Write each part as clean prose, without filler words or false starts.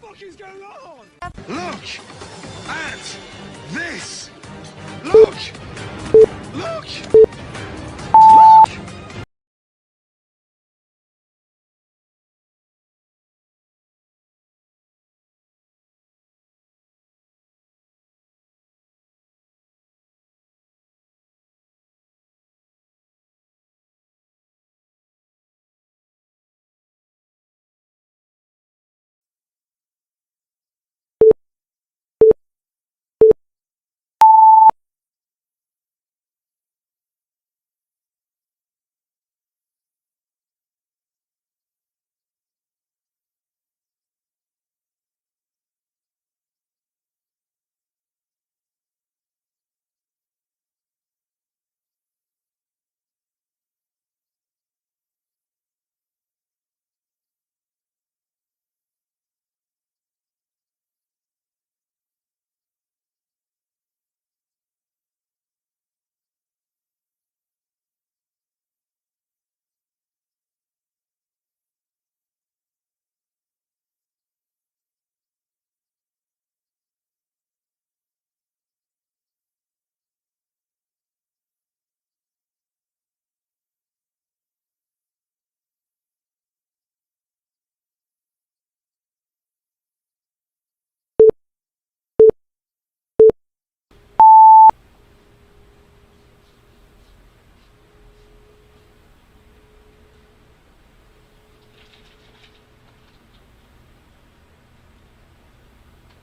fuck is going on? Look at this! Look! Look! Look!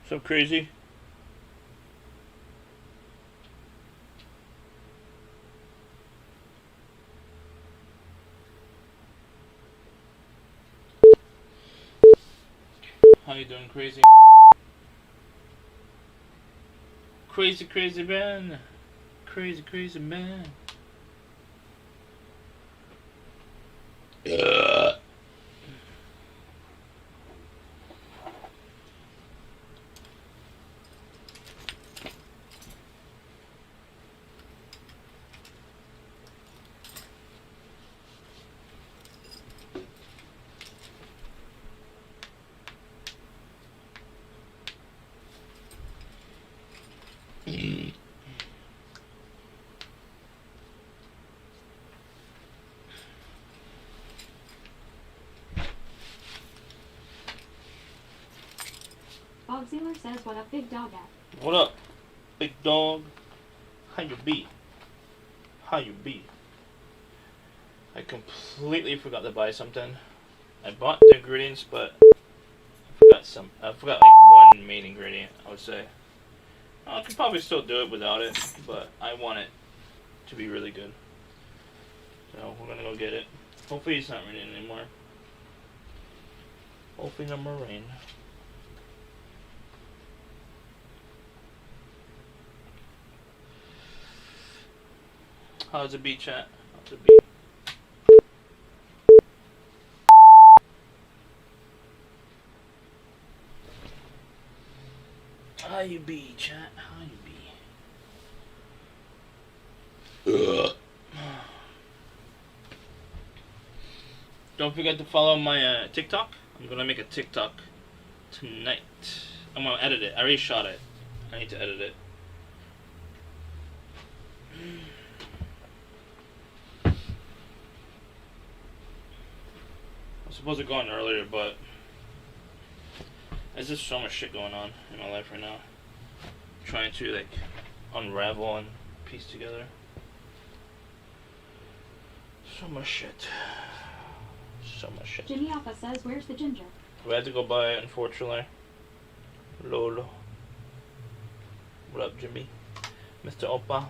So crazy. How you doing, crazy? Crazy, crazy man. Crazy, crazy man. Bob Sealer says, what up, big dog at? What up, big dog? How you be? How you be? I completely forgot to buy something. I bought the ingredients, but I forgot like one main ingredient, I would say. I could probably still do it without it, but I want it to be really good. So we're gonna go get it. Hopefully it's not raining anymore. Hopefully no more rain. How's the beat, chat? How's the beat? How you be, chat? How you be? Don't forget to follow my TikTok. I'm gonna make a TikTok tonight. I'm gonna edit it. I already shot it. I need to edit it. I was supposed to go on earlier, but there's just so much shit going on in my life right now. I'm trying to like unravel and piece together. So much shit. So much shit. Jimmy Alpha says, where's the ginger? We had to go buy it, unfortunately. Lolo. What up, Jimmy? Mr. Oppa.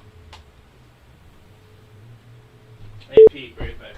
AP, great back.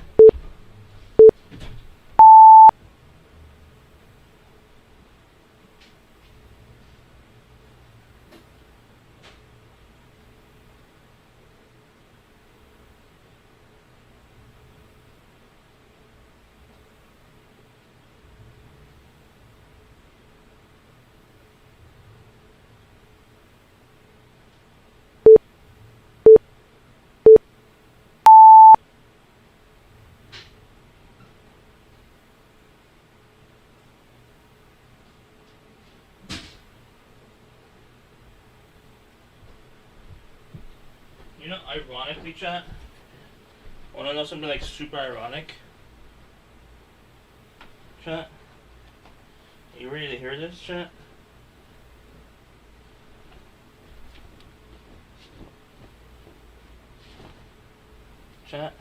You know, ironically, chat. Wanna know something like super ironic? Chat. Are you ready to hear this, chat? Chat.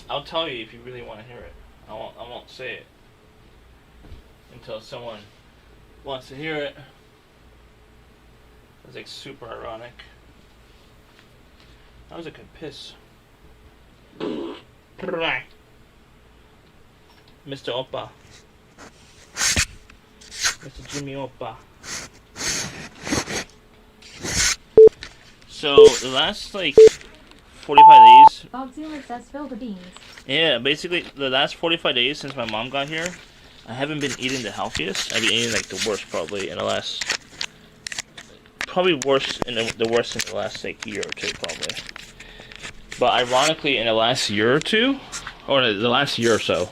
I'll tell you if you really want to hear it. I won't say it until someone wants to hear it. It's like super ironic. That was a good piss. Mr. Oppa. Mr. Jimmy Oppa. So the last like 45 days. Bogzilla says fill the beans. Yeah, basically the last 45 days since my mom got here, I haven't been eating the healthiest. I've been eating like the worst probably in the last, probably worse in the worst in the last like year or two probably. But ironically, in the last year or two, or the last year or so,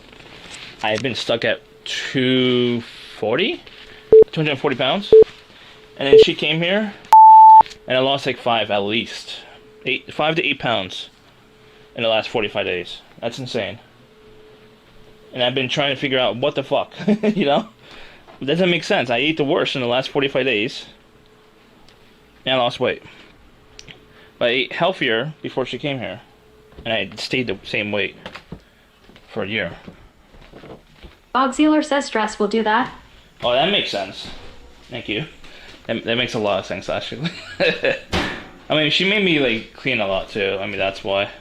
I've been stuck at 240 pounds, and then she came here, and I lost like 5 at least. 5 to 8 pounds in the last 45 days. That's insane. And I've been trying to figure out what the fuck, you know? It doesn't make sense. I ate the worst in the last 45 days, and I lost weight. But I ate healthier before she came here, and I stayed the same weight for a year. Bogzilla says stress will do that. Oh, that makes sense. Thank you. That makes a lot of sense, actually. I mean, she made me like clean a lot too. I mean, that's why.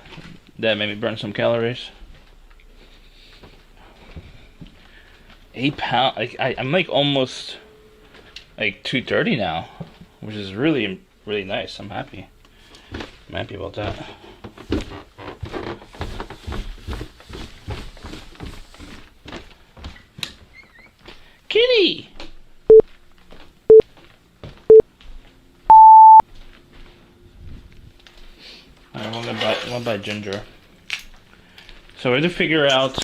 That made me burn some calories. 8 pounds. Like I'm like almost like 230 now, which is really really nice. I'm happy. I'm happy about that. Kitty. Alright, I'm gonna buy ginger. So we have to figure out,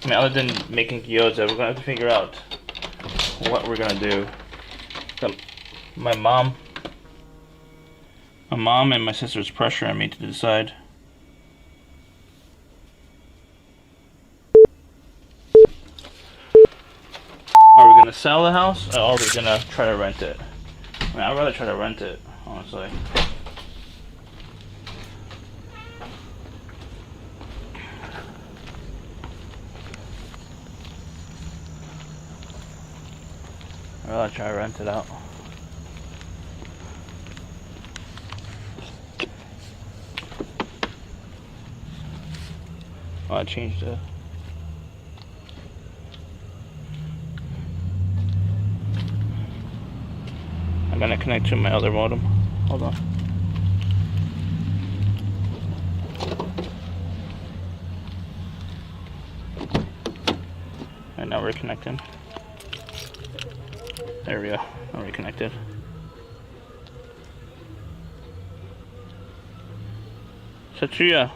I mean, other than making gyoza, we're gonna have to figure out what we're gonna do. So my mom and my sister's pressuring me to decide. Are we gonna sell the house, or are we gonna try to rent it? I mean, I'd rather try to rent it, honestly. I'll try to rent it out. Oh, I changed it. I'm gonna connect to my other modem. Hold on. And now we're connecting. There we go. Now we're connected. Satria.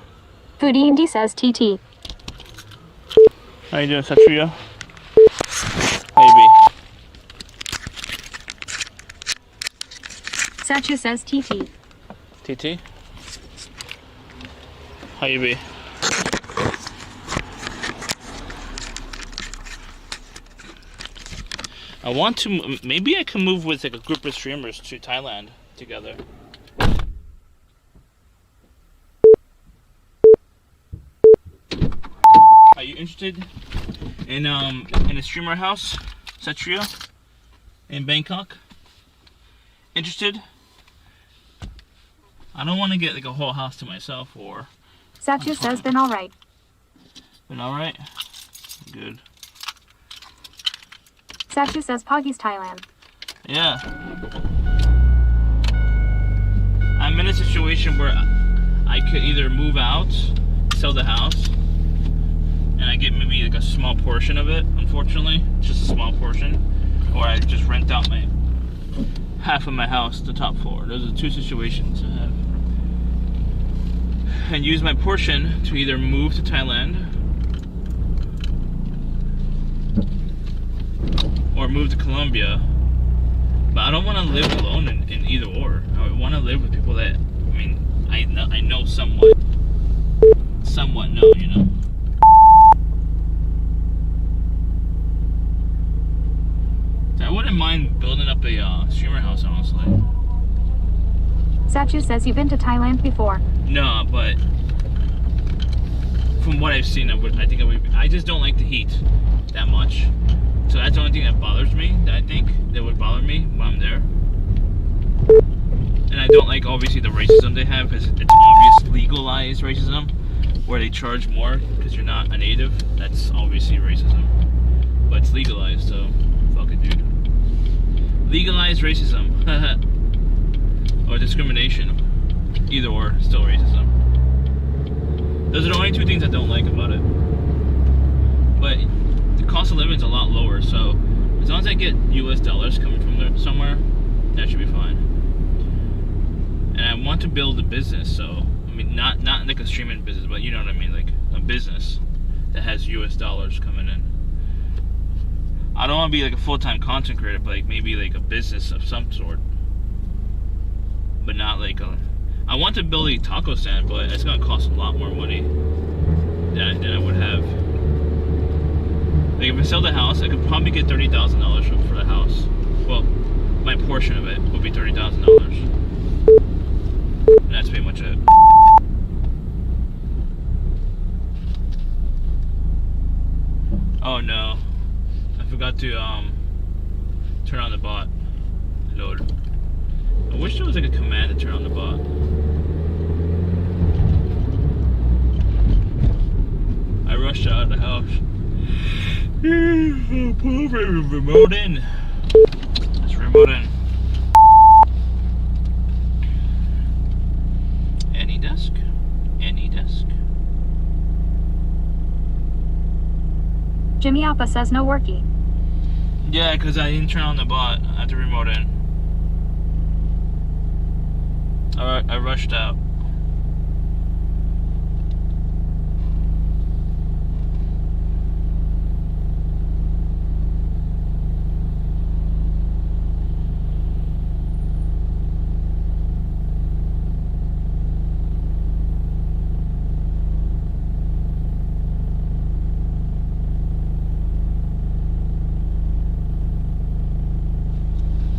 Foodie says TT. How you doing, Satria? How you be? Satcha says TT. TT? How you be? I want to, maybe I can move with like a group of streamers to Thailand together. Are you interested in a streamer house, Satria, in Bangkok? Interested? I don't want to get like a whole house to myself, or... Satcha says been alright. Been alright? Good. Satcha says Poggy's Thailand. Yeah. I'm in a situation where I could either move out, sell the house, and I get maybe like a small portion of it, unfortunately. Just a small portion. Or I just rent out my half of my house, the top floor. Those are two situations I have. And use my portion to either move to Thailand or move to Colombia. But But I don't want to live alone in either or. I want to live with people that, I mean, I know somewhat know, you know. So I wouldn't mind building up a streamer house, honestly. Satchu says you've been to Thailand before. No, but from what I've seen, I think I just don't like the heat that much. So that's the only thing that bothers me, that I think that would bother me when I'm there. And I don't like, obviously, the racism they have, because it's obvious legalized racism, where they charge more because you're not a native. That's obviously racism. But it's legalized, so fuck it, dude. Legalized racism. Or discrimination. Either or, still racism. Those are the only two things I don't like about it. But the cost of living is a lot lower, so as long as I get US dollars coming from there somewhere, that should be fine. And I want to build a business, so I mean not like a streaming business, but you know what I mean, like a business that has US dollars coming in. I don't want to be like a full-time content creator, but like maybe like a business of some sort. But not like a... I want to build a taco stand, but it's gonna cost a lot more money than I would have. Like if I sell the house, I could probably get $30,000 for the house. Well, my portion of it would be $30,000. And that's pretty much it. Oh no. I forgot to turn on the bot. Lord. I wish there was like a command to turn on the bot. I rushed out of the house. I'll pull over and remote in. Let's remote in. Any desk? Any desk? Jimmy Appa says no worky. Yeah, because I didn't turn on the bot. I had to remote in. Alright, I rushed out.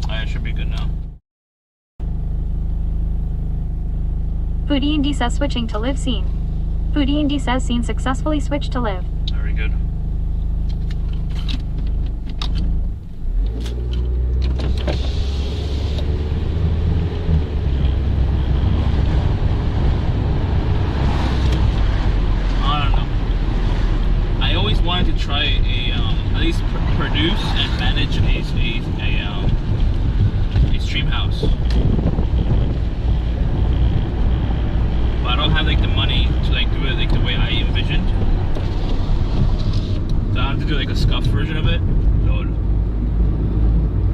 I should be good now. Foodie Indy says switching to live scene. Foodie Indy says scene successfully switched to live. Very good. I don't know. I always wanted to try a at least produce and manage a stream house. I don't have like the money to like do it like the way I envisioned. So I have to do like a scuffed version of it. Lord.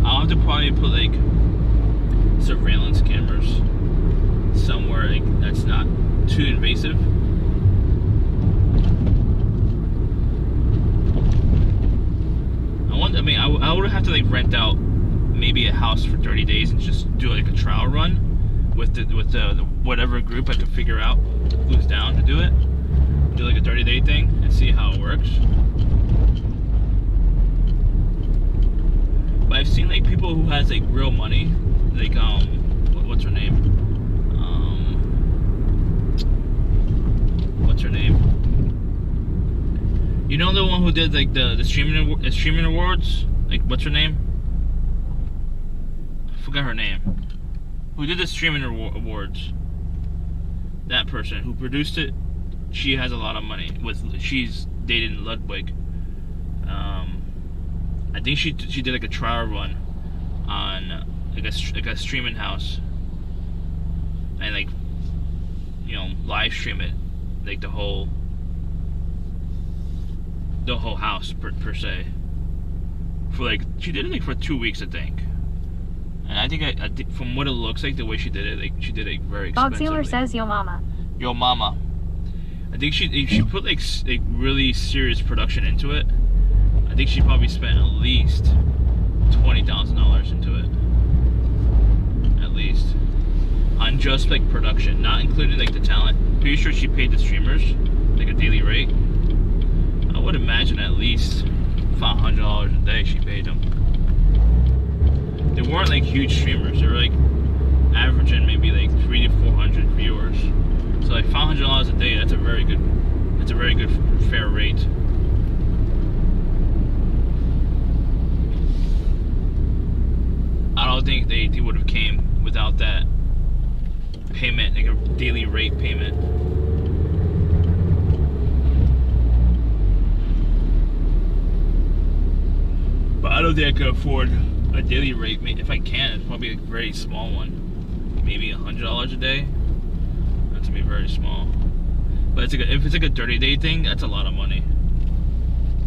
I'll have to probably put like surveillance cameras somewhere like that's not too invasive. I would have to like rent out maybe a house for 30 days and just do like a trial run with the whatever group I could figure out who's down to do it. Do like a 30-day thing and see how it works. But I've seen like people who has like real money, like what's her name? What's her name? You know the one who did like the streaming awards? Like what's her name? I forgot her name. Who did the streaming awards? That person who produced it. She has a lot of money. She's dated Ludwig. I think she did like a trial run on like a streaming house, and like live stream it, like the whole house per se. For like she did it like for 2 weeks, I think. And I think from what it looks like, the way she did it, like she did it very expensively. Dog Sealer says yo mama. Yo mama. I think she put like really serious production into it. I think she probably spent at least $20,000 into it. least. On just like production, not including like the talent. Pretty sure she paid the streamers like a daily rate. I would imagine at least $500 a day she paid them. They weren't like huge streamers. They were like averaging maybe like 300 to 400 viewers. So like $500 a day. That's a very good fair rate. I don't think they would have came without that payment, like a daily rate payment. But I don't think I could afford a daily rate. If I can, it's probably a very small one. Maybe $100 a day. That's gonna be very small. But it's like if it's like a 30-day thing, that's a lot of money.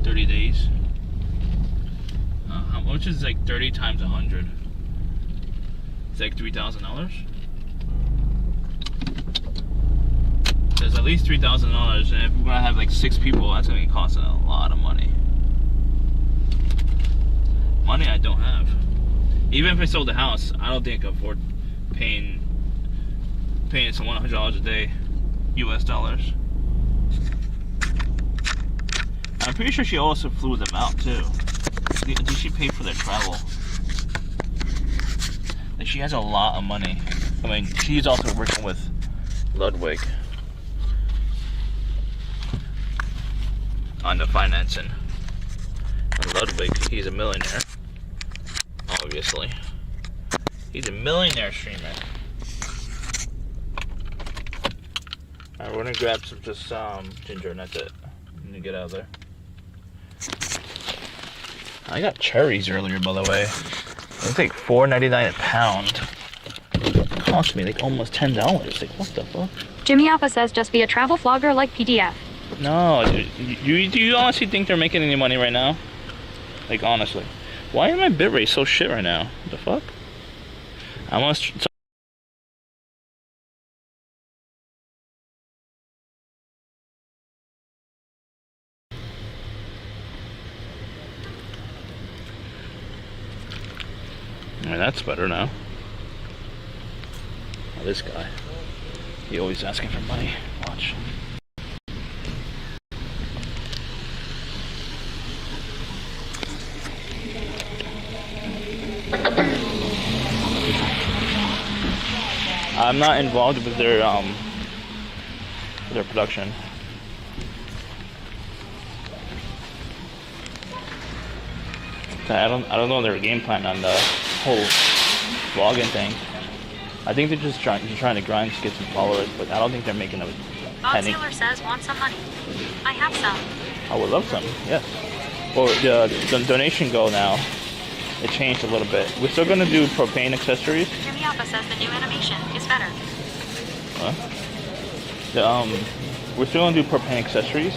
30 days. How much is like 30 times 100? It's like $3,000. There's at least $3,000, and if we're gonna have like 6 people, that's gonna be costing a lot of money. Money I don't have. Even if I sold the house, I don't think I could afford paying someone $100 a day, US dollars. I'm pretty sure she also flew them out too. Did she pay for their travel? Like she has a lot of money. I mean, she's also working with Ludwig on the financing. And Ludwig, he's a millionaire. Obviously. He's a millionaire streamer. Alright, we're gonna grab some ginger and that's it. I'm gonna get out of there. I got cherries earlier, by the way. It's like $4.99 a pound. It cost me like almost $10. Like, what the fuck? Jimmy Alpha says just be a travel vlogger like PDF. No, do you honestly think they're making any money right now? Like, honestly. Why is my bitrate so shit right now? What the fuck? I must... I mean, that's better now. Oh, this guy. He always asking for money. Watch. I'm not involved with their production. I don't know their game plan on the whole vlogging thing. I think they're just trying to grind to get some followers, but I don't think they're making a penny. Bob Sailor says, want some money? I have some. I would love some, yes. Well, the donation goal now, it changed a little bit. We're still going to do propane accessories. Jimmy Alpha says the new animation is better. Huh? We're still going to do propane accessories,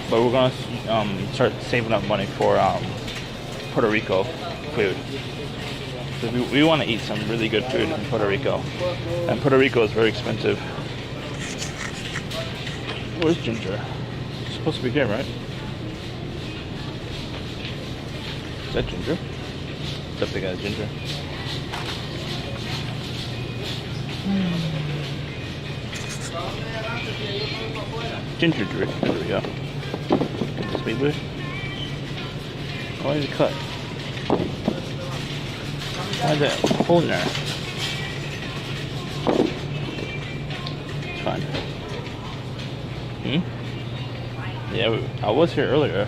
but we're going to start saving up money for Puerto Rico food. So we want to eat some really good food in Puerto Rico. And Puerto Rico is very expensive. Where's Ginger? It's supposed to be here, right? Is that Ginger? What's up, big guy, Ginger? Ginger drip. There we go. Get this baby. Why is it cut? Why is it hole in there? It's fine. Yeah, I was here earlier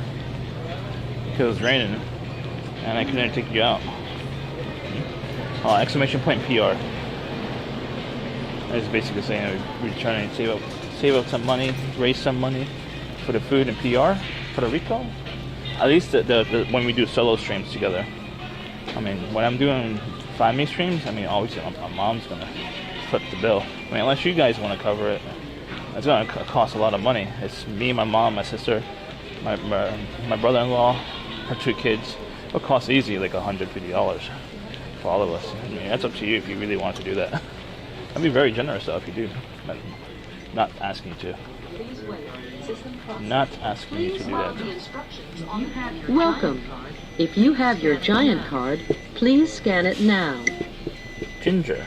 because it was raining and I couldn't take you out. Oh, exclamation point PR. It's basically saying we're trying to save up some money, raise some money for the food and PR, Puerto Rico. At least when we do solo streams together. I mean, when I'm doing family streams, I mean, obviously my mom's gonna foot the bill. I mean, unless you guys want to cover it, it's gonna cost a lot of money. It's me, my mom, my sister, my brother-in-law, her 2 kids. It'll cost easy like $150 for all of us. I mean, that's up to you if you really want to do that. I'd be very generous though if you do. But not asking you to. Not asking you to do that. Welcome. If you have your giant card, please scan it now. Ginger.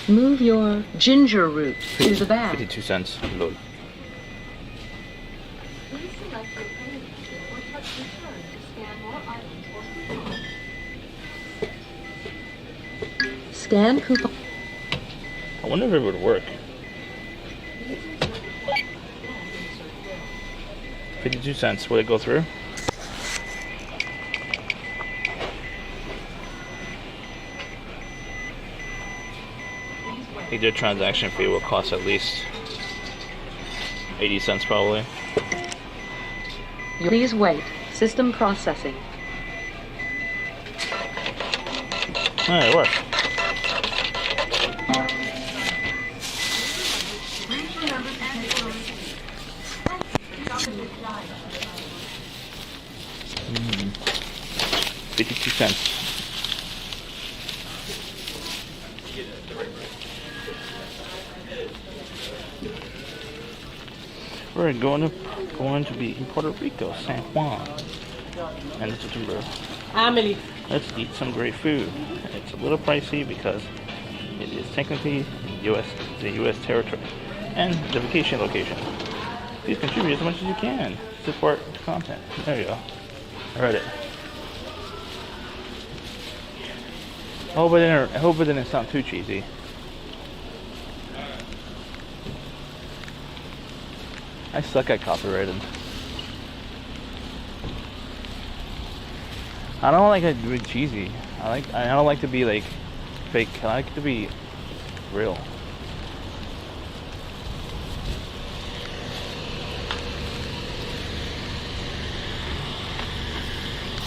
Move your ginger root to the bag. 52 cents. Load. Please select your payment method or touch return to scan more items or coupon. Scan coupon. I wonder if it would work. 52 cents. Will it go through? I think their transaction fee will cost at least 80 cents probably. Please wait. System processing. Oh, it worked. Mm. 52 cents. We're going to be in Puerto Rico, San Juan, and September. Amelie. Let's eat some great food. It's a little pricey because it is technically the U.S. territory and the vacation location. Please contribute as much as you can to support the content. There you go. I read it. I hope it didn't sound too cheesy. I suck at copyrighted. I don't like it to be cheesy. I don't like to be like fake. I like to be real.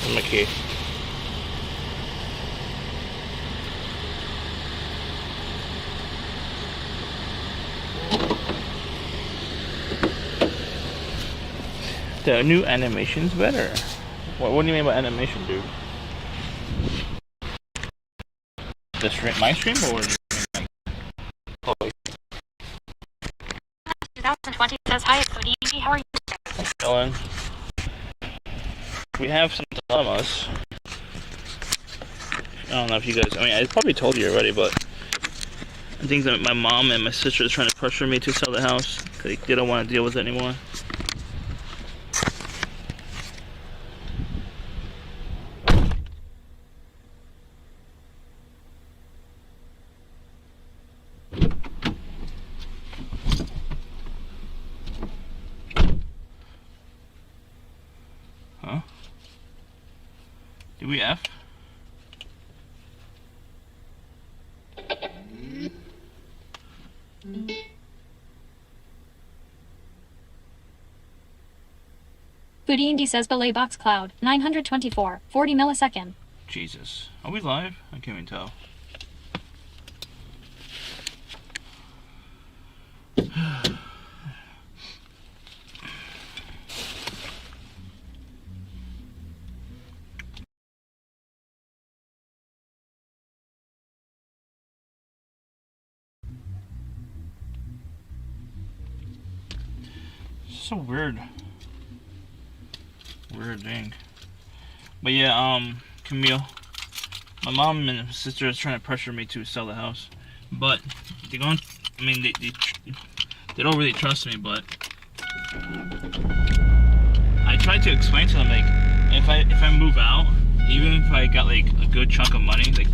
In my case. The new animation's better. What do you mean by animation, dude? The stream, my stream, or? 2020 says hi, Cody. How are you? Ellen. We have some dilemmas. I don't know if you guys, I mean, I probably told you already, but I think that my mom and my sister is trying to pressure me to sell the house because they don't want to deal with it anymore. Huh? Did we F? Foodie Indy says belay box cloud 924 40 millisecond. Jesus. Are we live? I can't even tell. So weird. Weird thing. But yeah, Camille, my mom and my sister is trying to pressure me to sell the house, but they're going. I mean, they don't really trust me. But I tried to explain to them, like, if I move out, even if I got like a good chunk of money, like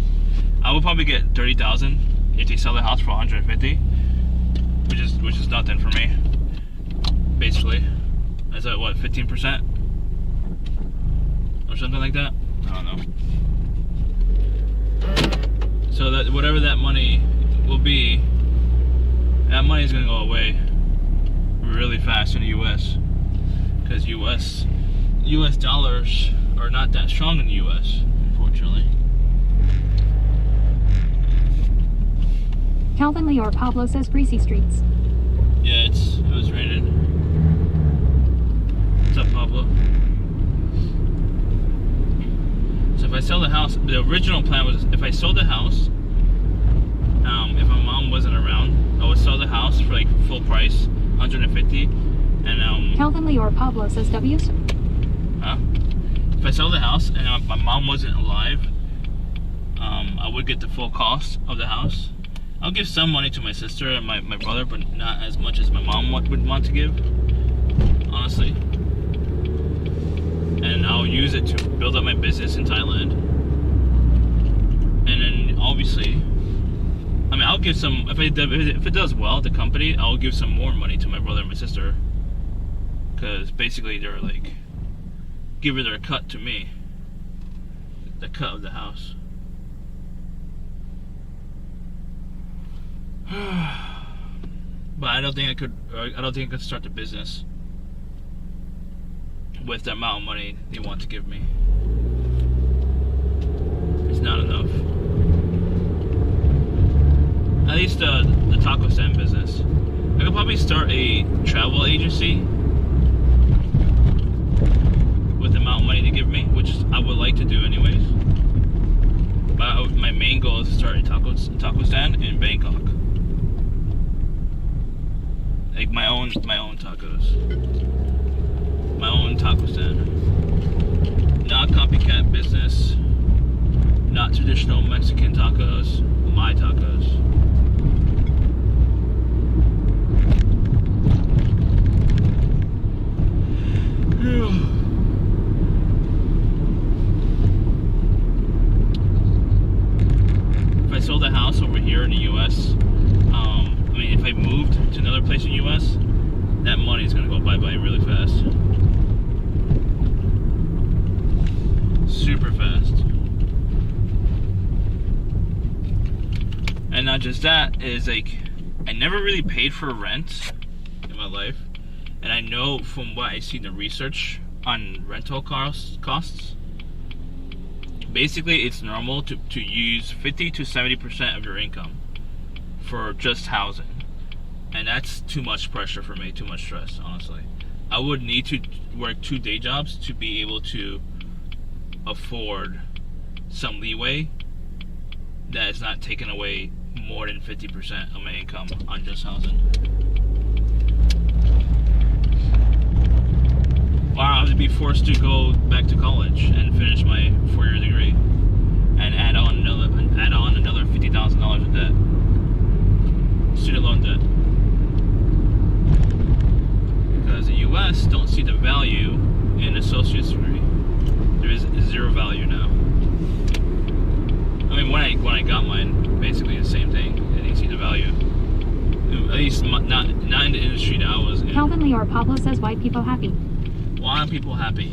I would probably get 30,000 if they sell the house for 150, which is nothing for me. Basically, that's at what, 15%? Or something like that? I don't know. So that whatever that money will be, that money is gonna go away really fast in the US. Because US dollars are not that strong in the US, unfortunately. Calvin Leor Pablo says greasy streets. Yeah, it was raining. What's up, Pablo? So if I sell the house, the original plan was if I sold the house, if my mom wasn't around, I would sell the house for like full price, 150, and Calvin Leor Pablo says W. Huh? If I sell the house and my mom wasn't alive, I would get the full cost of the house. I'll give some money to my sister and my brother, but not as much as my mom would want to give, honestly. And I'll use it to build up my business in Thailand. And then obviously, I mean, I'll give some, if it does well, the company, I'll give some more money to my brother and my sister. Because basically they're like giving their cut to me. The cut of the house. But I don't think I could start the business with the amount of money they want to give me. It's not enough. At least the taco stand business. I could probably start a travel agency with the amount of money they give me, which I would like to do anyways. But my main goal is to start a taco stand in Bangkok. Like my own tacos. My own taco stand. Not copycat business. Not traditional Mexican tacos. My tacos. If I sold a house over here in the US, I mean, if I moved to another place in the US, that money is gonna go bye-bye really fast. Super fast. And not just that, is like, I never really paid for rent in my life. And I know from what I see in the research on rental costs, basically it's normal to use 50 to 70% of your income for just housing. And that's too much pressure for me, too much stress, honestly. I would need to work 2 day jobs to be able to afford some leeway that is not taking away more than 50% of my income on just housing. Or I would be forced to go back to college and finish my 4-year degree and add on another $50,000 of debt, student loan debt. Because the U.S. don't see the value in associate's degree. There is zero value now. I mean, when I got mine, basically the same thing. They didn't see the value. At least not in the industry that I was in. Calvin Leor Pablo says white people happy. Why are people happy?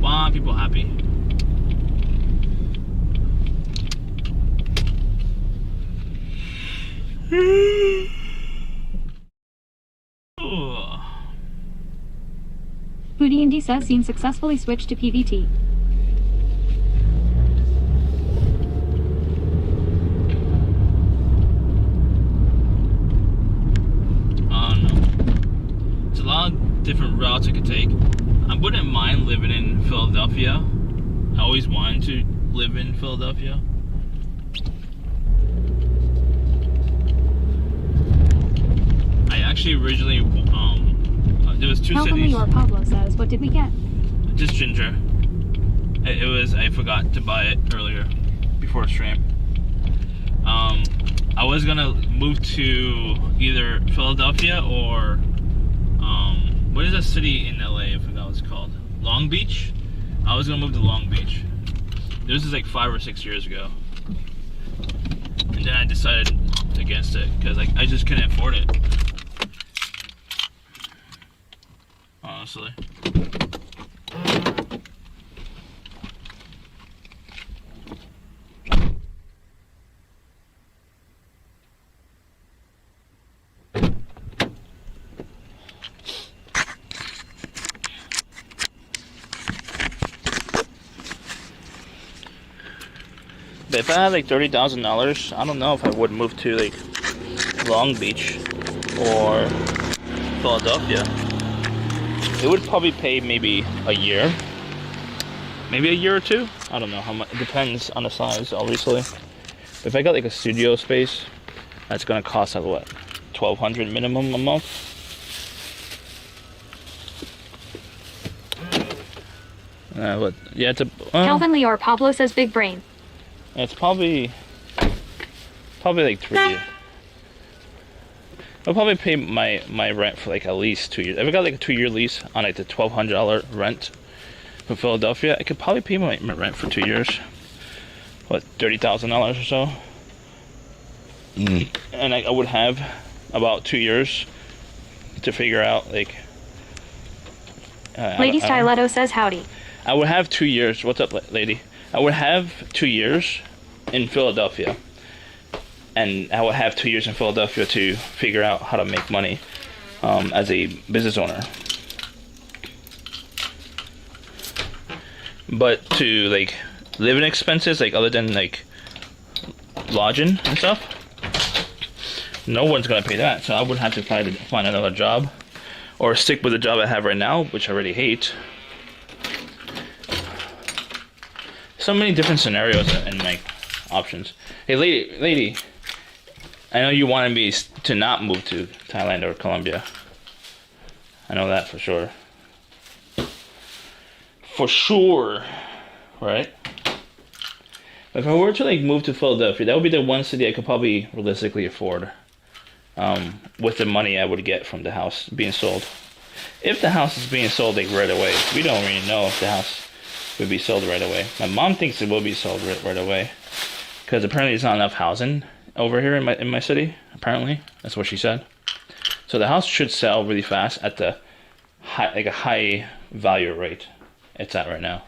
Why are people happy? Foodie Indy says scene successfully switched to PVT. Different routes I could take. I wouldn't mind living in Philadelphia. I always wanted to live in Philadelphia. I actually originally there was 2 Calvin cities. Leor Pablo says, what did we get? Just ginger. It was, I forgot to buy it earlier before stream. I was gonna move to either Philadelphia or what is that city in LA? I forgot what it's called. Long Beach? I was gonna move to Long Beach. This is like 5 or 6 years ago. And then I decided against it because I just couldn't afford it. Honestly. But if I had like $30,000, I don't know if I would move to like Long Beach or Philadelphia. It would probably pay maybe a year, maybe a year or 2. I don't know how much. It depends on the size, obviously. But if I got like a studio space, that's gonna cost like what, $1,200 minimum a month. What? Yeah, it's a. Calvin Leor Pablo says big brain. It's probably like 3 years. I'll probably pay my rent for like at least 2 years. If I got like a 2-year lease on like the $1,200 rent for Philadelphia, I could probably pay my rent for 2 years. What, $30,000 or so? And I would have about 2 years to figure out like. Lady Stiletto says howdy. I would have 2 years. What's up, lady? I would have 2 years in Philadelphia. And I would have 2 years in Philadelphia to figure out how to make money as a business owner. But to like living expenses, like other than like lodging and stuff, no one's gonna pay that. So I would have to find another job, or stick with the job I have right now, which I already hate. So many different scenarios and like options. Hey, lady, I know you wanted me to not move to Thailand or Colombia. I know that for sure. For sure, right? If I were to like move to Philadelphia, that would be the one city I could probably realistically afford. With the money I would get from the house being sold. If the house is being sold like right away, we don't really know if the house would be sold right away. My mom thinks it will be sold right away, because apparently there's not enough housing over here in my city. Apparently, that's what she said. So the house should sell really fast at the high value rate it's at right now,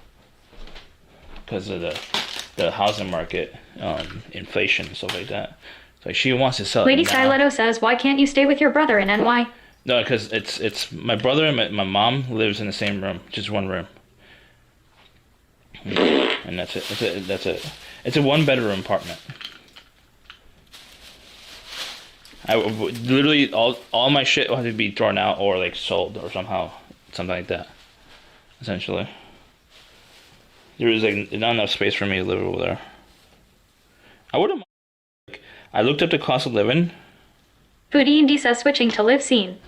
because of the housing market, inflation and stuff like that. So she wants to sell Lady it now. Stiletto says, why can't you stay with your brother in NY? No, because it's my brother and my mom lives in the same room, just one room, and that's it. That's it. It's a 1-bedroom apartment. Literally all my shit will have to be thrown out or like sold or something like that. Essentially, there is like not enough space for me to live over there. I wouldn't. I looked up the cost of living. Foodie Indy says switching to live scene.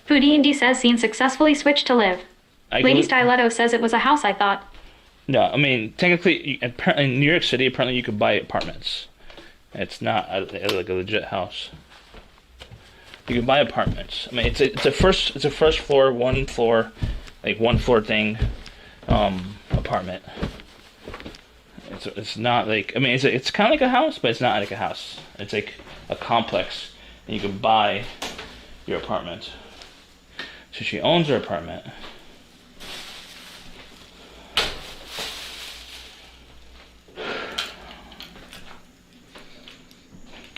Foodie Indy says scene successfully switched to live. Lady Stiletto says it was a house, I thought. No, I mean, technically, in New York City, apparently you could buy apartments. It's not like a legit house. You can buy apartments. I mean, it's a first floor, one floor thing, apartment. It's not like, I mean, it's kind of like a house, but it's not like a house. It's like a complex, and you can buy your apartment. So she owns her apartment.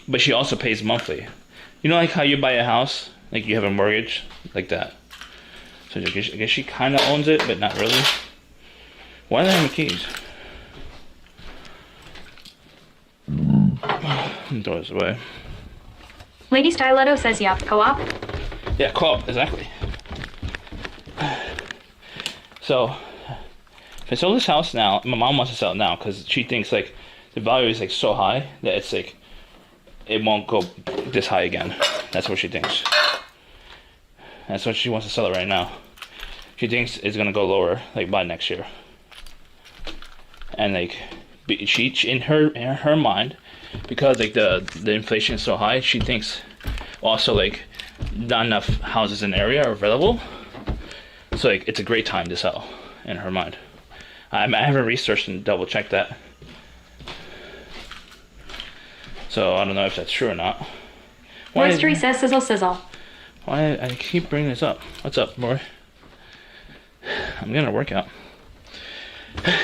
But she also pays monthly. You know, like how you buy a house, like you have a mortgage, like that. So I guess she kind of owns it, but not really. Why do they have the keys? Throw this away. Lady Stiletto says, yep, co-op. Yeah, co-op, exactly. So, if I sell this house now, my mom wants to sell it now because she thinks like the value is like so high that it's like it won't go this high again. That's what she thinks. That's what she wants to sell it right now. She thinks it's gonna go lower like by next year. And like she in her mind, because like the inflation is so high, she thinks also like not enough houses in the area are available. So like it's a great time to sell in her mind. I haven't researched and double checked that. So I don't know if that's true or not. Roystery says sizzle sizzle. Why I keep bringing this up? What's up, Roy? I'm gonna work out. There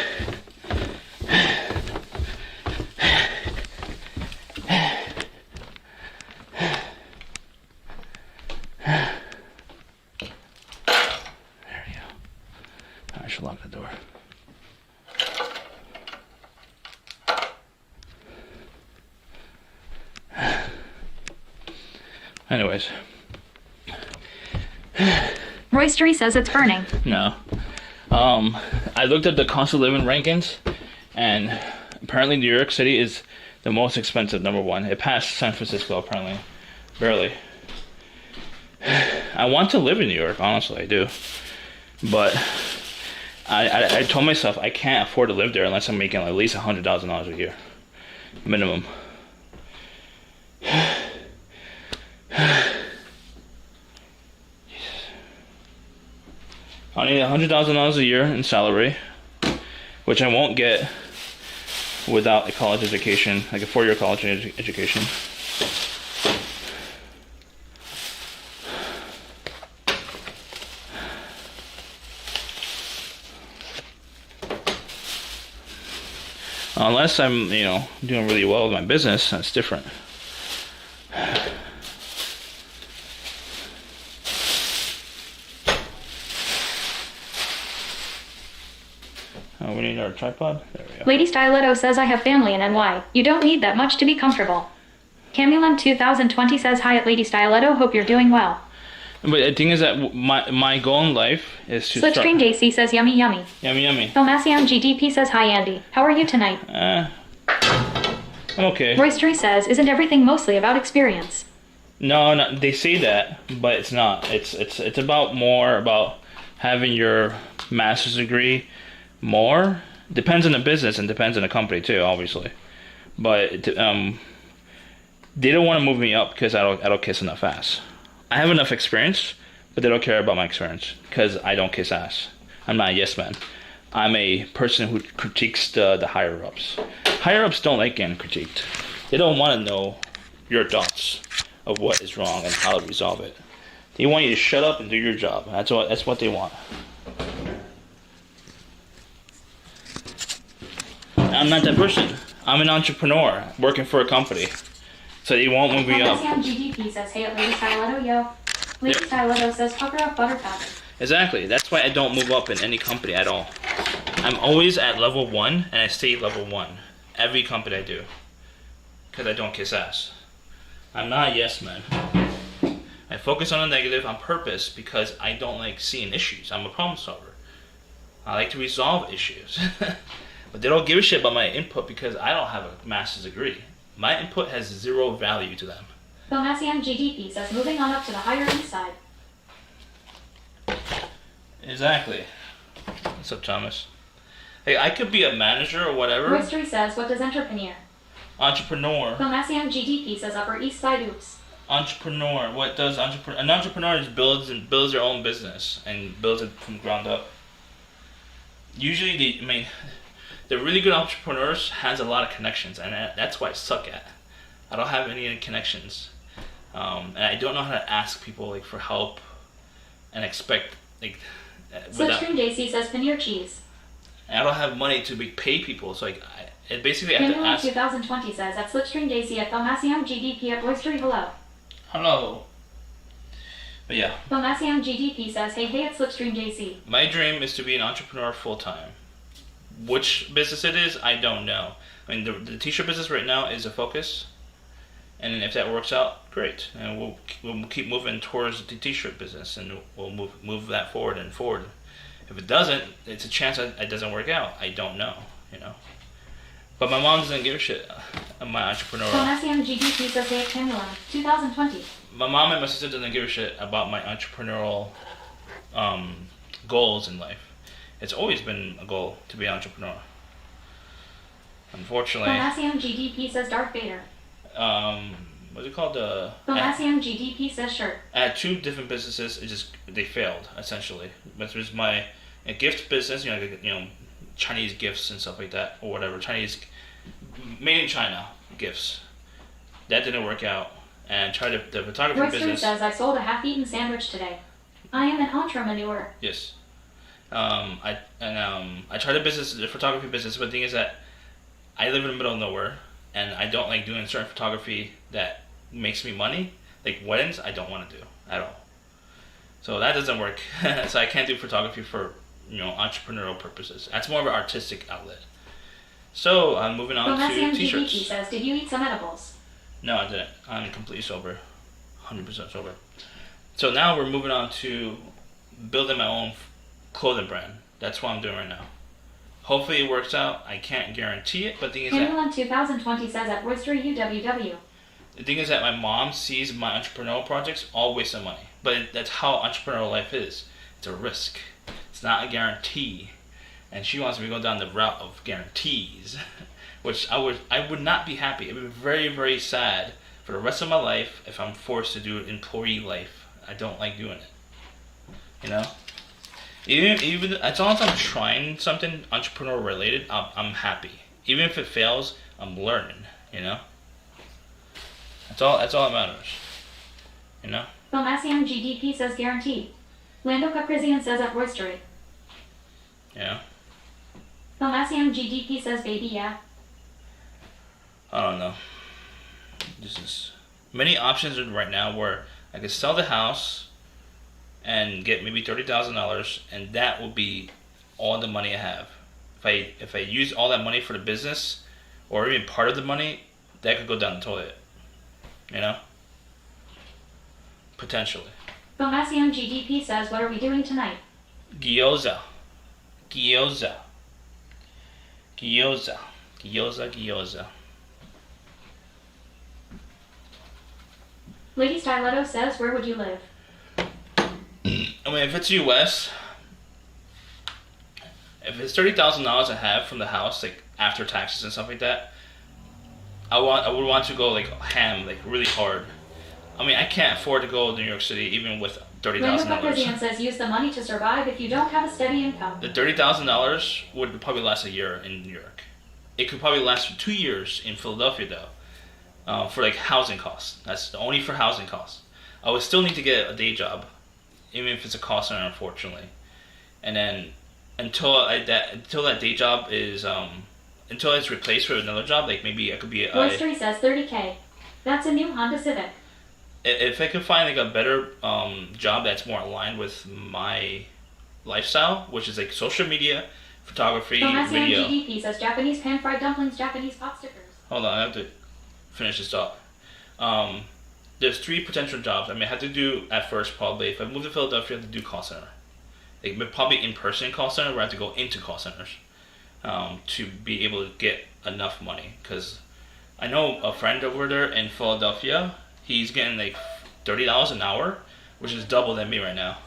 you go. I should lock the door. Anyways. Roystery says it's burning. No. I looked at the cost of living rankings, and apparently New York City is the most expensive, number one. It passed San Francisco, apparently. Barely. I want to live in New York, honestly, I do. But I told myself I can't afford to live there unless I'm making at least $100,000 a year, minimum. I need $100,000 a year in salary, which I won't get without a college education, like a 4-year college education. Unless I'm, doing really well with my business, that's different. Oh, we need our tripod? There we go. Lady Stiletto says I have family in NY. You don't need that much to be comfortable. Camulum 2020 says hi at Lady Stiletto, hope you're doing well. But the thing is that my goal in life is to Slipstream JC says yummy yummy. Yummy yummy. Filmacion GDP says hi Andy. How are you tonight? I'm okay. Roystery says, isn't everything mostly about experience? No, they say that, but it's not. It's about more about having your master's degree more. Depends on the business and depends on the company too, obviously. But they don't want to move me up because I don't kiss enough ass. I have enough experience, but they don't care about my experience because I don't kiss ass. I'm not a yes man. I'm a person who critiques the higher ups. Higher ups don't like getting critiqued. They don't want to know your thoughts of what is wrong and how to resolve it. They want you to shut up and do your job. That's what they want. I'm not that person. I'm an entrepreneur working for a company. So they won't move me up. GDP says, hey at Lady Stiletto, yo. Lady Stiletto says, pucker up buttercup. Exactly. That's why I don't move up in any company at all. I'm always at level 1 and I stay level 1. Every company I do. Because I don't kiss ass. I'm not a yes man. I focus on the negative on purpose because I don't like seeing issues. I'm a problem solver. I like to resolve issues. But they don't give a shit about my input because I don't have a master's degree. My input has 0 value to them. Filmacion GDP says, moving on up to the higher east side. Exactly. What's up, Thomas? Hey, I could be a manager or whatever. Roystery says, what does entrepreneur? Entrepreneur. Filmacion GDP says, upper east side, oops. Entrepreneur. What does entrepreneur? An entrepreneur just builds their own business and builds it from the ground up. Usually, the really good entrepreneurs has a lot of connections, and that's what I suck at. I don't have any connections, and I don't know how to ask people for help and expect Slipstream JC says paneer cheese. I don't have money to pay people, so basically I have to Camulum ask. 2020 says at Slipstream JC at Filmacion GDP at Roystery, hello. Hello. But yeah. Filmacion GDP says, hey at Slipstream JC. My dream is to be an entrepreneur full time. Which business it is, I don't know. I mean, the t-shirt business right now is a focus, and if that works out, great. And we'll keep moving towards the t-shirt business, and we'll move that forward and forward. If it doesn't, it's a chance that it doesn't work out. I don't know, But my mom doesn't give a shit. I'm my entrepreneurial. Filmacion GDP says, hey at Camulum 2020. My mom and my sister doesn't give a shit about my entrepreneurial goals in life. It's always been a goal to be an entrepreneur. Unfortunately. Filmacion GDP says Darth Vader. What's it called? Filmacion GDP says shirt. I had 2 different businesses. They failed essentially. But there's my gift business, Chinese gifts and stuff like that, or whatever. Chinese, made in China gifts. That didn't work out. And tried the photography Royster business. says I sold a half-eaten sandwich today. I am an entrepreneur. Yes. I tried the photography business, but the thing is that I live in the middle of nowhere, and I don't like doing certain photography that makes me money, like weddings. I don't want to do at all. So that doesn't work. So I can't do photography for entrepreneurial purposes. That's more of an artistic outlet. So I'm moving on to t-shirts. GDP says, did you eat some edibles? No, I didn't. I'm completely sober, 100% sober. So now we're moving on to building my own clothing brand. That's what I'm doing right now. Hopefully it works out. I can't guarantee it, but the thing is Camulum 2020 says at Roystery UWW. The thing is that my mom sees my entrepreneurial projects all waste of money. But that's how entrepreneurial life is. It's a risk. It's not a guarantee. and she wants me to go down the route of guarantees, which I would not be happy. It would be very, very sad for the rest of my life if I'm forced to do employee life. I don't like doing it. You know, even as long as I'm trying something entrepreneur related, I'm happy. Even if it fails, I'm learning. You know, that's all that matters. You know. Filmasium GDP says guaranteed. Lando Caprizian says at roistery. Yeah. Filmasium GDP says baby yeah. I don't know. This is many options right now where I could sell the house and get maybe $30,000, and that will be all the money I have. If I use all that money for the business, or even part of the money, that could go down the toilet. You know? Potentially. Filmasium GDP says, what are we doing tonight? Gyoza. Gyoza. Gyoza. Gyoza. Gyoza. Lady Stiletto says, where would you live? I mean, if it's US, if it's $30,000 I have from the house, like after taxes and stuff like that, I would want to go like ham, like really hard. I mean, I can't afford to go to New York City even with Lando $30,000. Caprizian says, use the money to survive if you don't have a steady income. The $30,000 would probably last a year in New York. It could probably last for 2 years in Philadelphia though. For like housing costs. That's only for housing costs. I would still need to get a day job, even if it's a call center, unfortunately. And then until that day job is until it's replaced with another job, like maybe I could be Roistery says 30K. That's a new Honda Civic. If I could find like a better job that's more aligned with my lifestyle, which is like social media, photography, video. GDP says Japanese pan-fried dumplings, Japanese pot stickers. Hold on, I have to finish this thought. There's 3 potential jobs. I mean, I have to do at first probably. If I move to Philadelphia, I have to do call center. Like probably in-person call center, where I have to go into call centers to be able to get enough money. Because I know a friend over there in Philadelphia. He's getting like $30 an hour, which is double than me right now.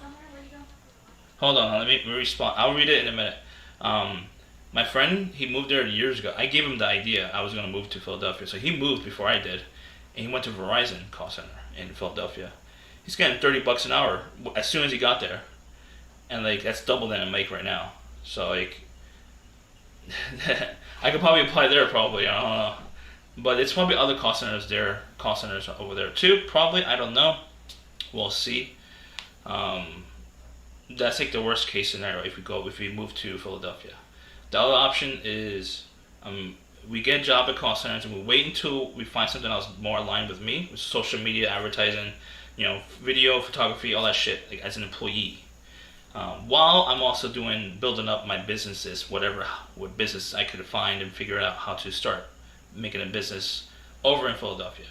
Hold on, let me respond. I'll read it in a minute. My friend, he moved there years ago. I gave him the idea I was going to move to Philadelphia. So he moved before I did. And he went to Verizon call center in Philadelphia. He's getting $30 an hour as soon as he got there. And like that's double than I make right now. So like I could probably apply there probably, I don't know. But it's probably other call centers over there too. Probably, I don't know. We'll see. That's like the worst case scenario if we move to Philadelphia. The other option is we get a job at call centers and we wait until we find something else more aligned with me, with social media, advertising, video, photography, all that shit, like as an employee. While I'm also building up my businesses, what business I could find and figure out how to start making a business over in Philadelphia.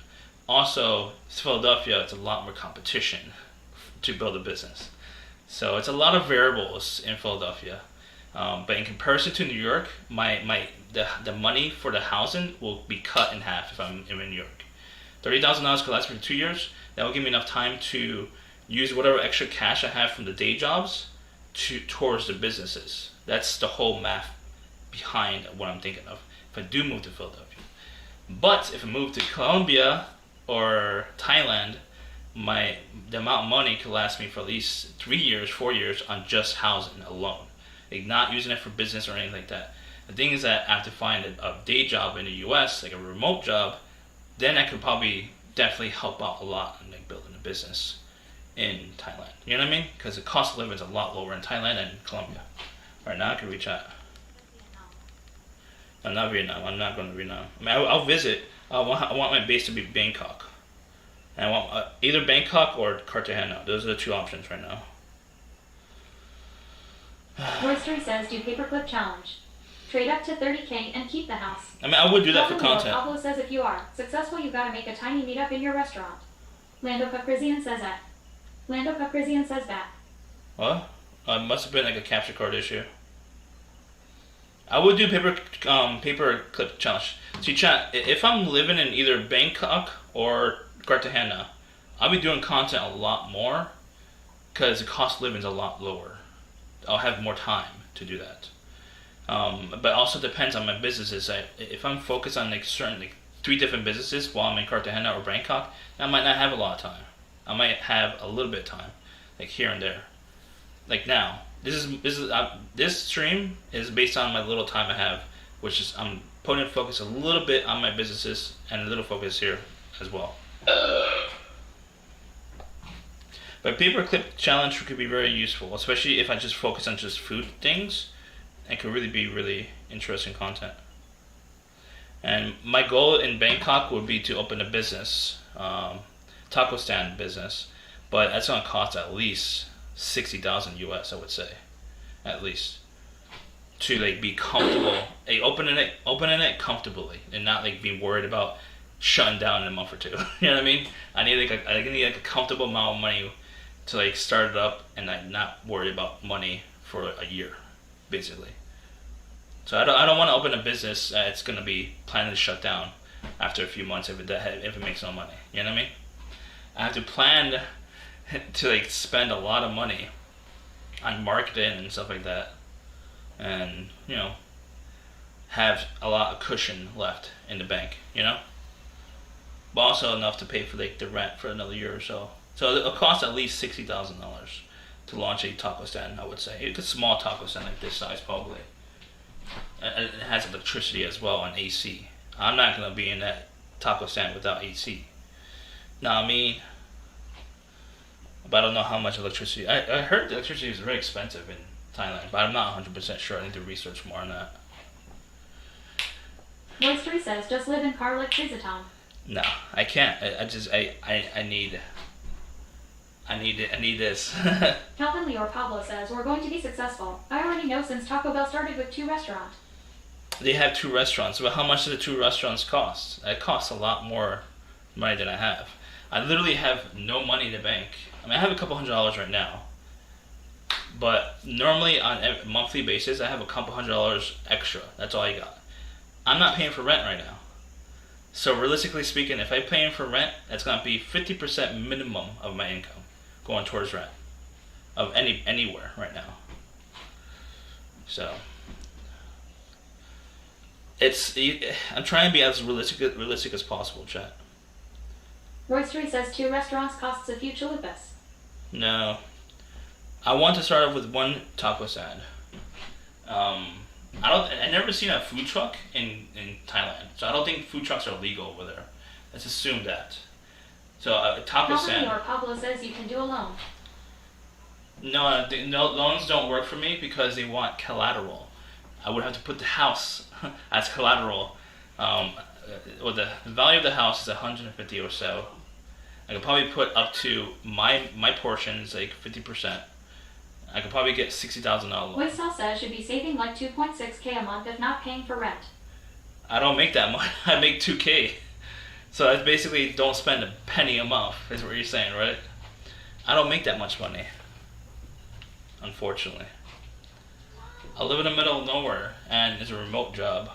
Also, Philadelphia, it's a lot more competition to build a business. So it's a lot of variables in Philadelphia. But in comparison to New York, the money for the housing will be cut in half if I'm in New York. $30,000 could last me for 2 years. That will give me enough time to use whatever extra cash I have from the day jobs towards the businesses. That's the whole math behind what I'm thinking of if I do move to Philadelphia. But if I move to Colombia or Thailand, the amount of money could last me for at least 3 years, 4 years on just housing alone. Like not using it for business or anything like that. The thing is that I have to find a day job in the US, like a remote job, then I could probably definitely help out a lot in like building a business in Thailand. You know what I mean? Because the cost of living is a lot lower in Thailand than Colombia. Alright, now I can reach out. No, not Vietnam. I'm not going to Vietnam. I mean, I'll visit. I want my base to be Bangkok. And I want either Bangkok or Cartagena. Those are the 2 options right now. Roistery says, do paperclip challenge. Trade up to 30K and keep the house. I mean, I would do that for content. Pablo says if you are successful, you gotta make a tiny meetup in your restaurant. Lando Caprizian says that. Lando Caprizian says that. What? It must have been like a capture card issue. I would do paper clip challenge. See, chat, if I'm living in either Bangkok or Cartagena, I'll be doing content a lot more because the cost of living is a lot lower. I'll have more time to do that. But also depends on my businesses. If I'm focused on like certain like 3 different businesses while I'm in Cartagena or Bangkok, I might not have a lot of time. I might have a little bit of time, like here and there. Like now, this stream is based on my little time I have, which is I'm putting focus a little bit on my businesses and a little focus here as well. But paperclip challenge could be very useful, especially if I just focus on just food things. It could really be really interesting content. And my goal in Bangkok would be to open a business, taco stand business, but that's gonna cost at least 60,000 US, I would say, at least, to like be comfortable, like opening it comfortably, and not like be worried about shutting down in a month or 2. You know what I mean? I need like a comfortable amount of money to like start it up, and like not worry about money for a year, basically. So I don't want to open a business that's gonna be planning to shut down after a few months if it makes no money. You know what I mean? I have to plan to like spend a lot of money on marketing and stuff like that, and you know, have a lot of cushion left in the bank. You know, but also enough to pay for like the rent for another year or so. So it'll cost at least $60,000 to launch a taco stand. I would say it's a small taco stand like this size probably. And it has electricity as well and AC. I'm not gonna be in that taco stand without AC. Now I mean, but I don't know how much electricity. I heard the electricity is very expensive in Thailand, but I'm not 100% sure. I need to research more on that. Moistery says, just live in car like Trizaton. No, I can't. I need this. Calvin Leor Pablo says, we're going to be successful. I already know since Taco Bell started with 2 restaurants. They have 2 restaurants, but how much do the 2 restaurants cost? It costs a lot more money than I have. I literally have no money in the bank. I mean, I have a couple $100s right now, but normally on a monthly basis, I have a couple $100s extra. That's all I got. I'm not paying for rent right now. So realistically speaking, if I'm paying for rent, that's gonna be 50% minimum of my income going towards rent of anywhere right now. So I'm trying to be as realistic as possible, chat. Roystery says 2 restaurants costs a few chalupas. No, I want to start off with 1 taco stand. I never seen a food truck in Thailand, so I don't think food trucks are legal over there. Let's assume that. So a taco stand. Or Pablo says you can do a loan. No, loans don't work for me because they want collateral. I would have to put the house as collateral. Well, the value of the house is 150 or so. I could probably put up to my portions like 50%. I could probably get $60,000 loan. Voicel says should be saving like 2.6K a month if not paying for rent. I don't make that much. I make 2K. So that's basically don't spend a penny a month, is what you're saying, right? I don't make that much money, unfortunately. I live in the middle of nowhere, and it's a remote job.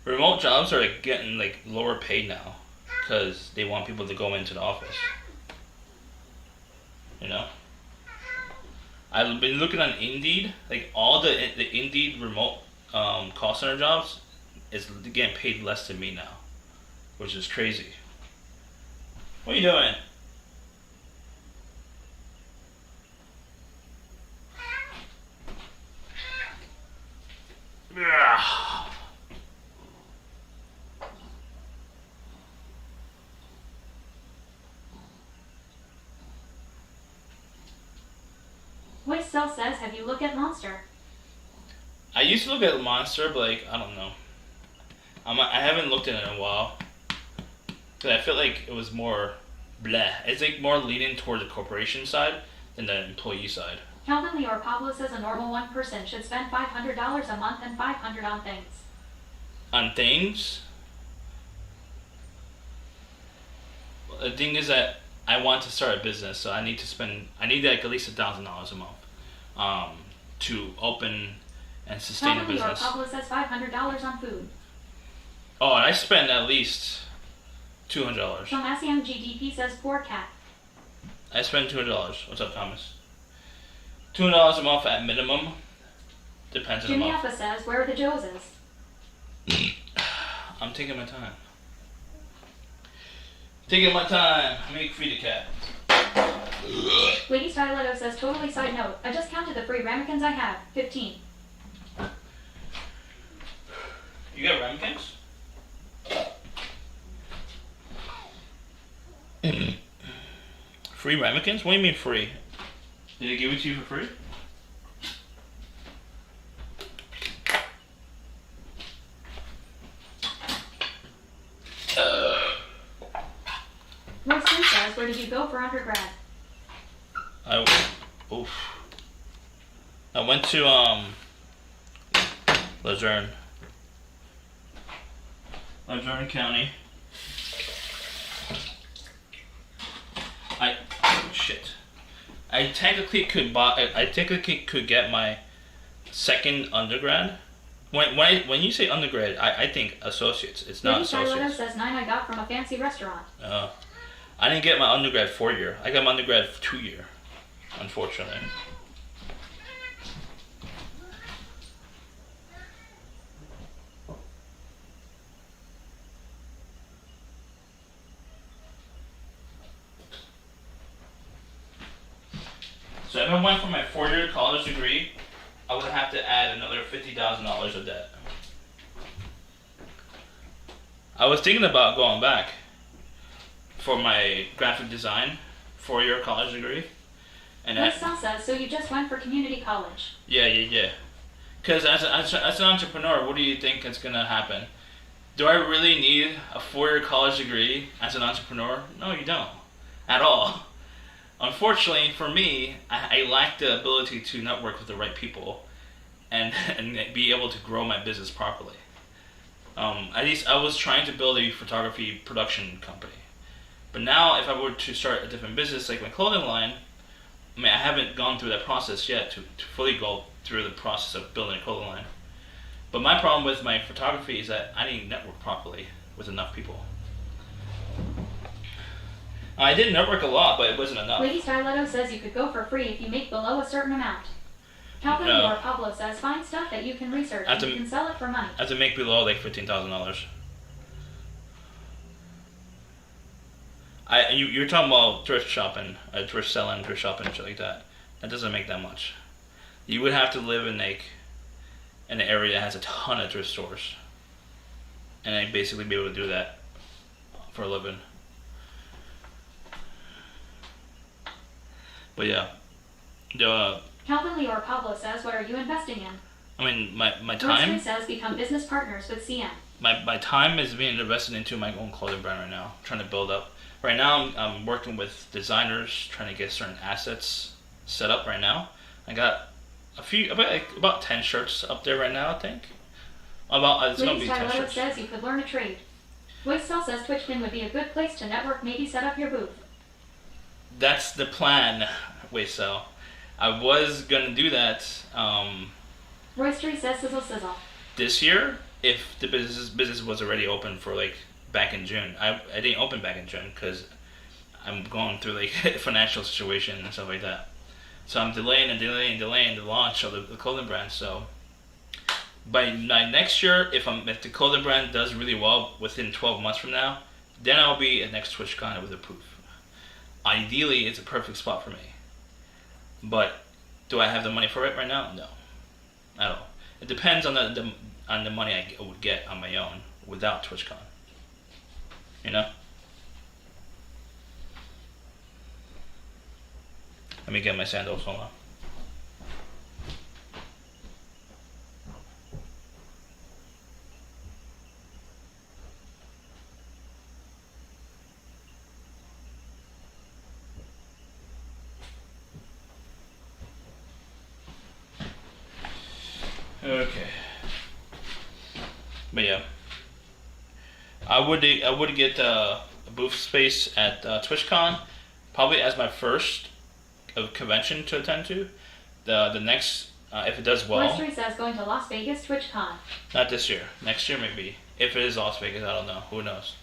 Remote jobs are like getting like lower paid now, because they want people to go into the office. You know? I've been looking on Indeed, like all the Indeed remote call center jobs is getting paid less than me now, which is crazy. What are you doing? Ugh. Voicel says, have you looked at Monster? I used to look at Monster, but like, I don't know. I haven't looked at it in a while. Because I feel like it was more bleh. It's like more leaning toward the corporation side than the employee side. Calvin Leor Pablo says a normal 1% should spend $500 a month and $500 on things. On things? The thing is that I want to start a business, so I need like at least $1,000 a month to open and sustain a business. Pablo says $500 on food. Oh, and I spend at least $200. Tomasium GDP says poor cat. I spend $200. What's up, Thomas? $200 a month at minimum. Depends on the Jimmy month. Appa says, where are the Gyozas? I'm taking my time. Taking my time. Make free the cat. Lady Styletto says, totally side note. I just counted the free ramekins I have. 15. You got ramekins? Free ramekins? What do you mean free? Did they give it to you for free? Roy Smith says, where did you go for undergrad? I went to Luzerne County. I technically could get my second undergrad. When you say undergrad, I think associates. It's not Lady Styletto associates. says 9 I got from a fancy restaurant. I didn't get my undergrad 4-year. I got my undergrad 2-year, unfortunately. So if I went for my 4-year college degree, I would have to add another $50,000 of debt. I was thinking about going back for my graphic design 4-year college degree. And Roy Sal says, so you just went for community college. Yeah. Because as an entrepreneur, what do you think is going to happen? Do I really need a 4-year college degree as an entrepreneur? No, you don't. At all. Unfortunately, for me, I lack the ability to network with the right people and be able to grow my business properly. At least I was trying to build a photography production company. But now, if I were to start a different business, like my clothing line, I mean, I haven't gone through that process yet to fully go through the process of building a clothing line. But my problem with my photography is that I didn't network properly with enough people. I did network a lot, but it wasn't enough. Lady Styletto says you could go for free if you make below a certain amount. Calvin No. or Pablo says find stuff that you can research and you can sell it for money. I have to make below like $15,000. You're talking about thrift shopping, thrift selling, thrift shopping, shit like that. That doesn't make that much. You would have to live in like an area that has a ton of thrift stores, and I'd basically be able to do that for a living. But yeah, Calvin Lee or Pablo says, what are you investing in? I mean, my Roy time, Street says become business partners with CM. my time is being invested into my own clothing brand right now. I'm trying to build up. Right now, I'm working with designers, trying to get certain assets set up right now. I got about 10 shirts up there right now, I think. It's gonna Lady be 10 Styletto shirts. says you could learn a trade. Voicecell says TwitchPin would be a good place to network, maybe set up your booth. That's the plan, Waysell. I was gonna do that Roy Street says sizzle sizzle. this year if the business was already open for like back in June. I didn't open back in June because I'm going through like a financial situation and stuff like that. So I'm delaying the launch of the clothing brand. So by next year, if the clothing brand does really well within 12 months from now, then I'll be at next TwitchCon with a booth. Ideally, it's a perfect spot for me. But do I have the money for it right now? No, at all. It depends on the money I would get on my own without TwitchCon. You know? Let me get my sandals, hold on. Okay. But yeah. I would get a booth space at TwitchCon, probably as my first convention to attend to. The next, if it does well. Roy Street says going to Las Vegas TwitchCon. Not this year. Next year maybe. If it is Las Vegas, I don't know. Who knows?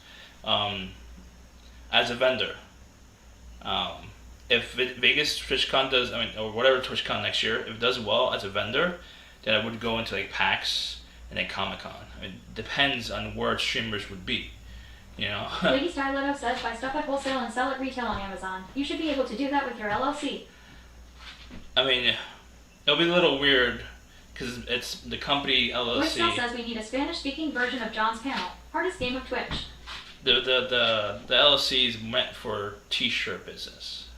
As a vendor. If Vegas TwitchCon does, or whatever TwitchCon next year, if it does well as a vendor, than I would go into like PAX and then Comic-Con. I mean, it depends on where streamers would be, you know. Lady Styletto says buy stuff at wholesale and sell it retail on Amazon. You should be able to do that with your LLC. I mean, it'll be a little weird because it's the company LLC. Voicemail says we need a Spanish-speaking version of John's panel. Hardest game of Twitch. The LLC is meant for T-shirt business.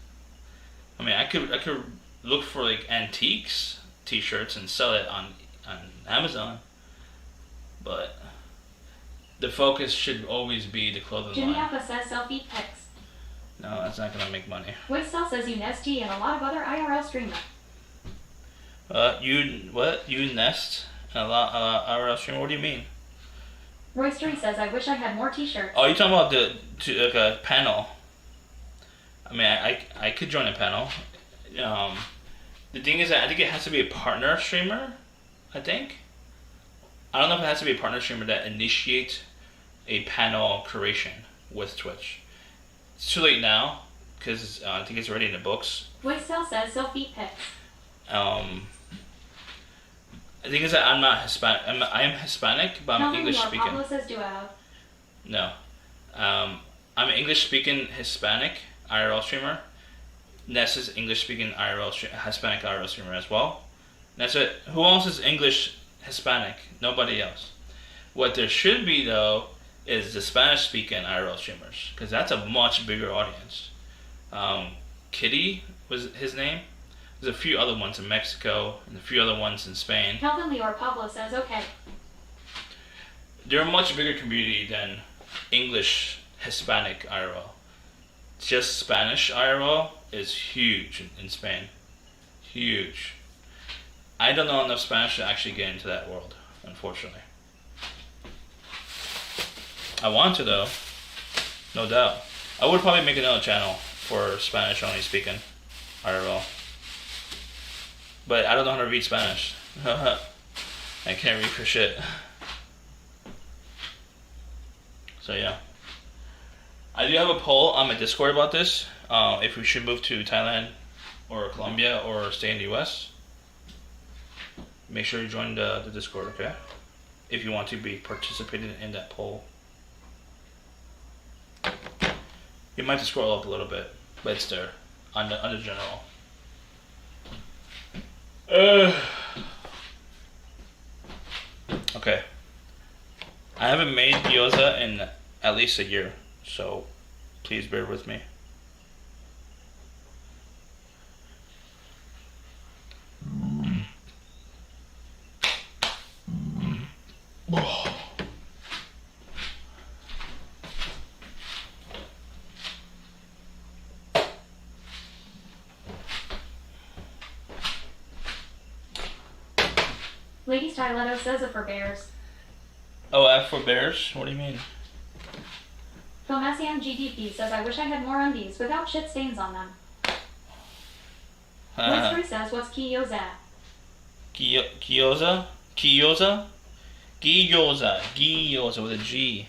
I mean, I could look for like antiques T-shirts and sell it on Amazon, but the focus should always be the clothing Jimmy line. Alpha says selfie pics. No, that's not gonna make money. Voicemail says you Nesty and a lot of other IRL streamers. You Nest and a lot IRL streamer? What do you mean? Roystery says I wish I had more T-shirts. Oh, you talking about like a panel? I mean, I could join a panel. The thing is that I think it has to be a partner streamer. I think. I don't know if it has to be a partner streamer that initiates a panel creation with Twitch. It's too late now because I think it's already in the books. Voicemail says selfie pics. The thing is that I'm not Hispanic. I am Hispanic, but I'm English speaking. Pablo says duo. No. I'm an English speaking Hispanic IRL streamer. Ness is English speaking Hispanic IRL streamer as well. That's it. Who else is English Hispanic? Nobody else. What there should be though is the Spanish speaking IRL streamers, because that's a much bigger audience. Kitty was his name. There's a few other ones in Mexico and a few other ones in Spain. Calvin Leor Pablo says okay. They're a much bigger community than English Hispanic IRL. Just Spanish IRL is huge in Spain. Huge. I don't know enough Spanish to actually get into that world, unfortunately. I want to though, no doubt. I would probably make another channel for Spanish only speaking IRL. But I don't know how to read Spanish. I can't read for shit. So yeah. I do have a poll on my Discord about this. If we should move to Thailand or Colombia or stay in the US. Make sure you join the Discord, okay? If you want to be participating in that poll. You might have to scroll up a little bit, but it's there on the general. Okay. I haven't made gyoza in at least a year, so please bear with me. Lady Styletto says it for bears. Oh, F for bears? What do you mean? Filmasian GDP says I wish I had more undies without shit stains on them. Roystery says what's Gyoza? Gyoza? Gyoza? Gyoza with a G.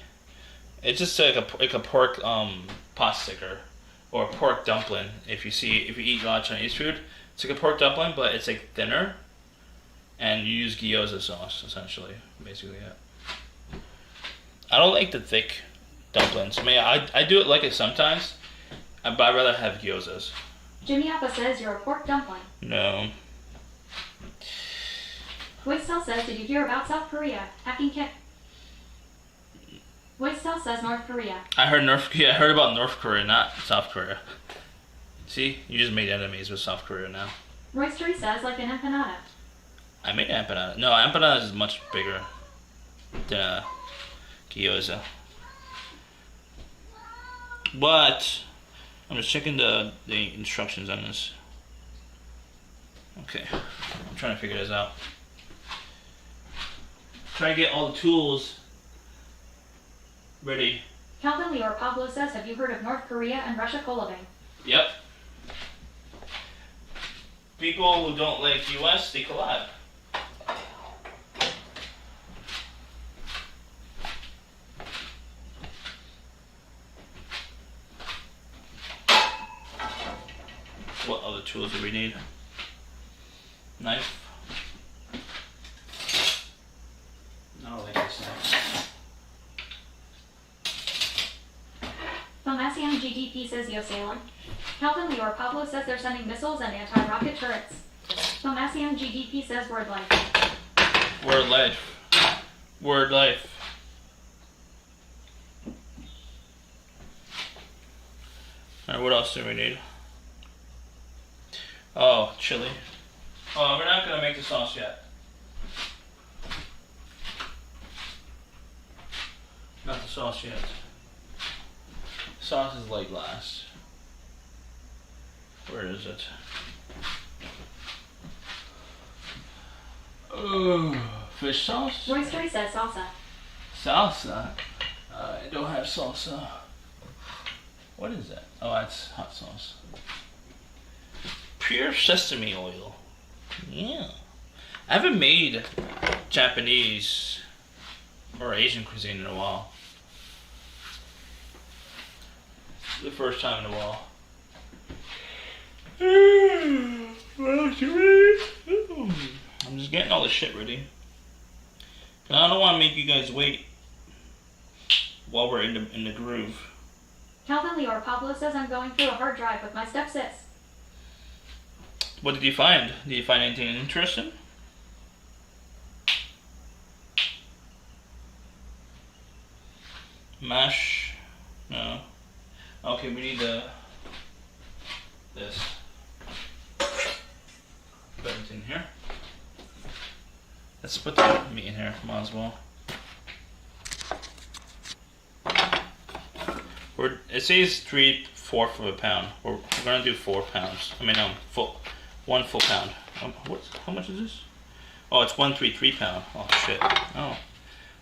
It's just like a pork pot sticker or a pork dumpling. If you eat a lot of Chinese food, it's like a pork dumpling, but it's like thinner, and you use gyoza sauce essentially, basically. Yeah. I don't like the thick dumplings. I mean, I do like it sometimes, but I'd rather have gyozas. Jimmy Appa says you're a pork dumpling. No. Voicecell says, did you hear about South Korea hacking kit? Voicecell says North Korea. I heard about North Korea, not South Korea. See, you just made enemies with South Korea now. Roystery says like an empanada. I made empanada. No, empanada is much bigger than a gyoza. But I'm just checking the instructions on this. Okay, I'm trying to figure this out. Trying to get all the tools ready. Calvin Leor Pablo says, have you heard of North Korea and Russia collabing? Yep. People who don't like US, they collab. What other tools do we need? Knife. GDP says Yo Salem. Calvin Leor Pablo says they're sending missiles and anti-rocket turrets. Tomasium GDP says word life. Word life. Word life. Alright, what else do we need? Oh, chili. Oh, we're not gonna make the sauce yet. Not the sauce yet. Sauce is like last. Where is it? Oh, fish sauce? Roystery says salsa. Salsa? I don't have salsa. What is that? Oh, that's hot sauce. Pure sesame oil. Yeah. I haven't made Japanese or Asian cuisine in a while. It's the first time in a while. I'm just getting all the shit ready. I don't want to make you guys wait while we're in the groove. Calvin Leor Pablo says I'm going through a hard drive with my stepsis. What did you find? Did you find anything interesting? Mash? No. Okay, we need this. Put it in here. Let's put the meat in here. Might as well. It says 3/4 of a pound. We're gonna do 4 pounds. I mean, one full pound. How much is this? Oh, it's 133 pound. Oh shit. Oh,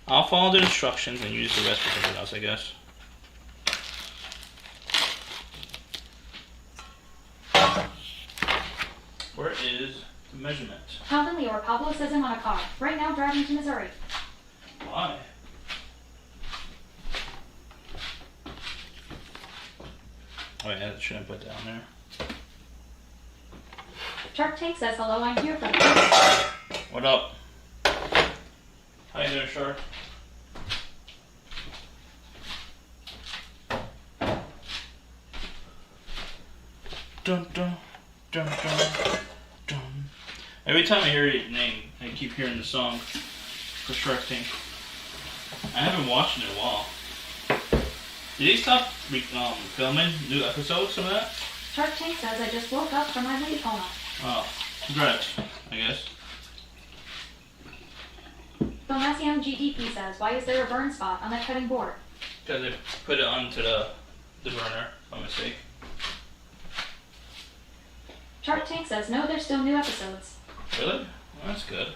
I'll follow the instructions and use the rest for something else, I guess. Where is the measurement? Calvin Leor Pablo says I'm on a car. Right now driving to Missouri. Why? Oh yeah, that shouldn't put down there. Shark Tank says hello, I'm here for the What up? How you doing, Shark? Dun dun dun dun dun. Every time I hear your name, I keep hearing the song for Shark Tank. I haven't watched it in a while. Did they stop filming new episodes of that? Shark Tank says I just woke up from my late coma. Oh, congrats, I guess. Tomasium GDP says, why is there a burn spot on that cutting board? Because they put it onto the burner by mistake. Shark Tank says, no, there's still new episodes. Really? Well, that's good.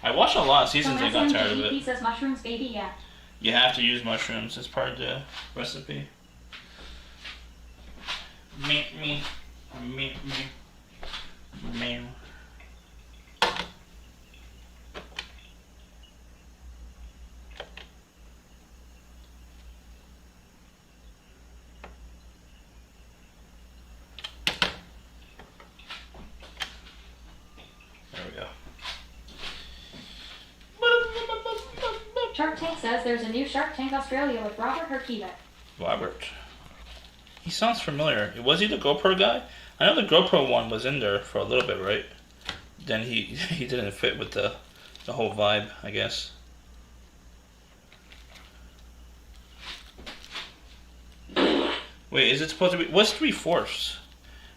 I watched a lot of seasons and got tired of GDP it. says mushrooms, baby, yeah. You have to use mushrooms as part of the recipe. Me. There we go. Shark Tank says there's a new Shark Tank Australia with Robert Herkiewicz. Robert. He sounds familiar. Was he the GoPro guy? I know the GoPro one was in there for a little bit, right? Then he didn't fit with the whole vibe, I guess. Wait, is it supposed to be? What's 3/4?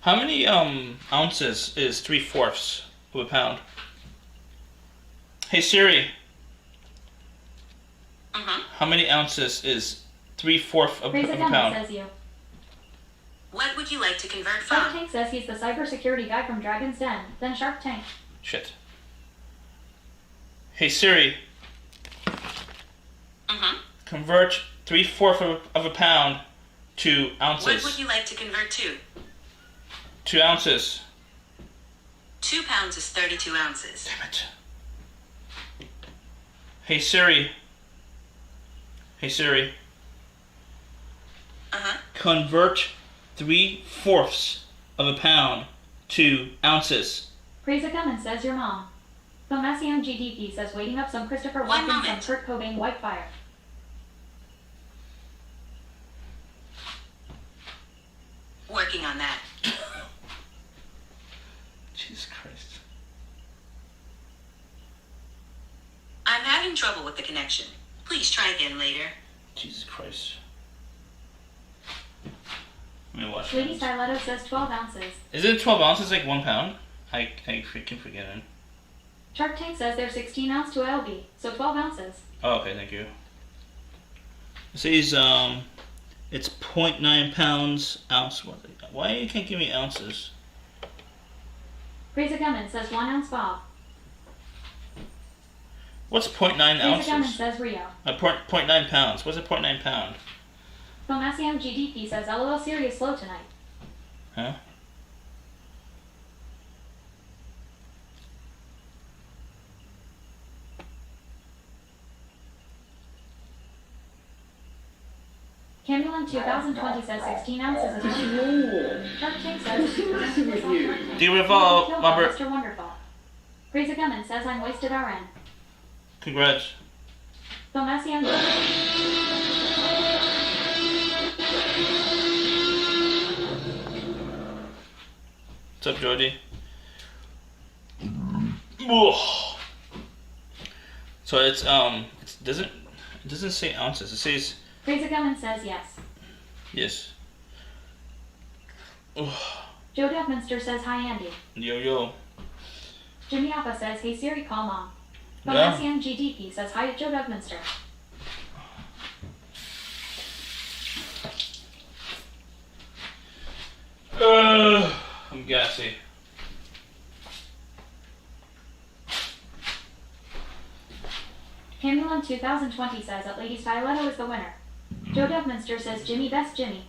How many ounces is 3/4 of a pound? Hey Siri. How many ounces is 3/4 of a pound? Says you. What would you like to convert Shark from? Tank says he's the cybersecurity guy from Dragon's Den. Then Shark Tank. Shit. Hey Siri. Convert 3/4 of a pound to ounces. What would you like to convert to? 2 ounces. 2 pounds is 32 ounces. Damn it. Hey Siri. Hey Siri. Convert 3/4 of a pound to ounces. Crazy Cummins says your mom. Tomasium GDP says waiting up some Christopher One Watkins moment. from Kurt Cobain Whitefire. having trouble with the connection. Please try again later. Jesus Christ. Let me watch Lady it. Stiletto says 12 ounces. Is it 12 ounces like 1 pound? I freaking forget it. Shark Tank says they're 16 ounce to LB, so 12 ounces. Oh, okay, thank you. It says, it's 0.9 pounds ounce. Why you can't give me ounces? Crazy Gummin says 1 ounce Bob. What's 0.9 Crazy Gummin ounces? says Rio. 0.9 pounds. What's a 0.9 pound? Filmaciam GDP says LOL serious slow tonight. Huh? Camulin 2020 says 16 ounces is enough. Shark Tank says 2% Do you revolve, Robert? Mr. Wonderful. Crazy Gummin says I'm wasted RN. Congrats. Filmaciam What's up, Georgie? Ugh. So it doesn't say ounces. It says Crazy Gummin says yes. yes. Ugh. Joe Duckminster says hi Andy. Yo. Jimmy Alpha says hey Siri call mom. Yeah. Filmaciam GDP says hi Joe Duckminster. I'm gassy. Camulin 2020 says that Lady Stiletto is the winner. Joe Duckminster says Jimmy best Jimmy.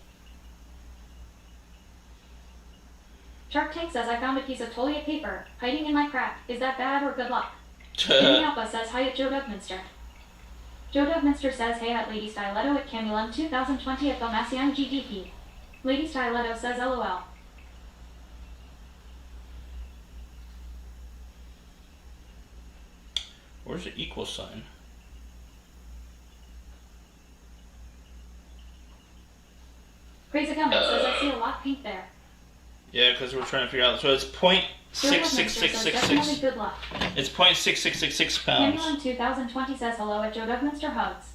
Shark Tank says I found a piece of toilet paper hiding in my crack. Is that bad or good luck? Jimmy Alpha says hi at Joe Duckminster. Joe Duckminster says hey at Lady Stiletto at Camulin 2020 at Filmaciam GDP. Lady Stiletto says LOL. Where's the equal sign? Crazy Gummin says I see a lot pink there. Yeah, because we're trying to figure out. So it's point Joe six Duckminster six six says six definitely six. good luck. It's 0.6666 pounds. Camulin 2020 says hello at Joe Duckminster hugs.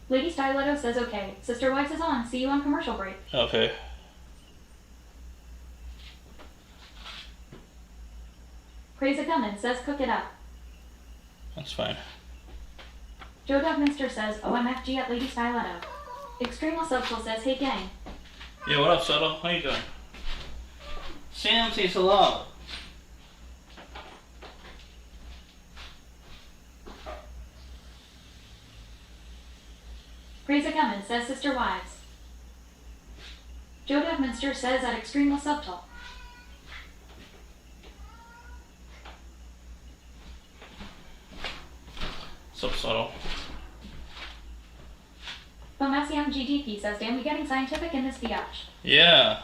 Lady Stiletto says okay. Sister Wives is on. See you on commercial break. Okay. Crazy Gummin says cook it up. That's fine. Joe Duckminster says OMFG at Lady Stiletto. Extremo Subtle says hey gang. Yeah, what up, Subtle? How you doing? Sam says hello. Crazy Gummin says Sister Wives. Joe Duckminster says at Extremo Subtle. What's up, Subtle? Filmaciam GDP says damn we getting scientific in this biatch. Yeah.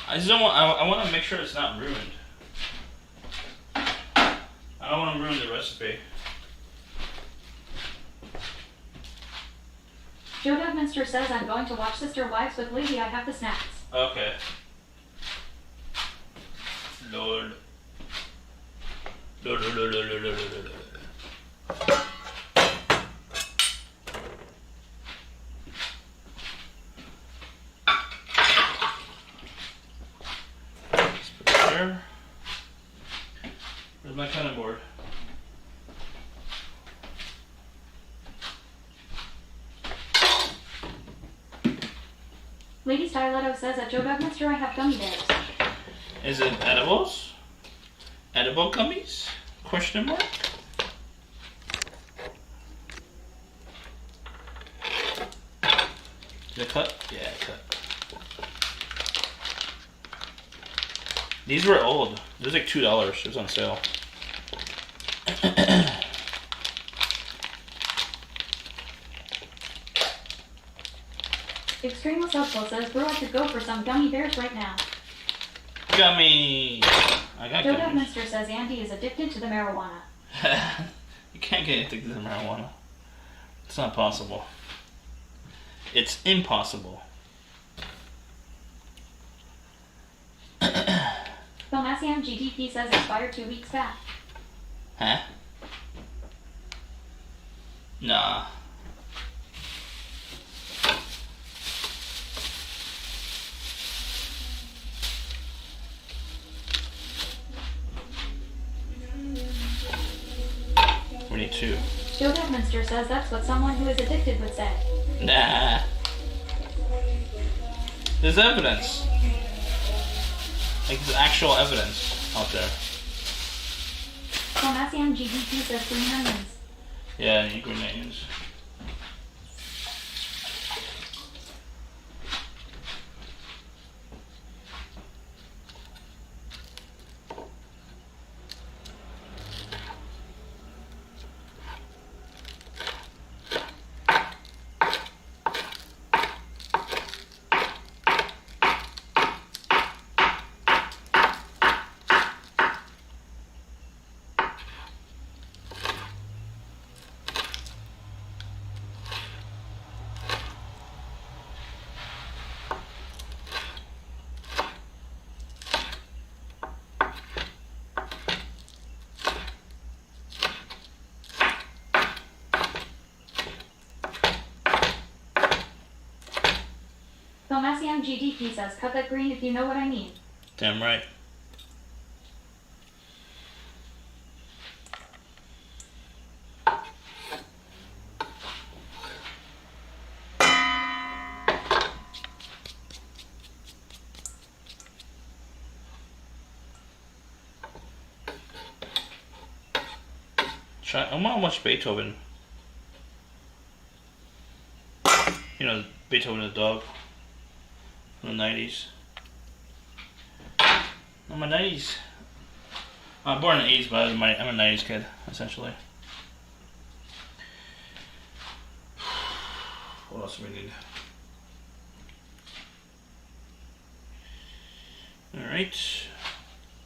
I just don't want. I want to make sure it's not ruined. I don't want to ruin the recipe. Joe Duckminster says I'm going to watch Sister Wives with Lady I have the snacks. Okay. Lord. Lord. Let's put it there. Where's my cutting board? Lady Stiletto says at Joe Duckminster I have gummy bears. Is it edibles? Edible gummies? Question mark? Did it cut? Yeah, it cut. These were old. It was like $2. It was on sale. Extremo Subtle says bro I could go for some gummy bears right now. Gummy! I got Joe gummies. Duckminster says Andy is addicted to the marijuana. You can't get addicted to marijuana. It's not possible. It's impossible. Tomasian GDP says expired 2 weeks back. Huh? Nah. We need 2. Joe Bedminster says that's what someone who is addicted would say. Nah. There's evidence. Like, there's actual evidence out there. Tomasian GDP says green onions. Yeah, you green onions. Tomasian GDP says cut that green if you know what I mean. Damn right. I want to watch Beethoven. You know, Beethoven the dog from the 90s. I'm a 90s. I'm born in the 80s, but I'm a 90s kid, essentially. What else do we need? Alright.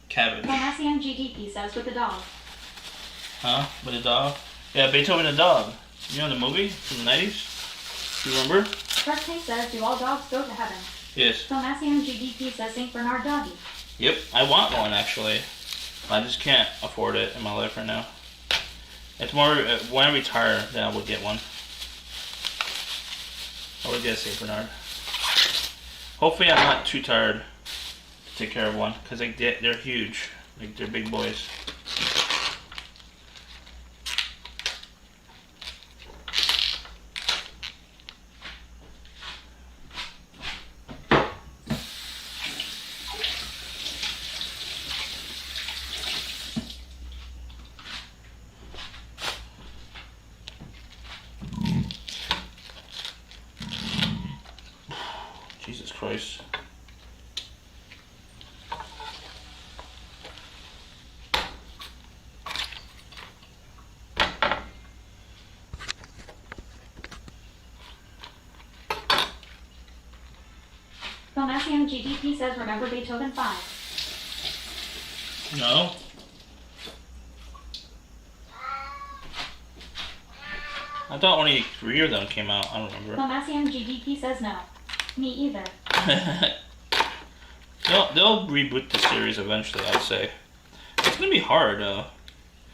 Cabbage. Tomasian GDP says with the dog. Huh? With a dog? Yeah, Beethoven the dog. You know the movie from the 90s? You remember? Shark Tank says do all dogs go to heaven? Yes. Tomasian GDP says St. Bernard doggy. Yep, I want one actually. I just can't afford it in my life right now. It's more, when I retire, then I would get one. I would get a St. Bernard. Hopefully I'm not too tired to take care of one, because they're huge. Like, they're big boys. Jesus Christ. Tomasian GDP says remember Beethoven 5. No? I thought only 3 of them came out. I don't remember. Tomasian GDP says no. Me either. They'll reboot the series eventually, I'd say. It's gonna be hard, though.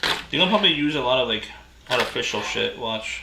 They're gonna probably use a lot of, like, artificial shit. Watch.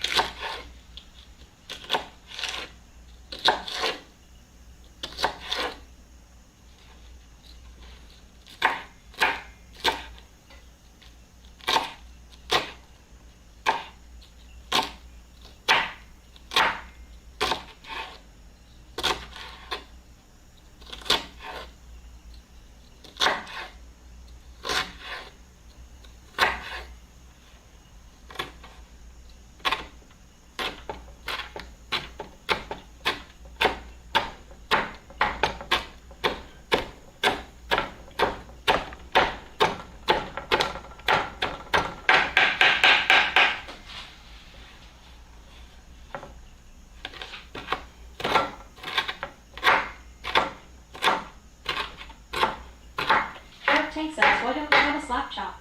Tank says, why don't we have a slap chop?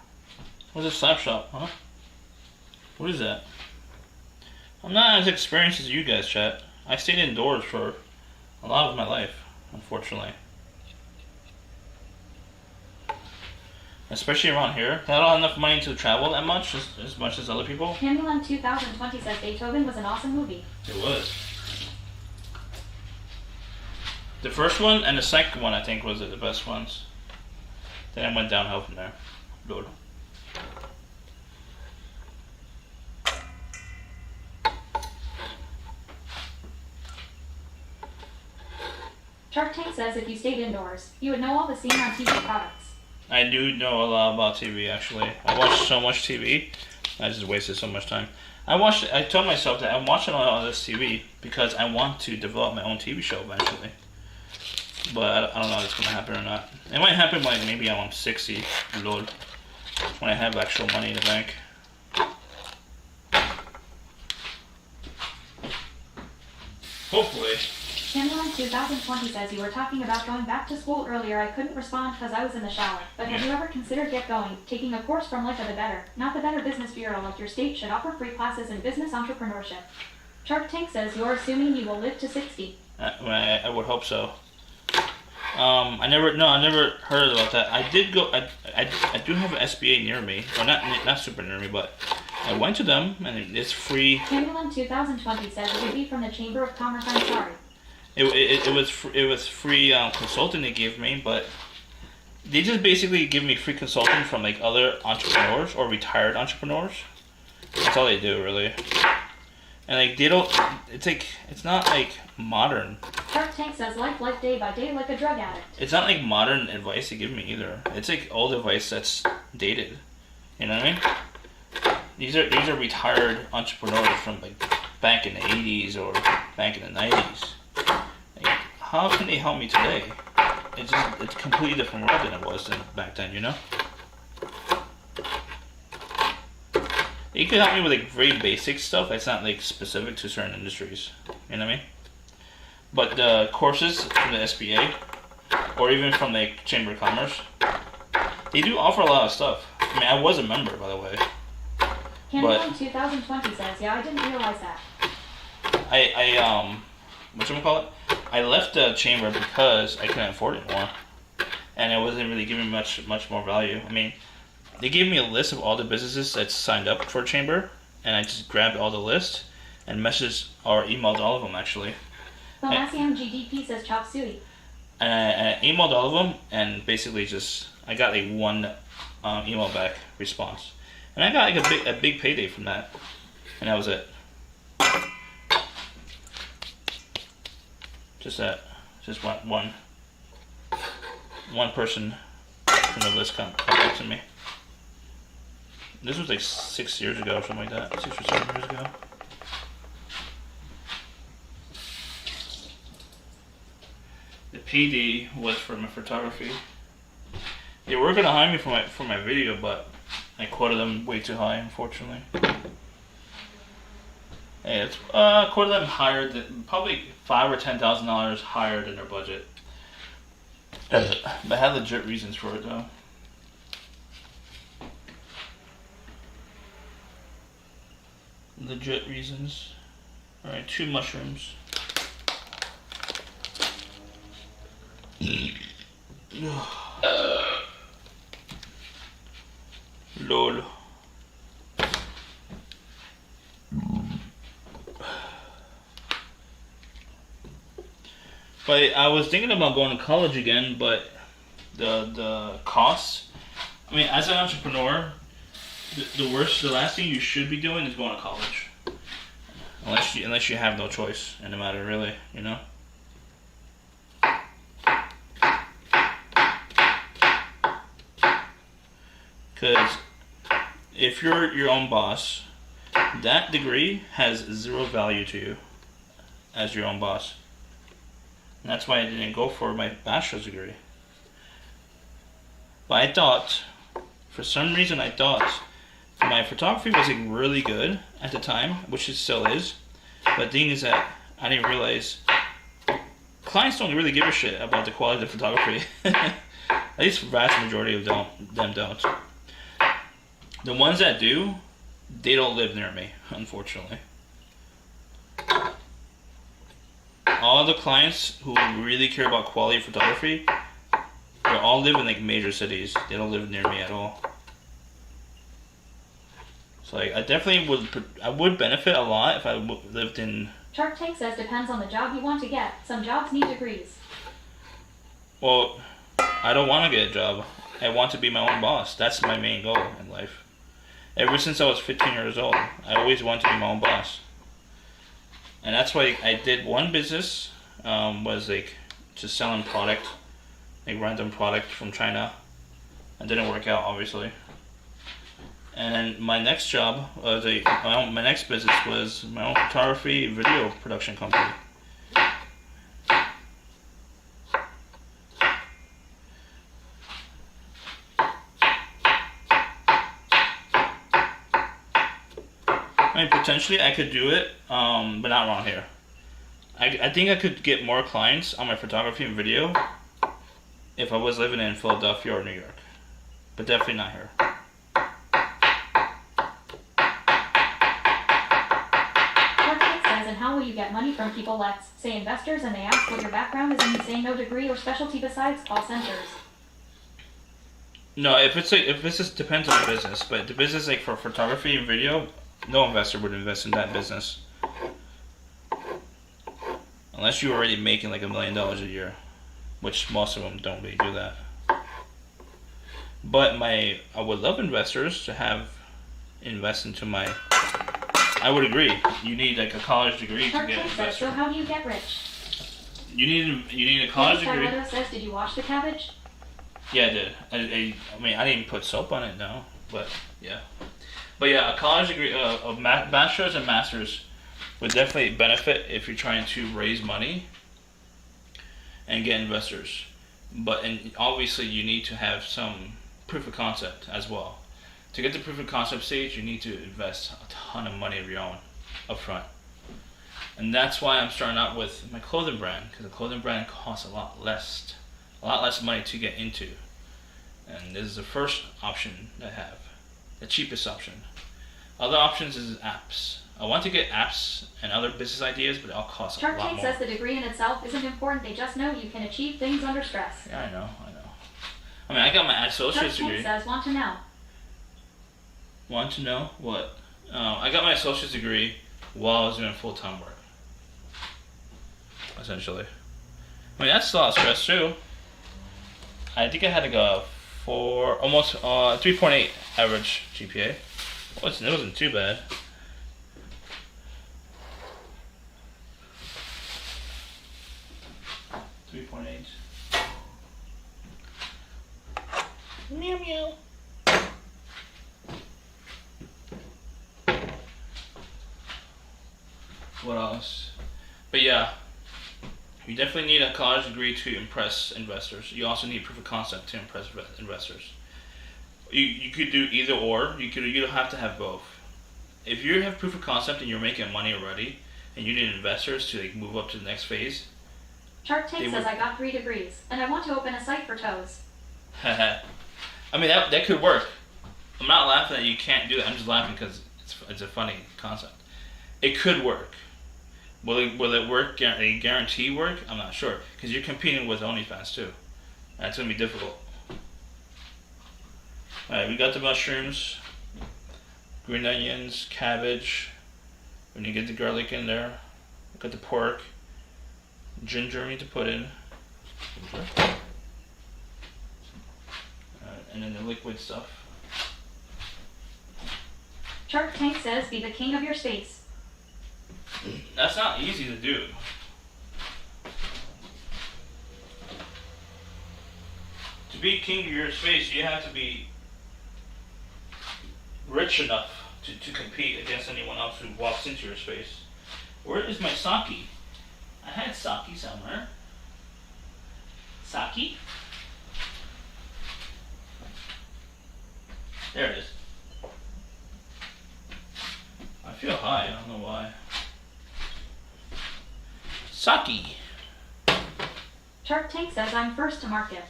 What's a slap shop, huh? What is that? I'm not as experienced as you guys, chat. I stayed indoors for a lot of my life, unfortunately. Especially around here. I don't have enough money to travel that much, as much as other people. Candyland 2020 says Beethoven was an awesome movie. It was. The first one and the second one, I think, was the best ones. Then I went downhill from there. Lord. Shark Tank says if you stayed indoors, you would know all the scene on TV products. I do know a lot about TV, actually. I watch so much TV. I just wasted so much time. I told myself that I'm watching all this TV because I want to develop my own TV show eventually. But I don't know if it's going to happen or not. It might happen like maybe when I'm 60, Lord. When I have actual money in the bank. Hopefully. Candyland 2020 says you were talking about going back to school earlier. I couldn't respond because I was in the shower. But have you ever considered taking a course from Life of the Better? Not the Better Business Bureau, like your state should offer free classes in business entrepreneurship. Shark Tank says you're assuming you will live to 60. I would hope so. I never heard about that. I did go. I do have an SBA near me, or not super near me, but I went to them and it's free. Candyland 2020 says it would be from the Chamber of Commerce. I'm sorry. It was free consulting they gave me, but they just basically give me free consulting from like other entrepreneurs or retired entrepreneurs. That's all they do, really. And like they don't. It's not like modern. Shark Tank says life day by day like a drug addict. It's not like modern advice they give me either. It's like old advice that's dated. You know what I mean? These are retired entrepreneurs from like back in the 80s or back in the 90s. Like, how can they help me today? It's a completely different world than it was back then, you know? They could help me with like very basic stuff that's not like specific to certain industries. You know what I mean? But the courses from the SBA or even from the Chamber of Commerce, they do offer a lot of stuff. I mean, I was a member, by the way. Candyland 2020 says, yeah, I didn't realize that. Whatchamacallit? I left the chamber because I couldn't afford it anymore. And it wasn't really giving me much more value. I mean, they gave me a list of all the businesses that signed up for chamber, and I just grabbed all the list and messaged or emailed all of them, actually. The Lassiam GDP says chop suey. And I emailed all of them, and basically I got like one email back response. And I got like a big payday from that. And that was it. Just one person from the list come back to me. This was like 6 years ago or something like that. 6 or 7 years ago. The PD was for my photography. They were gonna hire me for my video, but I quoted them way too high, unfortunately. Hey, it's quoted them higher than probably $5,000 or $10,000 higher than their budget. But I had legit reasons for it though. Legit reasons. All right, 2 mushrooms. Lol. But I was thinking about going to college again, but the costs. I mean, as an entrepreneur, the last thing you should be doing is going to college. Unless you have no choice in the matter, really, you know. Because if you're your own boss, that degree has zero value to you as your own boss. And that's why I didn't go for my bachelor's degree. But for some reason I thought my photography was like really good at the time, which it still is. But the thing is that I didn't realize clients don't really give a shit about the quality of the photography. At least the vast majority of them don't. The ones that do, they don't live near me, unfortunately. All the clients who really care about quality photography, they're all live in like major cities. They don't live near me at all. So like, I definitely would benefit a lot if I lived in. Shark Tank says depends on the job you want to get. Some jobs need degrees. Well, I don't want to get a job. I want to be my own boss. That's my main goal in life. Ever since I was 15 years old, I always wanted to be my own boss. And that's why I did one business, was like just selling product, like random product from China. It didn't work out, obviously. And my next job was my next business was my own photography video production company. I mean, potentially I could do it, but not around here. I think I could get more clients on my photography and video if I was living in Philadelphia or New York, but definitely not here. Shark says, and how will you get money from people, let's say investors, and they ask what your background is, and you say no degree or specialty besides call centers? No, if this is depends on the business, but the business like for photography and video, no investor would invest in that business. Unless you're already making like $1 million a year, which most of them don't really do that. But I would love investors to invest into my. I would agree. You need like a college degree to get invested. So how do you get rich? You need a college degree. Lady says, did you wash the cabbage? Yeah, I did. I mean, I didn't put soap on it, no, but yeah. But yeah, a college degree, a bachelor's and master's would definitely benefit if you're trying to raise money and get investors. And obviously you need to have some proof of concept as well. To get the proof of concept stage, you need to invest a ton of money of your own up front. And that's why I'm starting out with my clothing brand, because the clothing brand costs a lot less money to get into. And this is the first option I have. The cheapest option. Other options is apps. I want to get apps and other business ideas, but it all costs a lot more. Shark Tank says the degree in itself isn't important. They just know you can achieve things under stress. Yeah, I know. I mean, I got my associate's degree. Shark Tank says, want to know. Want to know what? I got my associate's degree while I was doing full-time work. Essentially. I mean, that's a lot of stress too. I think I had like a 3.8 average GPA. It wasn't too bad. Meow meow. What else? But yeah, you definitely need a college degree to impress investors. You also need proof of concept to impress investors. You could do either or. You don't have to have both. If you have proof of concept and you're making money already, and you need investors to like move up to the next phase. Shark Tank says I got 3 degrees, and I want to open a site for toes. I mean that could work. I'm not laughing that you can't do it. I'm just laughing because it's a funny concept. It could work. Will it work? A guarantee work? I'm not sure because you're competing with OnlyFans too. That's gonna be difficult. All right, we got the mushrooms, green onions, cabbage. We need to get the garlic in there. We got the pork. Ginger we need to put in. And then the liquid stuff. Shark Tank says be the king of your space. That's not easy to do. To be king of your space, you have to be rich enough to compete against anyone else who walks into your space. Where is my sake? I had sake somewhere. Sake? There it is. I feel high, I don't know why. Sake. Shark Tank says I'm first to market.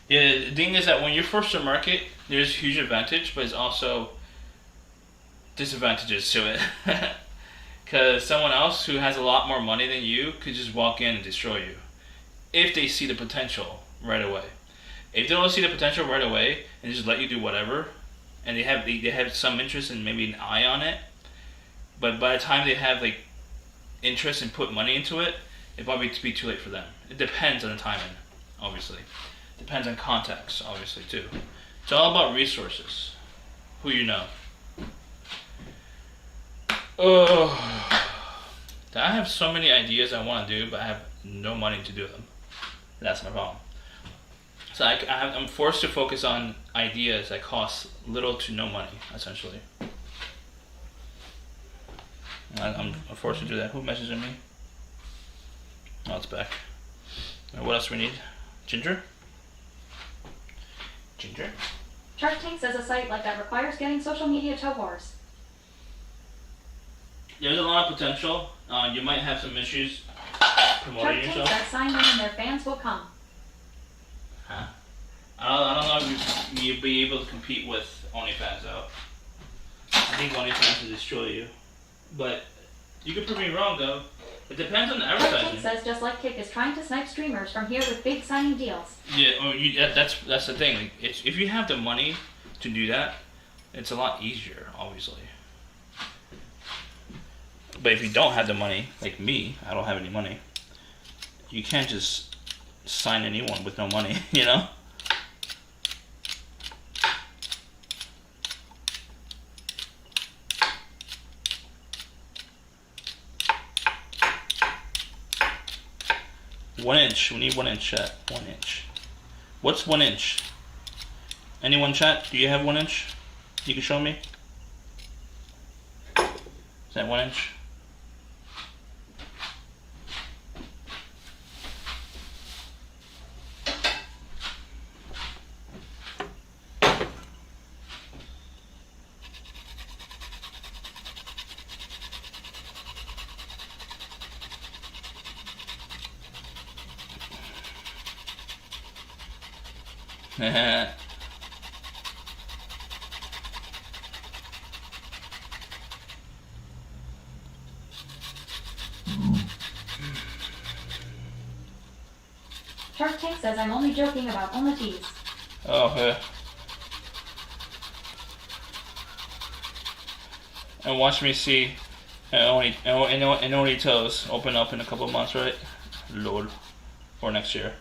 Yeah, the thing is that when you're first to market, there's huge advantage, but there's also disadvantages to it. Because someone else who has a lot more money than you could just walk in and destroy you if they see the potential right away. If they don't see the potential right away and just let you do whatever, and they have some interest and maybe an eye on it, but by the time they have like interest and put money into it, it'd probably be too late for them. It depends on the timing, obviously. Depends on context, obviously, too. It's all about resources. Who you know. Oh, I have so many ideas I want to do, but I have no money to do them. That's my problem. So I'm forced to focus on ideas that cost little to no money, essentially. I'm forced to do that. Who messaged me? Oh, it's back. What else do we need? Ginger? Ginger? Shark Tank says a site like that requires getting social media toe wars. There's a lot of potential. You might have some issues promoting Shark Tank yourself. says sign in and their fans will come. Huh? I don't know if you'd be able to compete with OnlyFans though. I think OnlyFans will destroy you. But you could prove me wrong though. It depends on the Shark Tank advertising. says Just Like Kick is trying to snipe streamers from here with big signing deals. Yeah, that's the thing. Like, if you have the money to do that, it's a lot easier, obviously. But if you don't have the money, like me, I don't have any money. You can't just sign anyone with no money, you know? One inch. We need 1 inch, chat. 1 inch. What's 1 inch? Anyone, chat? Do you have 1 inch? You can show me. Is that 1 inch? Shark Tank says I'm only joking about OnlyFans. Oh, yeah. And watch me see only toes open up in a couple of months, right? Lord. Or next year.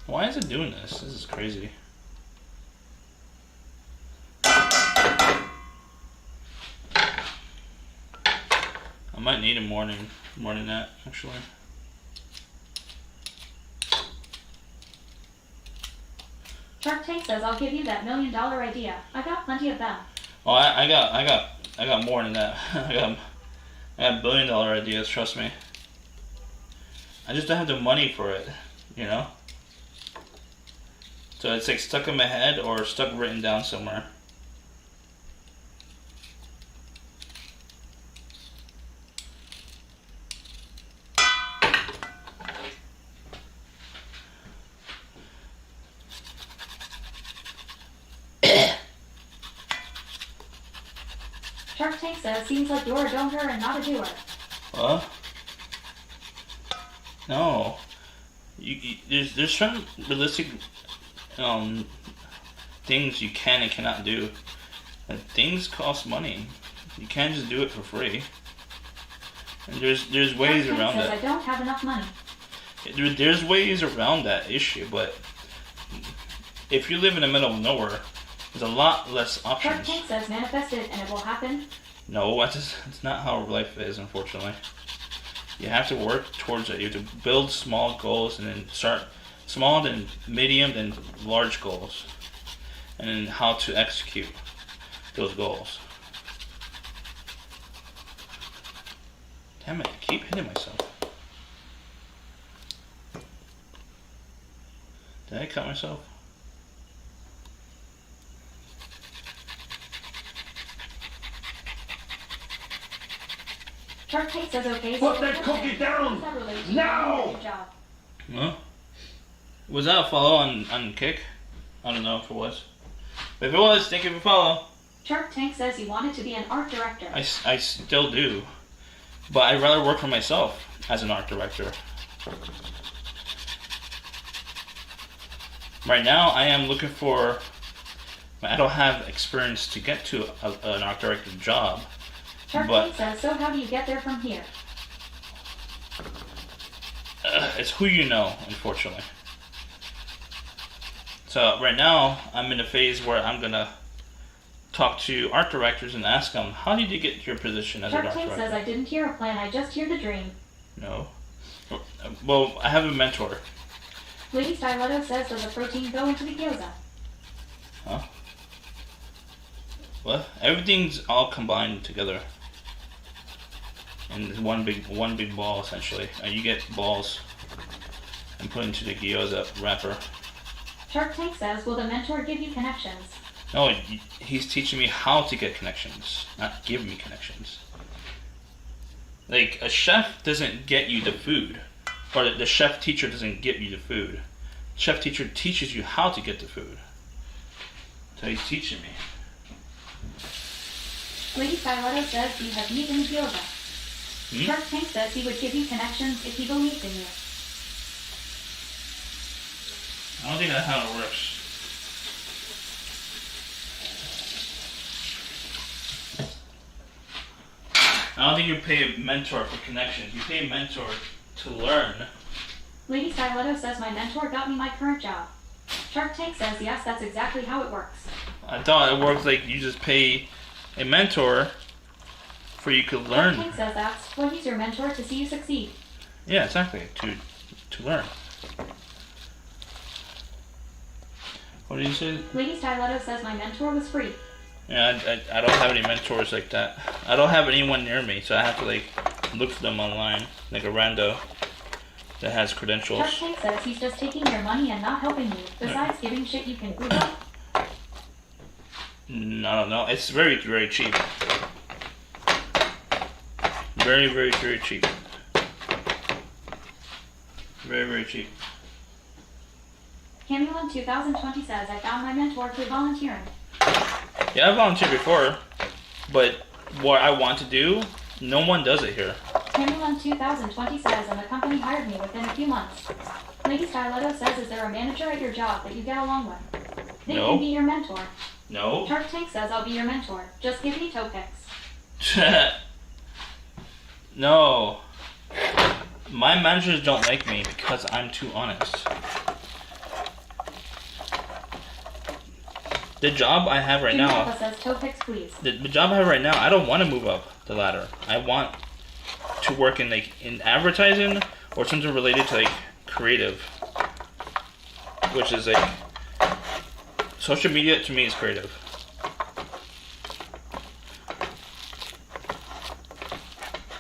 Why is it doing this? This is crazy. I might need it more than that, actually. Shark Tank says I'll give you that $1 million idea. I got plenty of them. Oh, I got more than that. I got $1 billion ideas. Trust me. I just don't have the money for it, you know. So it's like stuck in my head or stuck written down somewhere. Shark Tank says seems like you're a donor and not a doer. What? No. There's certain realistic things you can and cannot do. And things cost money. You can't just do it for free. And there's ways Shark Tank around says that. I don't have enough money. There's ways around that issue, but if you live in the middle of nowhere, there's a lot less Shark options. Tank says manifest it and it will happen. No, that's not how life is, unfortunately. You have to work towards it. You have to build small goals and then start small, then medium, then large goals. And then how to execute those goals. Damn it, I keep hitting myself. Did I cut myself? Shark Tank says okay. Put so that it's cookie okay. down! That relates. Now! Good job. Huh? Was that a follow on Kick? I don't know if it was. But if it was, thank you for follow. Shark Tank says he wanted to be an art director. I still do. But I'd rather work for myself as an art director. Right now, I am looking for. I don't have experience to get to an art director job. Shark But- Tank says, so how do you get there from here? It's who you know, unfortunately. So right now, I'm in a phase where I'm gonna talk to art directors and ask them, how did you get your position as an Shark art Tank director? says, I didn't hear a plan, I just hear the dream. No. Well, I have a mentor. Lady Styletto says, does the protein go into the gyoza? Huh? What? Everything's all combined together in one big ball, essentially. And you get balls and put into the gyoza wrapper. Shark Tank says, will the mentor give you connections? No, he's teaching me how to get connections, not give me connections. Like, a chef doesn't get you the food, or the chef teacher doesn't get you the food. Chef teacher teaches you how to get the food. So he's teaching me. Lady Styletto says, do you have meat in the gyoza? Shark Tank says he would give you connections if he believed in you. I don't think that's how it works. I don't think you pay a mentor for connections. You pay a mentor to learn. Lady Styletto says, my mentor got me my current job. Shark Tank says, yes, that's exactly how it works. I thought it worked like you just pay a mentor for you could learn. Shark Tank says that's, well, he's your mentor to see you succeed. Yeah, exactly. To learn. What did you say? Lady Styletto says, my mentor was free. Yeah, I don't have any mentors like that. I don't have anyone near me, so I have to like look for them online, like a rando that has Shark credentials. Tank says he's just taking your money and not helping you, besides giving shit you can prove up. I don't know. It's very, very cheap. Very, very, very cheap. Very, very cheap. Camulin 2020 says, I found my mentor through volunteering. Yeah, I volunteered before, but what I want to do, no one does it here. Camulin 2020 says, and the company hired me within a few months. Lady Styletto says, is there a manager at your job that you get along with? They No. can be your mentor. No. Shark Tank says, I'll be your mentor. Just give me toe picks. No. My managers don't like me because I'm too honest. The job I have right Junior now, Alpha says, toe picks, please. the job I have right now, I don't want to move up the ladder. I want to work in advertising or something related to like creative, which is like social media to me is creative.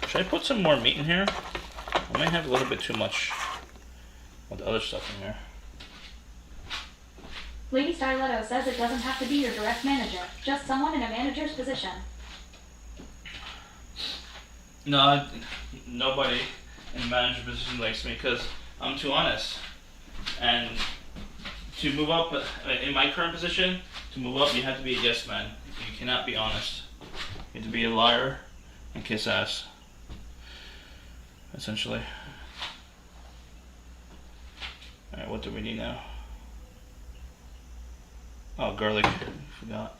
Should I put some more meat in here? I might have a little bit too much of the other stuff in here. Lady Styletto says it doesn't have to be your direct manager, just someone in a manager's position. No, nobody in manager position likes me because I'm too honest. And to move up in my current position, to move up, you have to be a yes man. You cannot be honest. You have to be a liar and kiss ass. Essentially. Alright, what do we need now? Oh, garlic. Forgot.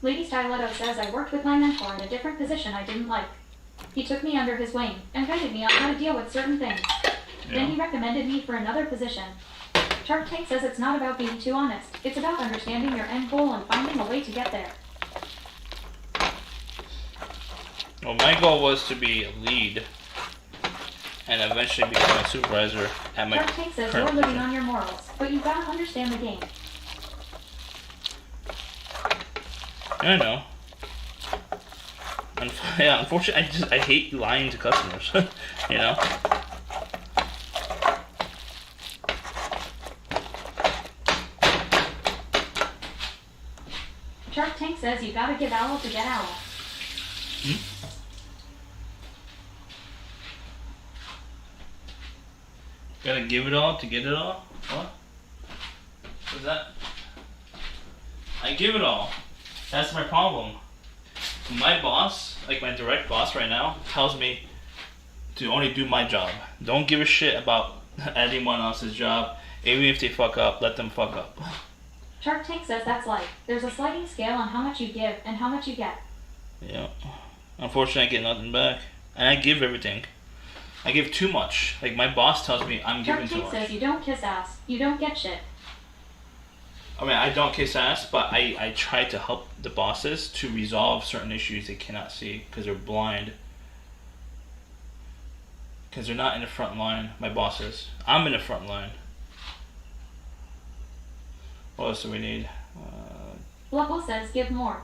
Lady Styletto says I worked with my mentor in a different position I didn't like. He took me under his wing and guided me on how to deal with certain things. Then he recommended me for another position. Shark Tank says it's not about being too honest. It's about understanding your end goal and finding a way to get there. Well, my goal was to be a lead and eventually become a supervisor at my Shark Tank says current you're living position. on your morals, but you gotta understand the game. I know. Yeah, unfortunately, I hate lying to customers. You know. Shark Tank says you gotta give owl to get owl. Gotta give it all to get it all? What? What's that? I give it all. That's my problem. My boss, like my direct boss right now, tells me to only do my job. Don't give a shit about anyone else's job. Even if they fuck up, let them fuck up. Shark Tank says that's life. There's a sliding scale on how much you give and how much you get. Yeah. Unfortunately, I get nothing back. And I give everything. I give too much. Like, my boss tells me I'm Shark giving too Tank much. says you don't kiss ass. You don't get shit. I mean, I don't kiss ass, but I try to help the bosses to resolve certain issues they cannot see because they're blind. Because they're not in the front line, my bosses. I'm in the front line. What else do we need? Local says give more.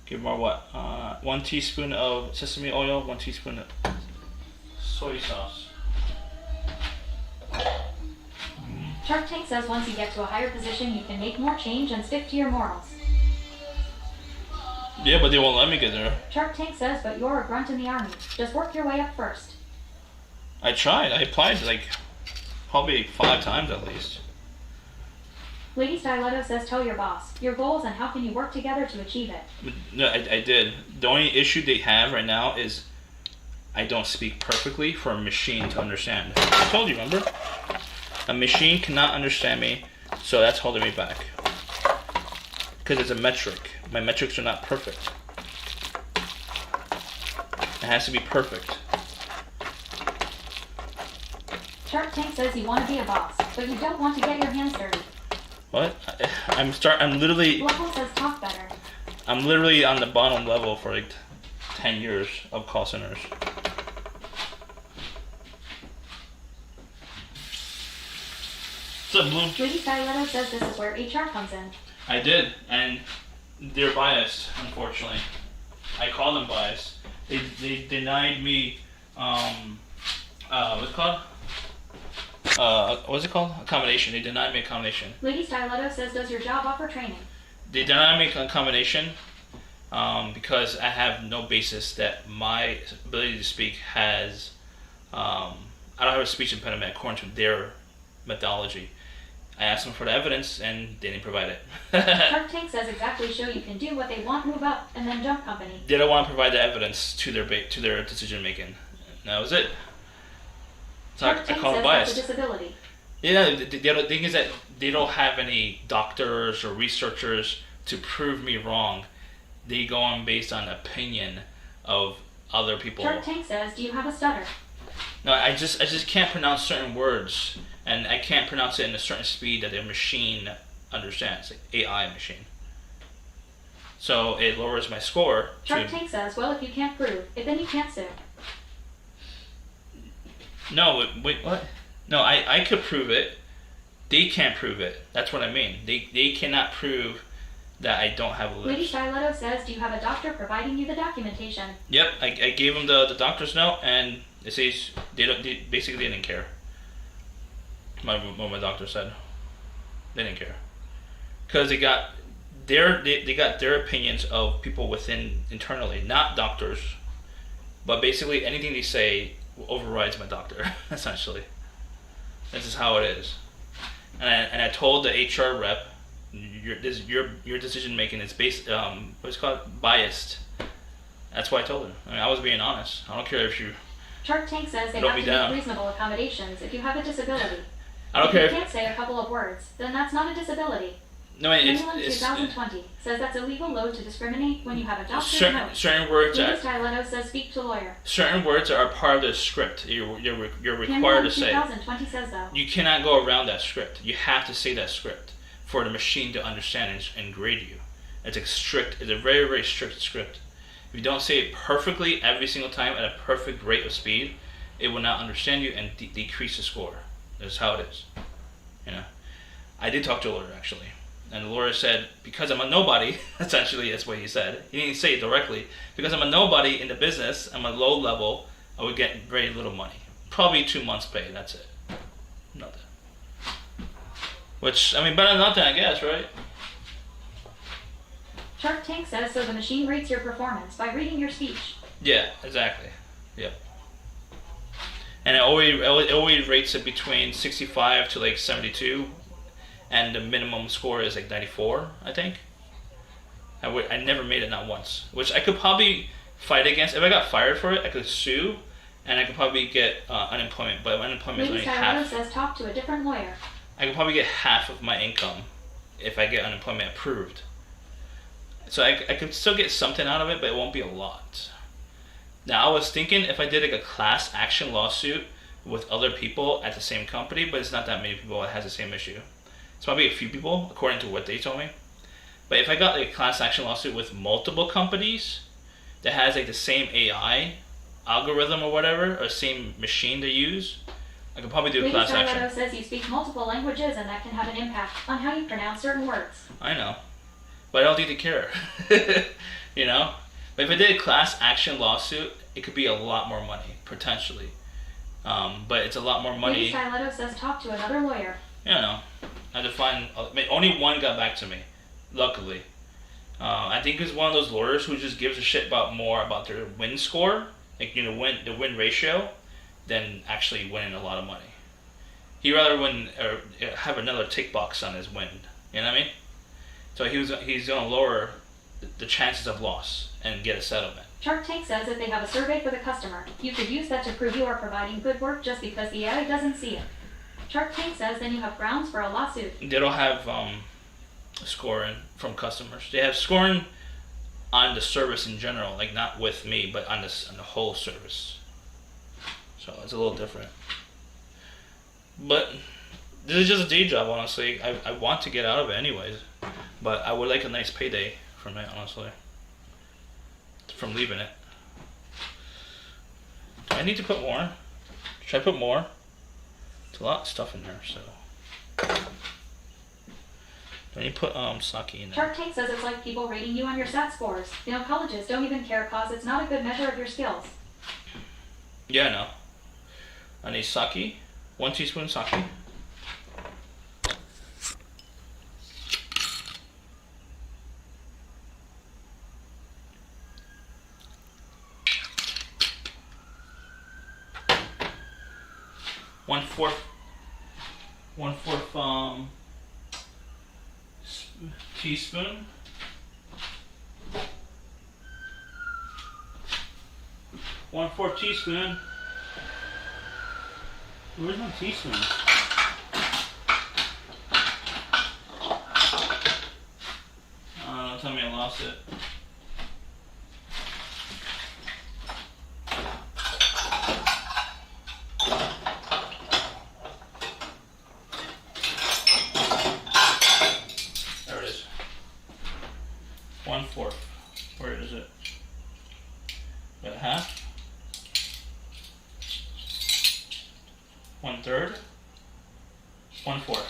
Give more what? 1 teaspoon of sesame oil, 1 teaspoon of soy sauce. Shark Tank says once you get to a higher position, you can make more change and stick to your morals. Yeah, but they won't let me get there. Shark Tank says, but you're a grunt in the army. Just work your way up first. I tried. I applied like probably 5 times at least. Lady Stiletto says tell your boss your goals and how can you work together to achieve it. No, I did. The only issue they have right now is I don't speak perfectly for a machine to understand. I told you, remember? A machine cannot understand me, so that's holding me back. Because it's a metric. My metrics are not perfect. It has to be perfect. Shark Tank says you want to be a boss, but you don't want to get your hands dirty. What? I'm literally Local says talk better. I'm literally on the bottom level for like 10 years of call centers. What's up, Bloom? Lady Stiletto says this is where HR comes in. I did, and they're biased, unfortunately. I call them biased. They denied me, what's it called? What's it called? Accommodation. They denied me accommodation. Lady Stiletto says does your job offer training? They denied me accommodation because I have no basis that my ability to speak has. I don't have a speech impediment according to their methodology. I asked them for the evidence and they didn't provide it. Shark Tank says exactly show you can do what they want, move up, and then jump company. They don't want to provide the evidence to their decision making. And that was it. So Shark I Tank call it says biased. that's a disability. Yeah, the thing is that they don't have any doctors or researchers to prove me wrong. They go on based on opinion of other people. Shark Tank says, do you have a stutter? No, I just can't pronounce certain words, and I can't pronounce it in a certain speed that a machine understands, like AI machine. So it lowers my score. Shark Tank says, well, if you can't prove it, then you can't sue. No, wait, what? No, I could prove it. They can't prove it. That's what I mean. They cannot prove that I don't have a Lady lips. Stiletto says, do you have a doctor providing you the documentation? Yep, I gave them the doctor's note, and it says they basically didn't care. What my doctor said, they didn't care, because they got their opinions of people within internally, not doctors, but basically anything they say overrides my doctor. Essentially, this is how it is. And I told the HR rep, your decision making is based what's it called, biased. That's why I told her. I mean, I was being honest. I don't care if you. Shark Tank says they Don't have be to down. make reasonable accommodations if you have a disability. I don't If care you can't say a couple of words, then that's not a disability. No, it's 2020 says that's a legal load to discriminate when you have a doctor's note. certain words Lady are Stiletto says speak to lawyer. certain words are part of the script. You're required to say. 2020 says though. You cannot go around that script. You have to say that script for the machine to understand and grade you. It's a very, very strict script. If you don't say it perfectly every single time at a perfect rate of speed, it will not understand you and decrease the score. That's how it is. You know, I did talk to a lawyer actually, and the lawyer said because I'm a nobody, essentially that's what he said. He didn't say it directly. Because I'm a nobody in the business, I'm a low level. I would get very little money, probably 2 months' pay. That's it. Nothing. Which I mean, better than nothing, I guess, right? Shark Tank says so the machine rates your performance by reading your speech. Yeah, exactly. Yep. And it always rates it between 65 to like 72, and the minimum score is like 94, I think. I never made it, not once. Which I could probably fight against. If I got fired for it, I could sue, and I could probably get unemployment. But unemployment is Lady only Styletto half. says talk to a different lawyer. I could probably get half of my income if I get unemployment approved. So I could still get something out of it, but it won't be a lot. Now I was thinking if I did like a class action lawsuit with other people at the same company, but it's not that many people that has the same issue. It's probably a few people, according to what they told me. But if I got like a class action lawsuit with multiple companies that has like the same AI algorithm or whatever, or same machine they use, I could probably do a Lady class Styletto action. says you speak multiple languages and that can have an impact on how you pronounce certain words. I know, but I don't think they care. You know? But if I did a class action lawsuit, it could be a lot more money, potentially. But it's a lot more money. Lady Styletto says talk to another lawyer. You know, I had to find. Only one got back to me, luckily. I think it's one of those lawyers who just gives a shit about their win score, like the win ratio, than actually winning a lot of money. He'd rather win or have another tick box on his win. You know what I mean? So he's gonna lower the chances of loss and get a settlement. Shark Tank says if they have a survey for the customer, you could use that to prove you are providing good work just because the AI doesn't see it. Shark Tank says then you have grounds for a lawsuit. They don't have scoring from customers. They have scoring on the service in general, like not with me, but on the whole service. So it's a little different. But this is just a day job, honestly. I want to get out of it anyways, but I would like a nice payday from it, honestly. From leaving it. Do I need to put more? Should I put more? There's a lot of stuff in there, so. Do I need to put sake in there? Shark Tank says it's like people rating you on your SAT scores. You know, colleges don't even care cause it's not a good measure of your skills. Yeah, I know. I need sake. 1 teaspoon sake. One fourth teaspoon. One-fourth teaspoon. Where's my teaspoon? Don't tell me I lost it. There it is. 1/4. Where is it? About half? 1/3? 1/4.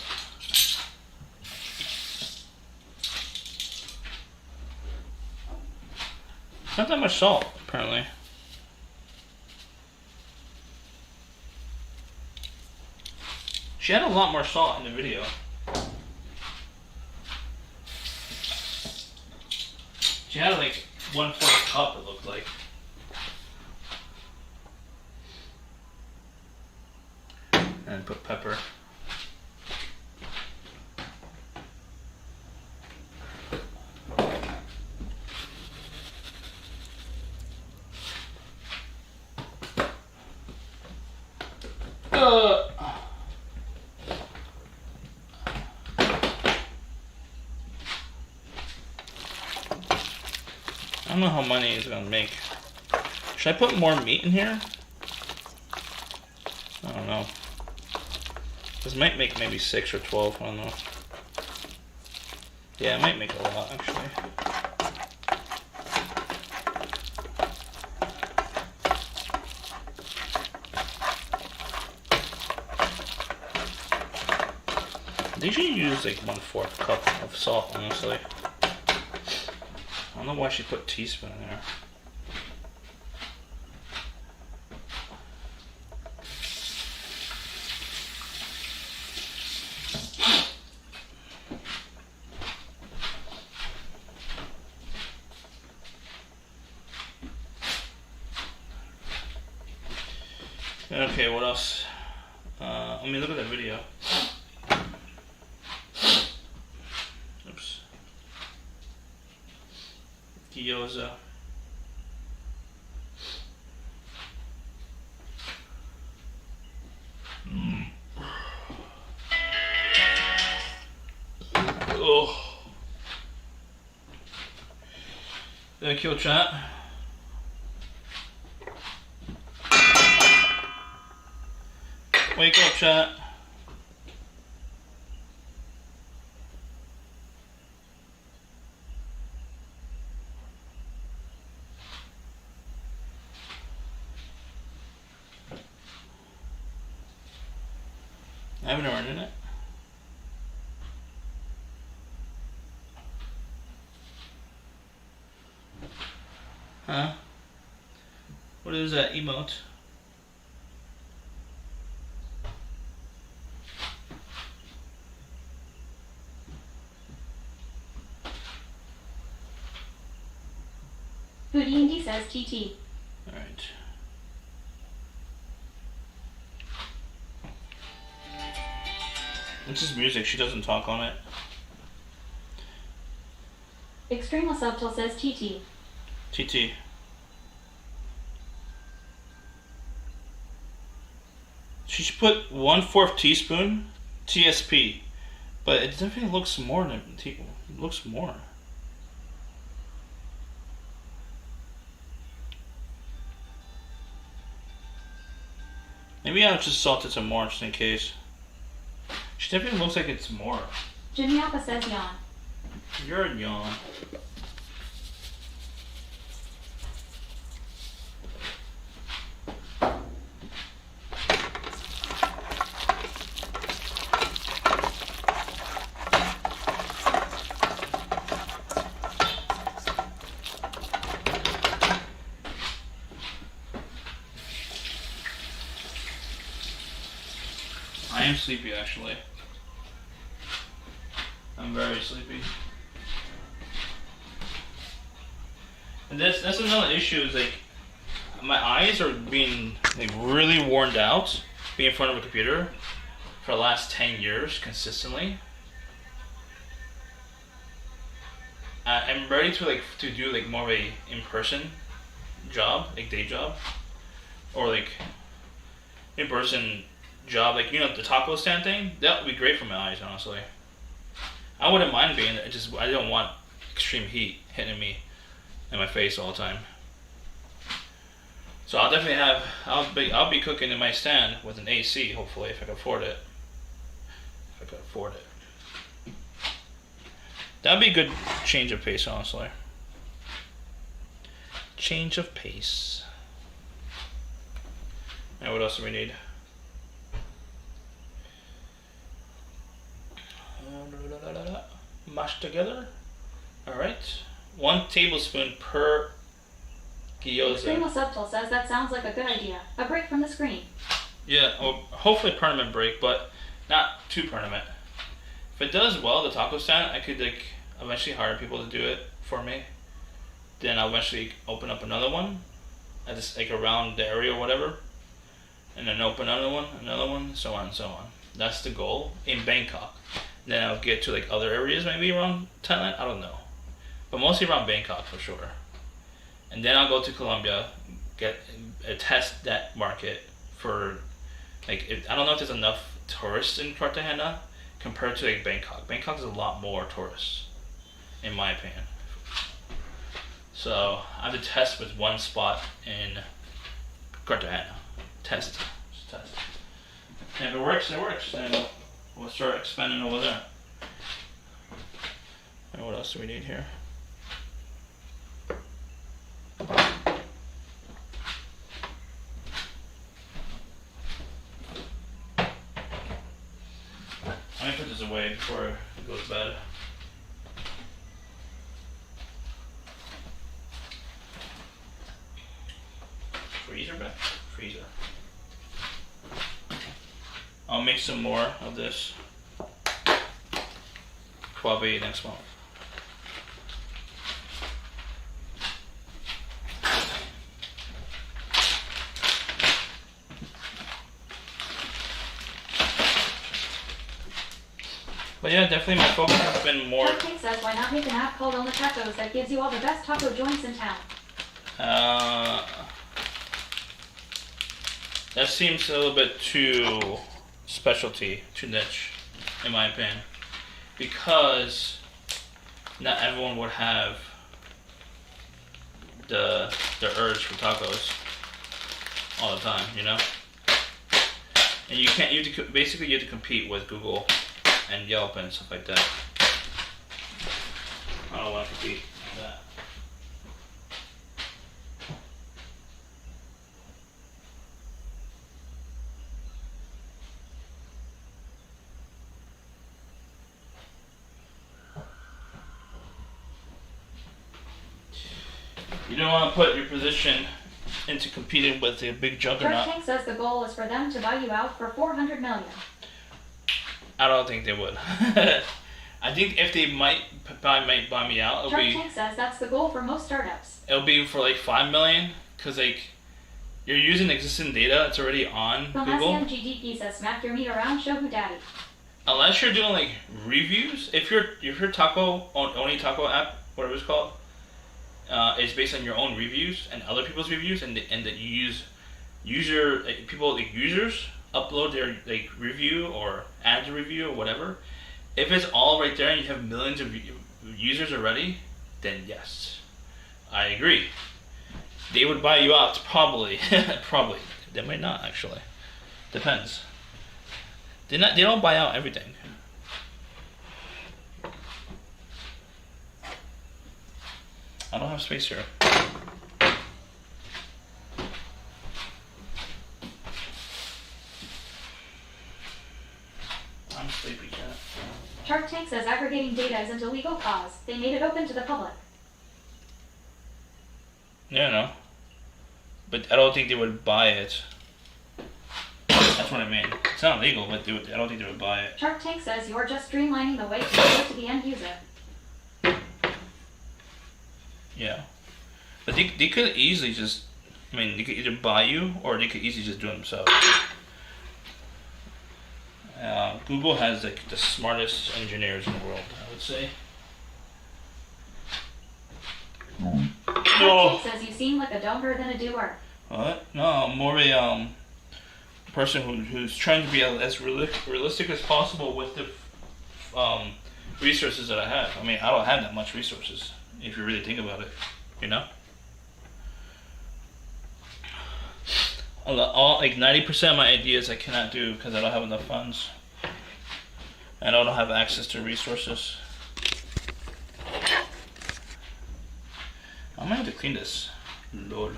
Not that much salt, apparently. She had a lot more salt in the video. She had like 1/4 cup, it looked like. And put pepper. I don't know how many it's gonna make. Should I put more meat in here? I don't know. This might make maybe 6 or 12, I don't know. Yeah, it might make a lot, actually. They should use like 1/4 cup of salt, honestly. I don't know why she put teaspoon in there. Okay, what else? Let me look at that video. Oops. Gyoza. Oh. Did I kill chat? Wake up, chat. I haven't earned in it. Huh? What is that emote? Houdini says TT. Alright. This is music, she doesn't talk on it. Extrema Subtle says TT. TT. She should put 1/4 teaspoon TSP, but it definitely looks more than it looks more. Maybe I'll just salt it some more just in case. She definitely looks like it's more. Jimmy Appa says yawn. You're a yawn. I am sleepy actually. I'm very sleepy. And that's another issue is like my eyes are being like really worn out being in front of a computer for the last 10 years consistently. I'm ready to do like more of a in-person job, like day job, or like in-person job, like the taco stand thing. That would be great for my eyes, honestly. I wouldn't mind being there. I don't want extreme heat hitting me in my face all the time. So I'll definitely I'll be cooking in my stand with an AC, hopefully, if I can afford it. That'd be a good change of pace, honestly. Change of pace. And what else do we need? Mash together. Alright. 1 tablespoon per gyoza. Extrema Subtle says that sounds like a good idea. A break from the screen. Yeah, well, hopefully a permanent break, but not too permanent. If it does well, the taco stand, I could like eventually hire people to do it for me. Then I'll eventually open up another one, at just like around the area or whatever, and then open another one, so on and so on. That's the goal in Bangkok. Then I'll get to like other areas maybe around Thailand, I don't know, but mostly around Bangkok for sure. And then I'll go to Colombia, test that market for like I don't know if there's enough tourists in Cartagena compared to like Bangkok. Bangkok is a lot more tourists, in my opinion. So I have to test with one spot in Cartagena. Just test. And if it works, it works. And we'll start expanding over there. And what else do we need here? Let me put this away before it goes to bed. Freezer back? Freezer. I'll make some more of this. Probably next month. But yeah, definitely my focus has been more. Shark Tank says, why not make an app called On the Tacos that gives you all the best taco joints in town? That seems a little bit too specialty, too niche, in my opinion. Because not everyone would have the urge for tacos all the time, you know? And you can't, basically you have to compete with Google and Yelp and stuff like that. I don't want to compete with that. You don't want to put your position into competing with a big Shark juggernaut. Tank says the goal is for them to buy you out for $400 million. I don't think they would. I think if they might buy me out, Shark Tank says that's the goal for most startups. it'll be for like $5 million, because like you're using existing data. It's already on Google. GDP says smack your meat around, show who daddy. Unless you're doing like reviews. If your taco only taco app, whatever it's called, is based on your own reviews and other people's reviews, and that you use users upload their like review or add a review or whatever. If it's all right there and you have millions of users already, then yes, I agree. They would buy you out probably. Probably. They might not actually. Depends. They don't buy out everything. I don't have space here. I'm sleepy, cat. Shark Tank says aggregating data isn't a legal cause. They made it open to the public. Yeah, no. But I don't think they would buy it. That's what I mean. It's not illegal, but I don't think they would buy it. Shark Tank says you're just streamlining the way to get to the end user. Yeah. But they could easily just, they could either buy you or they could easily just do it themselves. Google has like the smartest engineers in the world, I would say. Shark Tank says you seem like a doer than a doer. What? No, I'm more of a person who's trying to be as realistic as possible with the resources that I have. I don't have that much resources, if you really think about it, you know? Like 90% of my ideas I cannot do because I don't have enough funds. And I don't have access to resources. I might have to clean this. Lol.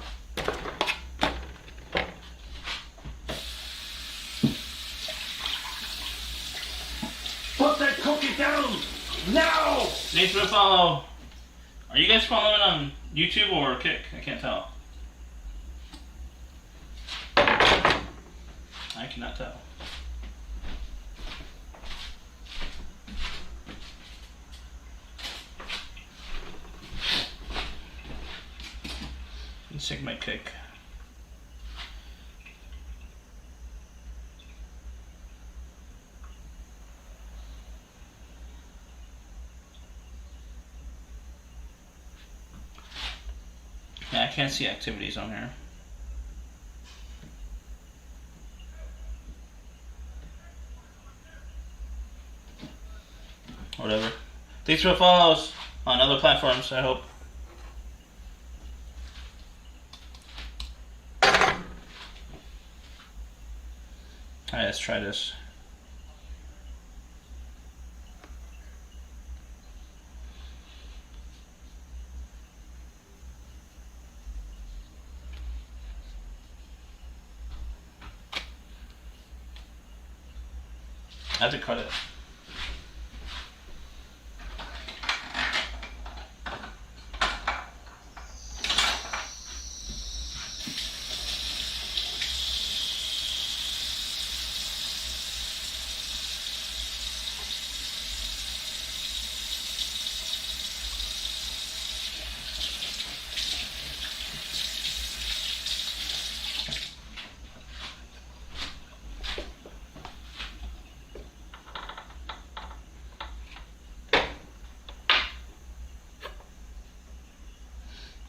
Put that cookie down! Now! Thanks for the follow. Are you guys following on YouTube or Kick? I can't tell. I cannot tell. Let's take my Kick. Yeah, I can't see activities on here. Whatever. Thanks for the follows on other platforms, I hope. Alright, let's try this. I have to cut it.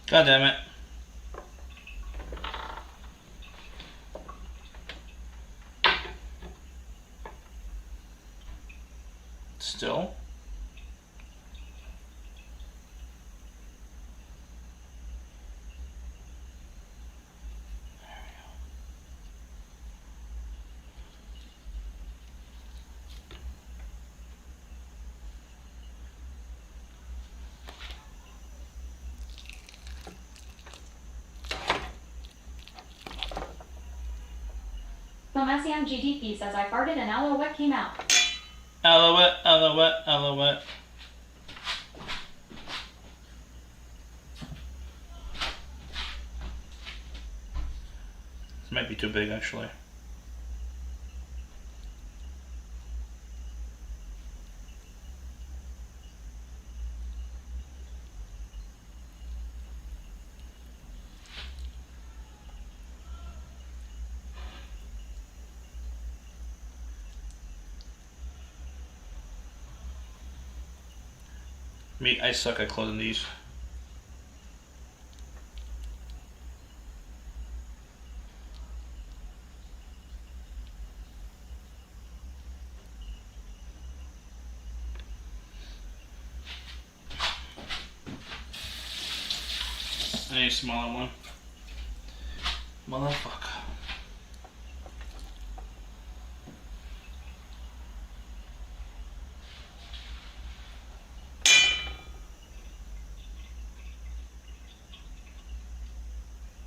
God damn it. Still? Pomesian GDP says I farted and alouette came out. Alouette, alouette, alouette. This might be too big, actually. Me, I suck at closing these. I need a smaller one. Motherfucker.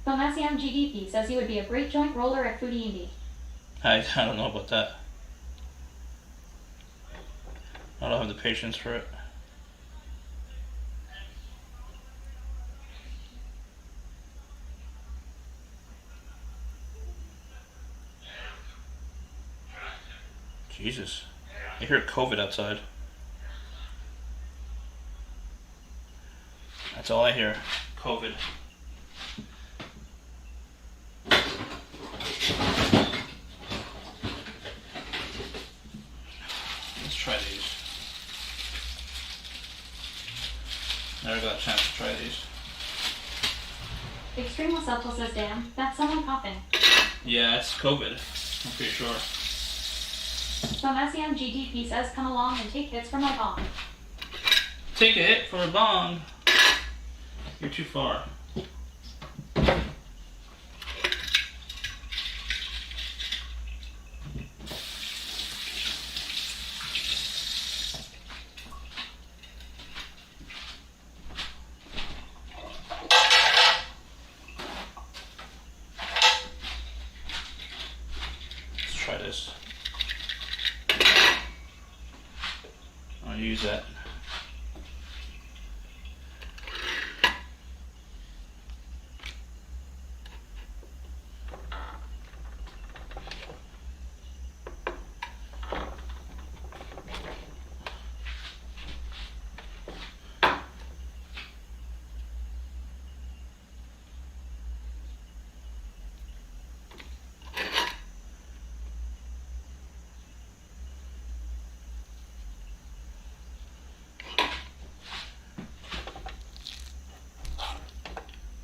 Pomesian GDP says he would be a great joint roller at Foodie Indie. I don't know about that. I don't have the patience for it. Jesus. I hear COVID outside. That's all I hear. COVID. Let's try these. Never got a chance to try these. Extreme Celto says, damn, that's someone coughing. Yeah, it's COVID. I'm pretty sure. Pomesian GDP says, come along and take hits from my bong. Take a hit for a bong. You're too far. Let's try this. I'll use that.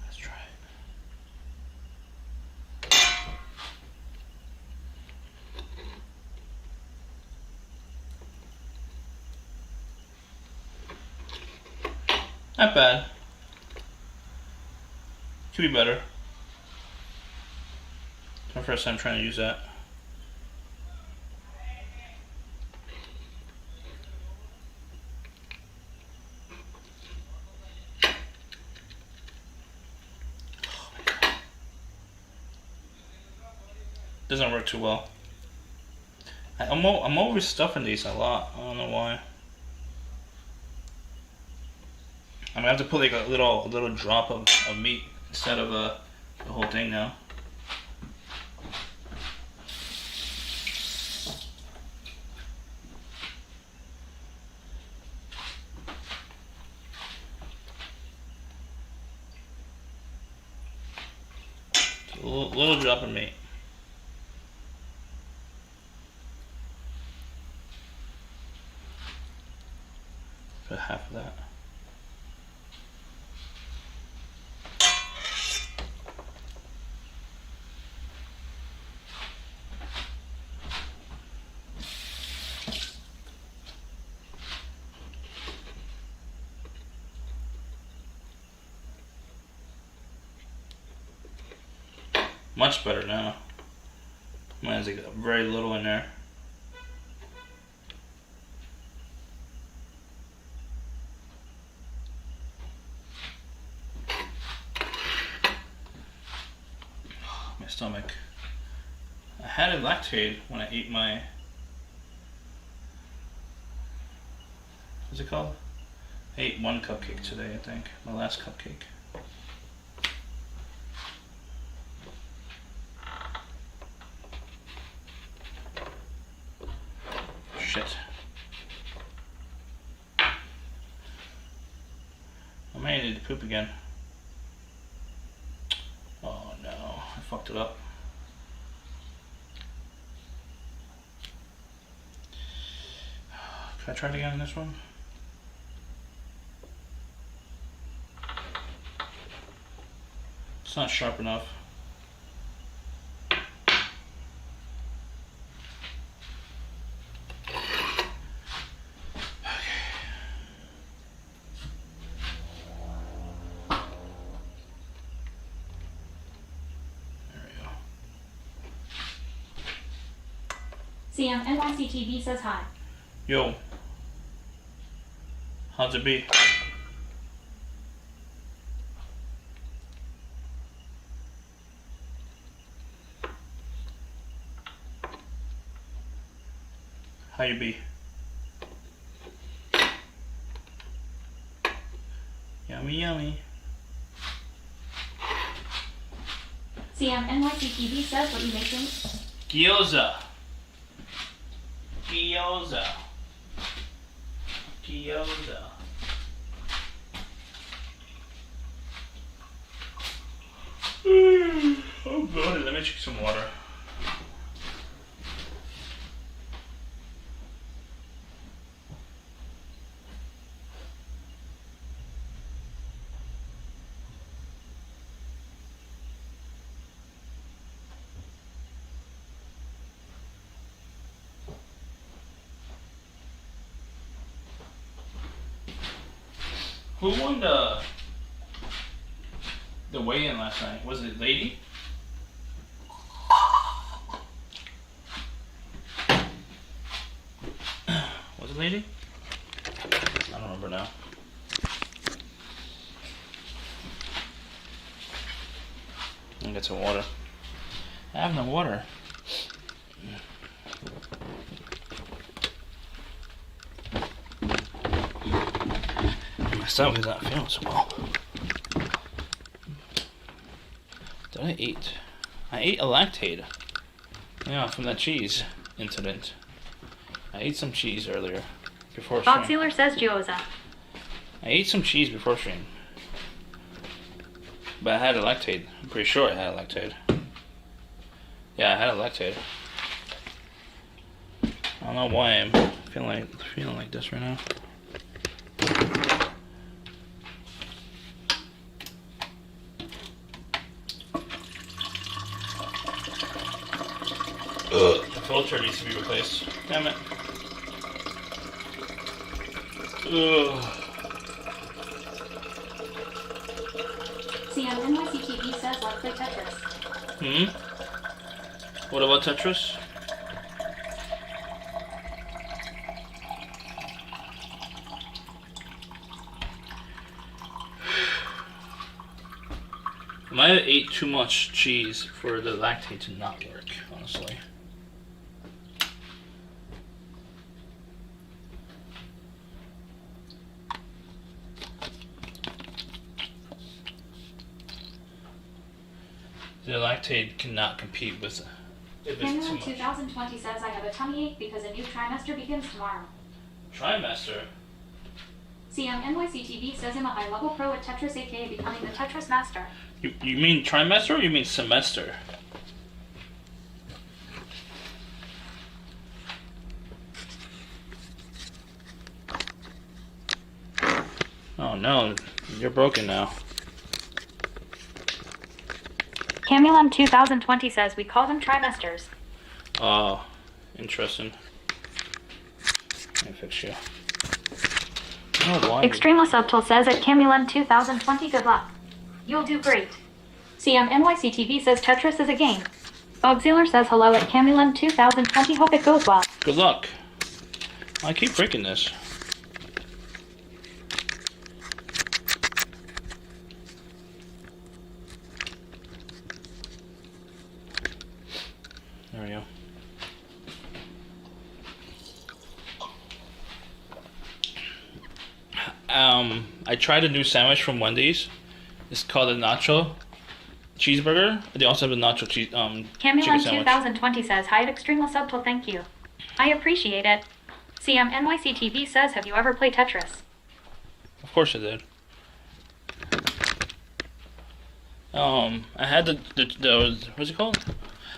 Let's try it. Not bad. Could be better. It's my first time trying to use that. Doesn't work too well. I'm overstuffing these a lot. I don't know why. I'm gonna have to put like a little drop of meat instead of the whole thing now. A little drop of meat. Put half of that. Much better now. Mine has like very little in there. My stomach. I had a lactate when I ate my, what's it called? I ate one cupcake today, I think. My last cupcake. Shit. I may need to poop again. Oh no, I fucked it up. Can I try it again on this one? It's not sharp enough. CM NYCTV says hi. Yo. How's it be? How you be? Yummy, yummy. CM NYCTV says, what are you making? Gyoza. Gyoza. Gyoza. Oh god, let me drink some water. Who won the weigh-in last night? Was it Lady? Was it Lady? I don't remember now. I'll get some water. I have no water. My stomach is not feeling so well. Did I eat? I ate a lactate. Yeah, from that cheese incident. I ate some cheese earlier. Before stream. Box Sealer says Gyoza. I ate some cheese before stream. But I had a lactate. I'm pretty sure I had a lactate. Yeah, I had a lactate. I don't know why I'm feeling like this right now. The filter needs to be replaced. Damn it. CM NYCTV says, let's play Tetris. What about Tetris? I might have ate too much cheese for the lactate to not work, honestly. The lactate cannot compete with it. If it's too Canada much. 2020 says, I have a tummy ache because a new trimester begins tomorrow. Trimester? CM NYCTV says I'm a high-level pro at Tetris, aka becoming the Tetris master. You mean trimester or you mean semester? Oh no, you're broken now. Camulum 2020 says, we call them trimesters. Oh, interesting. Let me fix you. Oh, why? Extremely Subtle says at Camulum 2020, good luck. You'll do great. CMNYCTV says Tetris is a game. Bogzealer says hello at Camulan 2020. Hope it goes well. Good luck. I keep breaking this. There we go. I tried a new sandwich from Wendy's. It's called a nacho cheeseburger. They also have a nacho cheese chicken Camulan sandwich. 2020 says hi at Extreme Subtle. Thank you. I appreciate it. CMNYCTV says, have you ever played Tetris? Of course I did. I had the what's it called?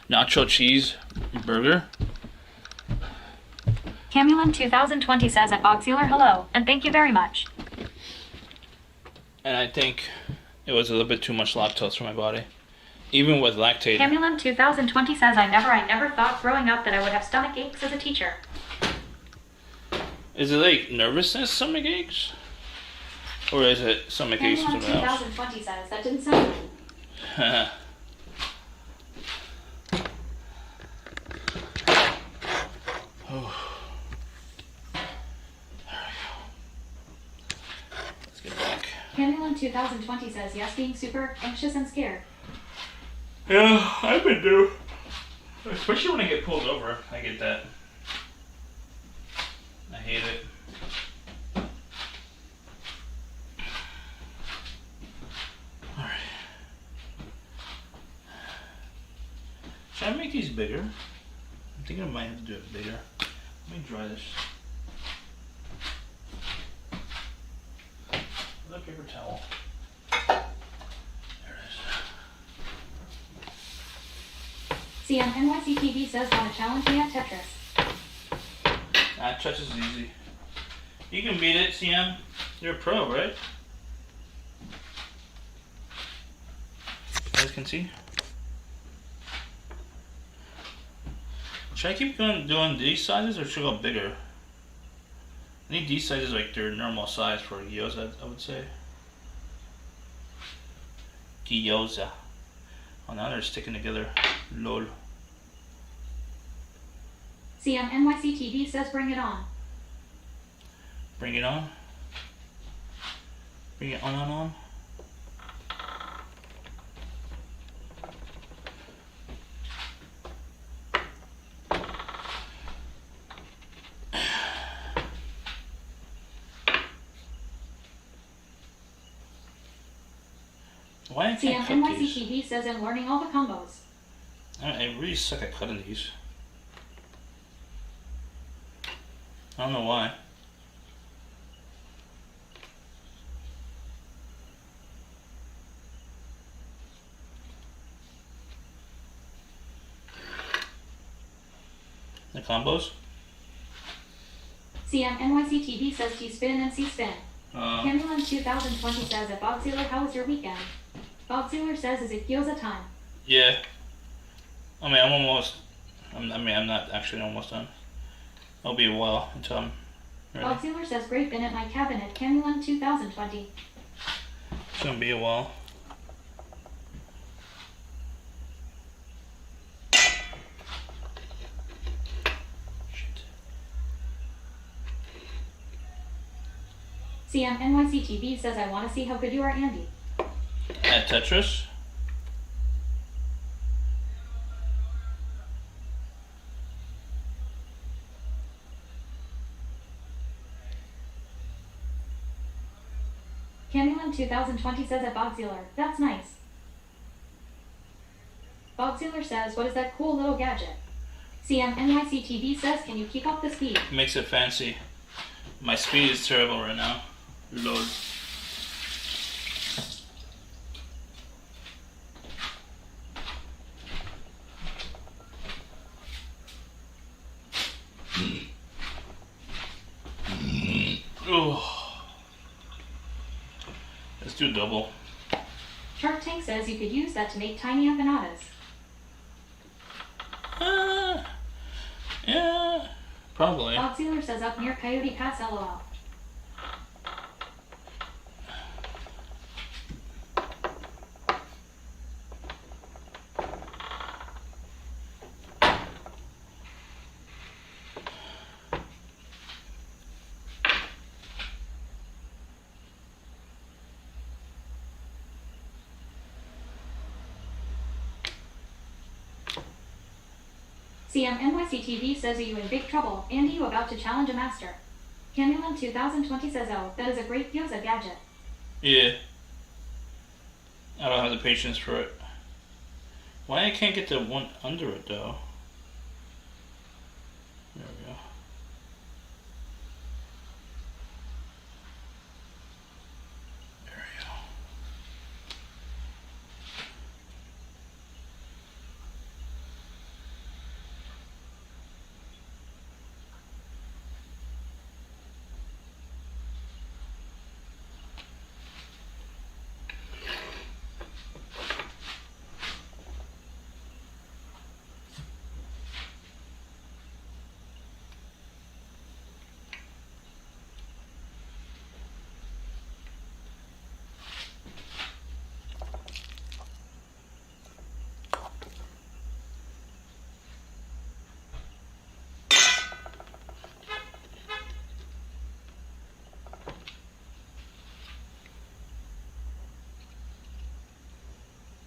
Nacho cheese burger. Camulan 2020 says at Bogzealer hello, and thank you very much. And I think it was a little bit too much lactose for my body. Even with lactate. Camulan 2020 says I never thought growing up that I would have stomach aches as a teacher. Is it like nervousness, stomach aches? Or is it stomach aches from Camulan something else? 2020 says that didn't sound right. Oh. There we go. Let's get back. Camulan 2020 says yes, being super anxious and scared. Yeah, I've been due. Especially when I get pulled over, I get that. I hate it. Alright. Should I make these bigger? I'm thinking I might have to do it bigger. Let me dry this. Another paper towel. There it is. CMNYCTV says want to challenge me at Tetris. Tetris is easy. You can beat it, CM. You're a pro, right? You guys can see. Should I keep doing these sizes or should I go bigger? I think these sizes like their normal size for gyoza, I would say. Gyoza. Oh, now they're sticking together. Lol. CMNYCTV says bring it on. Bring it on. Bring it on. Why I can't cut these? CMNYCTV says I'm learning all the combos. I really suck at cutting these. I don't know why. The combos? CMNYCTV says T-spin and C-spin. Camulan 2020 says at Bogzealer, how was your weekend? Bogzealer says, is it Gyoza time? Yeah. I mean, I'm not actually almost done. It'll be a while until I'm ready. Bogzealer says, great, been at my cabinet. Camulan 2020. It's gonna be a while. Shit. CMNYCTV says, I want to see how good you are, Andy. At Tetris? Camulan 2020 says at Bogzealer, that's nice. Bogzealer says, what is that cool little gadget? CMNYCTV says, can you keep up the speed? Makes it fancy. My speed is terrible right now. Lord. Oh. Let's do double. Shark Tank says you could use that to make tiny empanadas. Yeah, probably. Bogzealer says up near Coyote Pass, LOL. CMNYCTV says, are you in big trouble? Andy, you about to challenge a master? Camulan 2020 says, oh, that is a great Gyoza gadget. Yeah. I don't have the patience for it. Why I can't get the one under it though? There we go. There we go.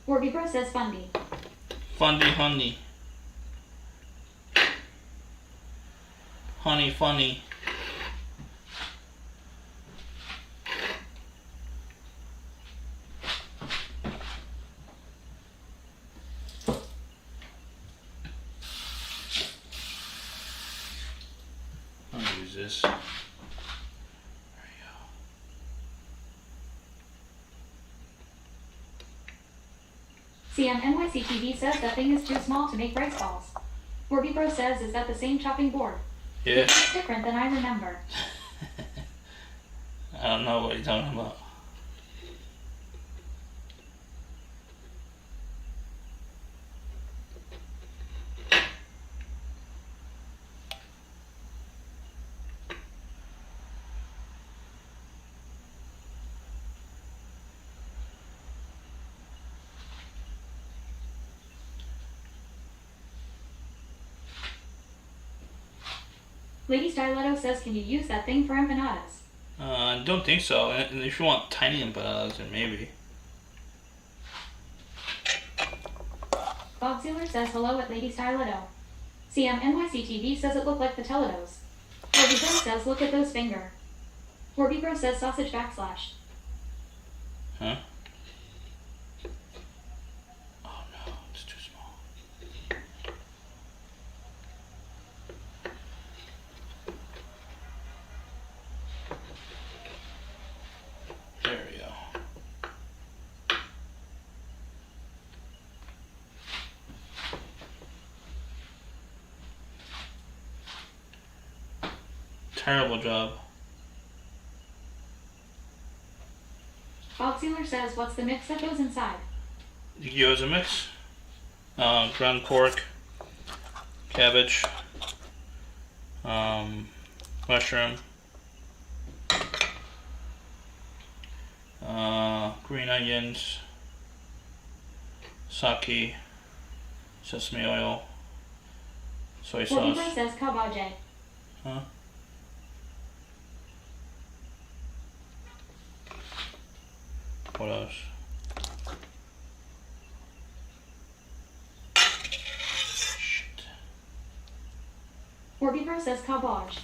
Orbibro says, fundy. Fundy honey. Honey funny. I'll use this. There we go. CMNYCTV says that thing is too small to make rice balls. Orbibro says, is that the same chopping board? Yeah. It's different than I remember. I don't know what you're talking about. Lady Styletto says, can you use that thing for empanadas? I don't think so. And if you want tiny empanadas, then maybe. Bob Sealer says, hello at Lady Styletto. CMNYCTV says it looked like the Teledos. Orbibro says, look at those finger. Orbibro says, sausage backslash. Huh? Oh no, it's too small. There we go. Terrible job. Bob Sealer says, what's the mix that goes inside? The gyoza mix. Ground pork, cabbage, mushroom, green onions, sake, sesame oil, soy sauce. Orbibro says, kabaje. Huh? What else? Shit. Orbibro says, kabaj.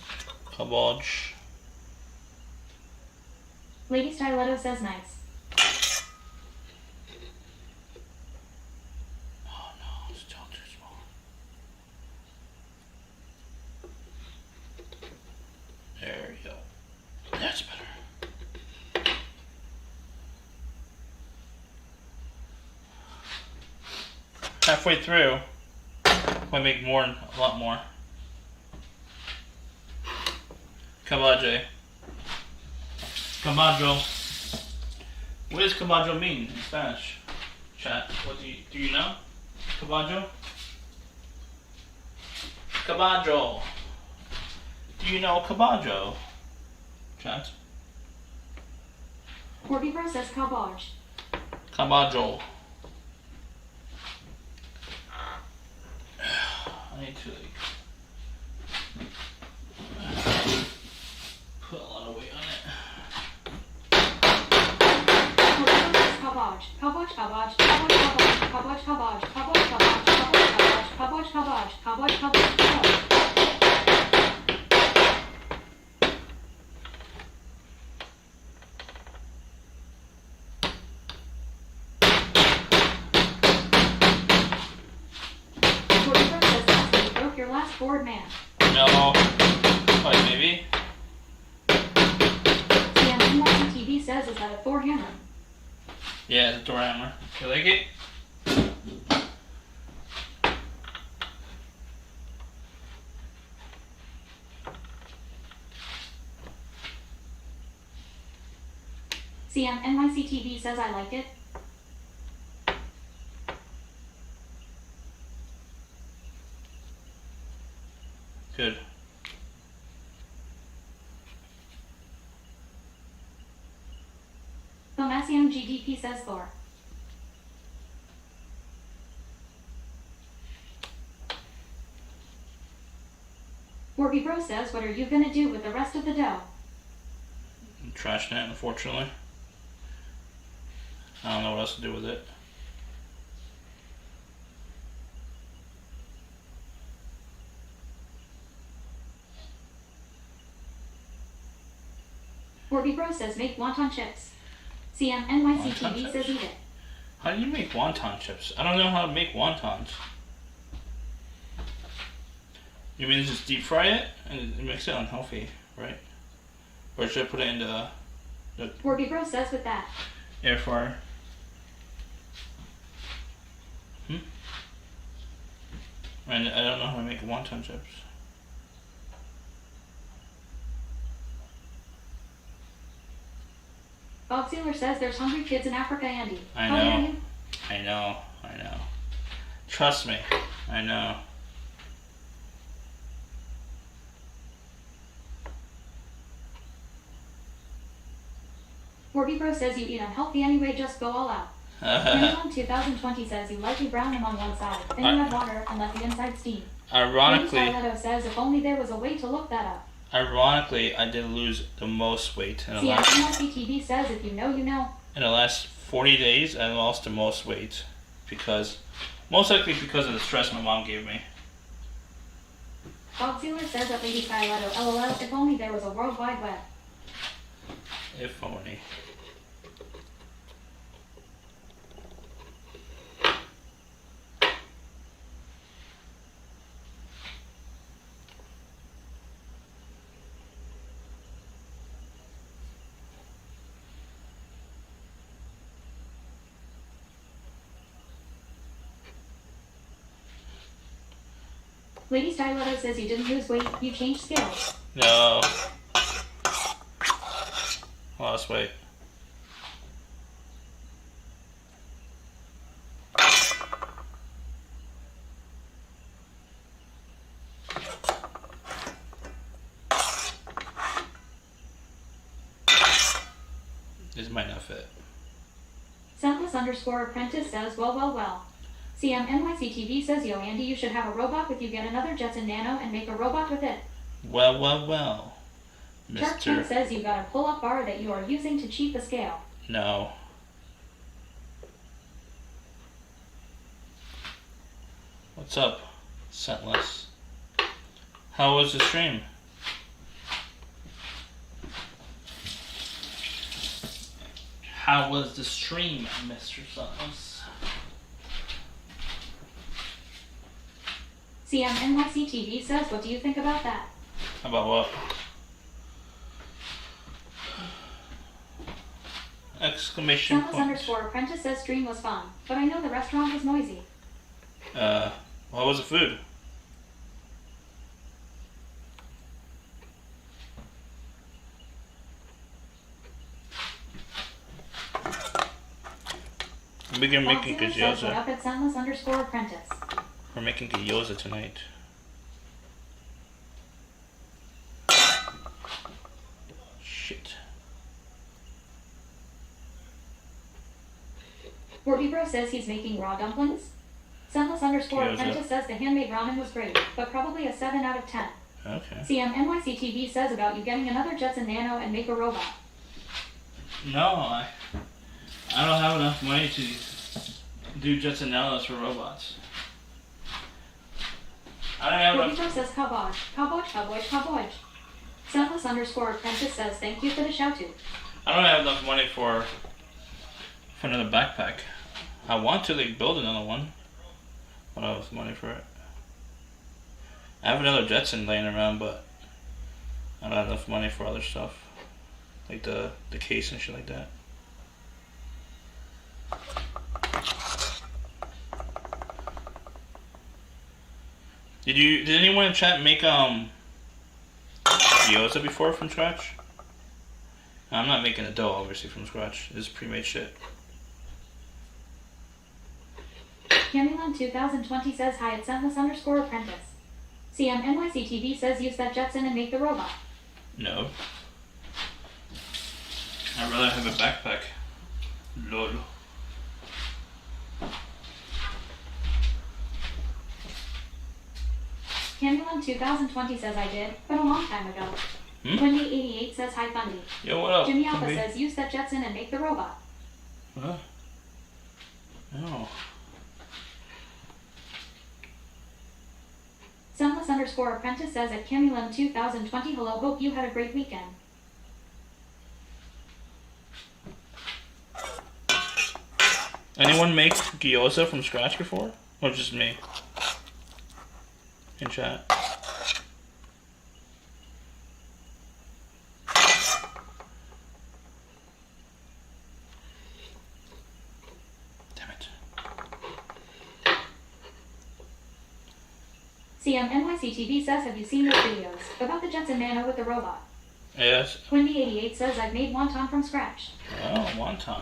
Cabbage. Lady Styletto says, nice. Oh no, it's still too small. There we go. That's better. Halfway through, I make more, a lot more. Cabajo. Cabajo. What does cabajo mean in Spanish? Chat, what do you know? Cabajo? Cabajo. Do you know cabajo? Chat. Orbibro says, kabaj. Cabajo. I need to put a lot of weight on it. Orbibro says, kabaj. Kabaj, kabaj, kabaj, kabaj, kabaj, kabaj, kabaj, kabaj, kabaj, kabaj, kabaj, Kabosh, kabosh, kabosh, kabosh, kabosh. Gordon says last week you broke your last board, man. No. What, maybe? TV says is that a Thor hammer? Yeah, it's a door hammer. You like it? NYC says I like it. Good. Thomasium GDP says Thor. Warby Bro says, what are you gonna do with the rest of the dough? Trash net, unfortunately. I don't know what else to do with it. Warby Bro says make wonton chips. NYC Wonton TV chips? says eat it. How do you make wonton chips? I don't know how to make wontons. You mean just deep fry it and it makes it unhealthy, right? Or should I put it in the Warby Bro says with that. air fryer? And I don't know how to make wonton chips. Bob Sealer says there's hungry kids in Africa, Andy. I How dare know. you? I know. Trust me, I know. Warby Bro says you eat unhealthy anyway, just go all out. Amazon 2020 says you lightly brown them on one side, then you add water and let the inside steam. Ironically, Stiletto says if only there was a way to look that up. Ironically, I did lose the most weight in the last. NYC says if you know, you know. In the last 40 days, I lost the most weight because, most likely because of the stress my mom gave me. Bob Sealer says at Lady Stiletto, LOL, if only there was a World Wide Web. If only. Lady Stiletto says you didn't lose weight, you changed scales. No. Lost weight. This might not fit. Sentless_apprentice says, well. NYC TV says, yo, Andy, you should have a robot with you. Get another Jetson Nano and make a robot with it. Well. Shark Mr. Tank says you got a pull-up bar that you are using to cheat the scale. No. What's up, Scentless? How was the stream? How was the stream, Mr. Scentless? NYC TV says, what do you think about that? About what? Exclamation point. Sentless_apprentice says stream was fun, but I know the restaurant was noisy. What was the food? We're making What Gyoza. up at Sentless_apprentice. We're making Gyoza tonight. Shit. Warby Bro says he's making raw dumplings. Sentless_apprentice says the handmade ramen was great, but probably a 7 out of 10. Okay. NYC TV says about you getting another Jetson Nano and make a robot. No, I don't have enough money to do Jetson Nanos for robots. I don't have enough. Bobito says cowboy, cowboy, cowboy, cowboy. Sentless underscore apprentice says thank you for the shout out. I don't have enough money for another backpack. I want to like build another one, but I don't have money for it. I have another Jetson laying around, but I don't have enough money for other stuff, like the case and shit like that. Did anyone in chat make gyoza before from scratch? I'm not making a dough obviously from scratch. This is pre-made shit. Camulan 2020 says hi at Sentless underscore apprentice. CMNYCTV says use that Jetson and make the robot. No. I'd rather have a backpack. Lol. Camulan 2020 says I did, but a long time ago. Wendy88 says hi Fundy. Yo, what up? Jimmy Alpha Fundy? says use that Jetson and make the robot. Huh? No. Sunless underscore apprentice says at Camulan 2020 hello, hope you had a great weekend. Anyone make gyoza from scratch before? Or just me? In chat. Damn it. CMNYCTV says have you seen those videos about the Jetson Nano with the robot? Yes. Wendy88 says I've made wonton from scratch. Oh, wonton.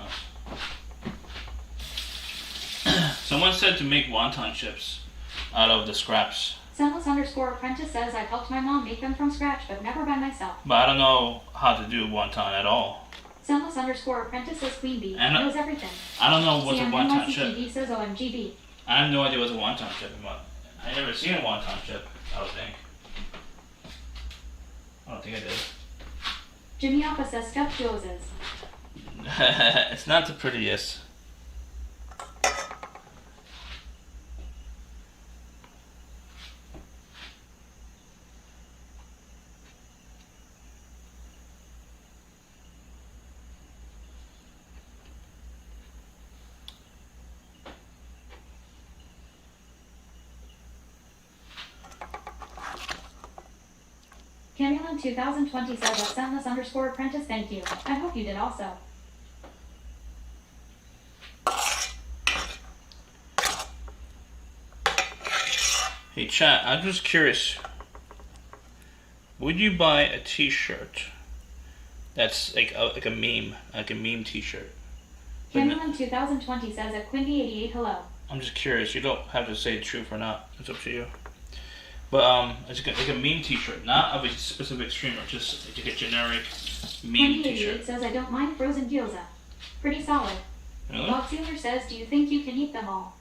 Someone said to make wonton chips out of the scraps. Sunless underscore apprentice says I've helped my mom make them from scratch, but never by myself. But I don't know how to do wonton at all. Sunless underscore apprentice says Queen Bee. And knows everything. I don't know what's a wonton chip. CMNYCTV says OMGB. I have no idea what's a wonton chip. I never seen a wonton chip, I don't think. I don't think I did. Jimmy Alpha says stuffed Gyozas. It's not the prettiest. Camulan 2020 says at Sunless underscore apprentice thank you. I hope you did also. Hey chat, I'm just curious. Would you buy a t-shirt that's like a meme t-shirt? Camulan 2020 says at Quindy88 hello. I'm just curious. You don't have to say truth or not. It's up to you. But it's like a meme t-shirt, not of a specific streamer, just like a generic meme t-shirt. Quindy88 says I don't mind frozen gyoza. Pretty solid. Really? Bob Sealer says do you think you can eat them all?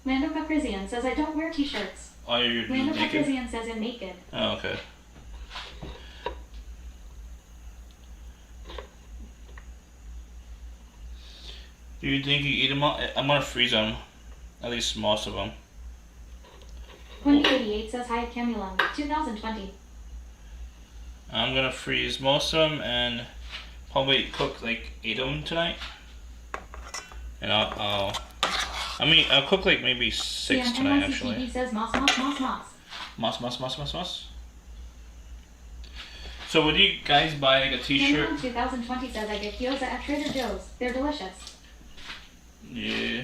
Lando Caprizian says I don't wear t-shirts. Oh, you're Lando naked? Caprizian says I'm naked. Oh, okay. Do you think you eat them all? I'm gonna freeze them. At least most of them. Quindy88 says hi at Camulan 2020. I'm gonna freeze most of them and probably cook like 8 of them tonight. And I'll cook like maybe 6 tonight actually. TV says moss, moss, moss, moss. Moss, moss, moss, moss, moss. So would you guys buy like a t-shirt? Camulan 2020 says I get gyoza at Trader Joe's. They're delicious. Yeah.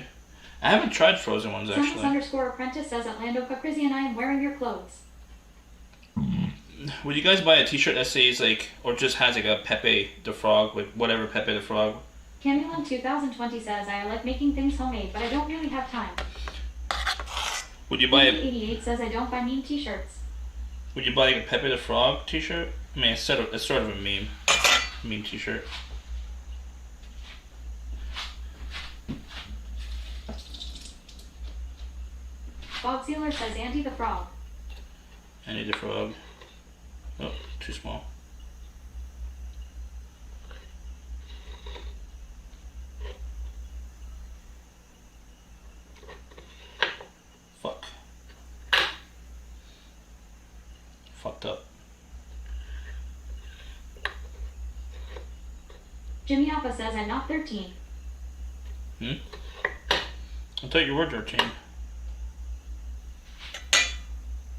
I haven't tried frozen ones Sunless actually. underscore apprentice says at Lando Caprizian I am wearing your clothes. Would you guys buy a t-shirt that says like, or just has like a Pepe the Frog with whatever Pepe the Frog? Camulan 2020 says I like making things homemade, but I don't really have time. Would you buy a 88 says I don't buy meme t-shirts. Would you buy like a Pepe the Frog t-shirt? I mean, it's sort of a meme t-shirt. Bob Sealer says Andy the Frog. Andy the Frog. Oh, too small. Fuck. Fucked up. Jimmy Alpha says I'm not 13. I thought you were 13.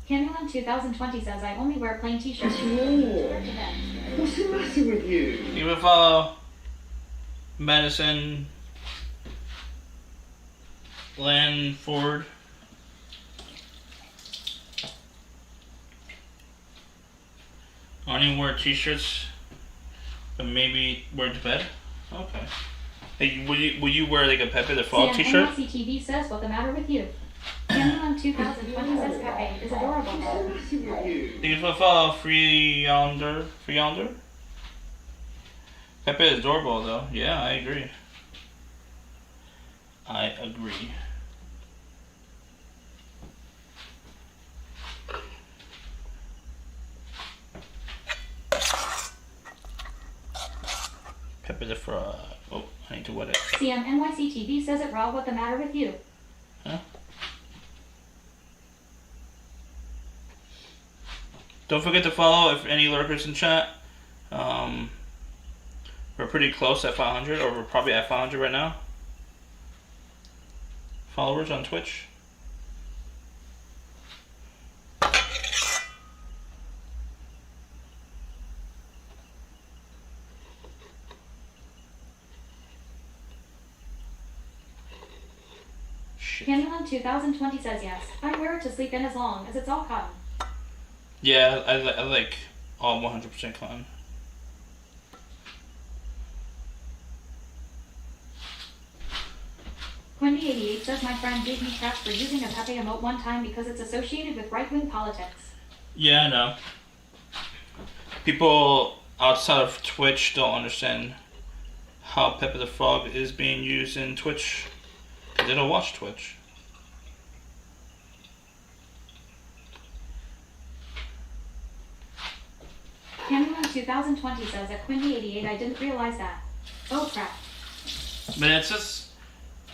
Candyland 2020 says I only wear plain t-shirts. What's the matter with you? You will follow Madison Landford. Only wear t-shirts, but maybe wear to bed. Okay. Hey, will you wear like a Pepe the Frog t-shirt? CMNYCTV says what's the matter with you? Candyland 2020 says Pepe is adorable. What's the matter with you? You will follow Free Yonder. Pepe is adorable though. Yeah, I agree. Pepe the Frog. Oh, I need to wet it. CMNYCTV says it raw. What the matter with you? Huh? Don't forget to follow if any lurkers in chat. We're pretty close at 500, or we're probably at 500 right now. Followers on Twitch. Candyland 2020 says yes. I wear it to sleep in as long as it's all cotton. Yeah, I like all 100% cotton. Quindy88 says my friend gave me crap for using a Pepe emote one time because it's associated with right-wing politics. Yeah, I know. People outside of Twitch don't understand how Pepe the Frog is being used in Twitch. They don't watch Twitch. Candyland 2020 says at Quindy88 I didn't realize that. Oh crap. But it's just,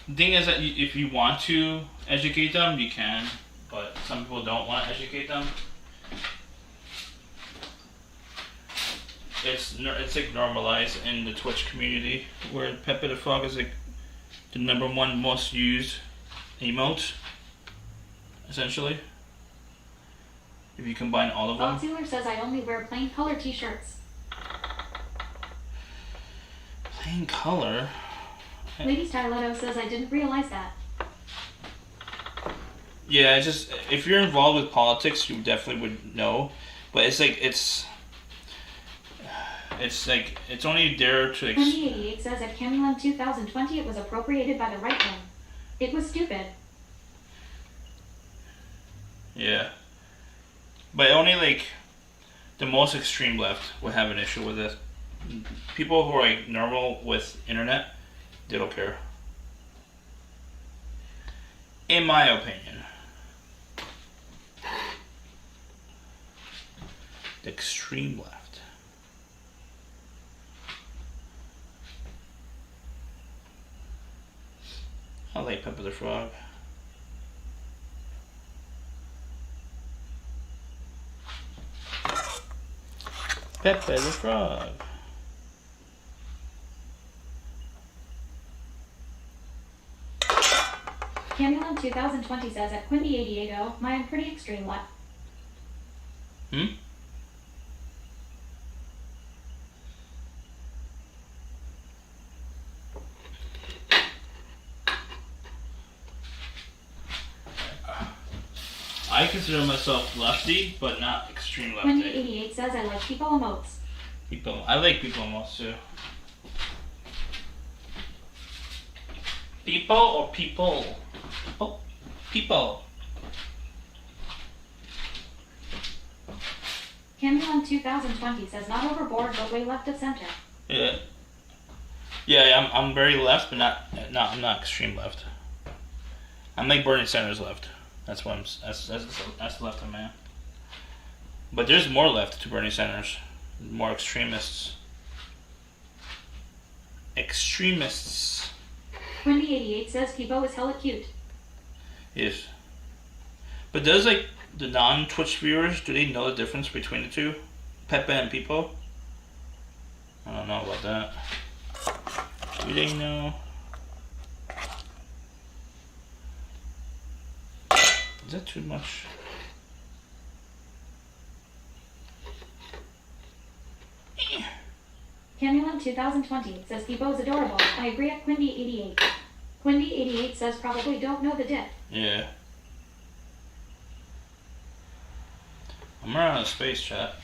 the thing is that if you want to educate them, you can. But some people don't want to educate them. It's like normalized in the Twitch community, where Pepe the Frog is like the #1 most used emote, essentially. If you combine all of them. Sealer says I only wear plain color t-shirts. Plain color? Lady Styletto says I didn't realize that. Yeah, it's just, if you're involved with politics, you definitely would know. But it's like, it's only there to... 2088 says at Candyland 2020 it was appropriated by the right wing. It was stupid. Yeah. But only like the most extreme left would have an issue with this. People who are like normal with internet, they don't care. In my opinion. The extreme left. I like Pepe the Frog. Pepe the Frog. Candyland 2020 says at Quindy88 my I'm pretty extreme left. I consider myself lefty, but not extreme lefty. Quindy88 says I like people emotes. I like people emotes too. People or people? People. Candyland 2020 says not overboard but way left of center. Yeah. Yeah, I'm very left, but I'm not extreme left. I'm like Bernie Sanders left. That's what that's left of man. But there's more left to Bernie Sanders. More extremists. Quindy88 says Peebo is hella cute. Yes. But does like the non-Twitch viewers, do they know the difference between the two? Pepe and Pipo? I don't know about that. Do they know? Is that too much? Camulant 2020 says Pipo's adorable. I agree at Quindy88. Quindy88 says probably don't know the dip. Yeah. I'm running out of space, chat.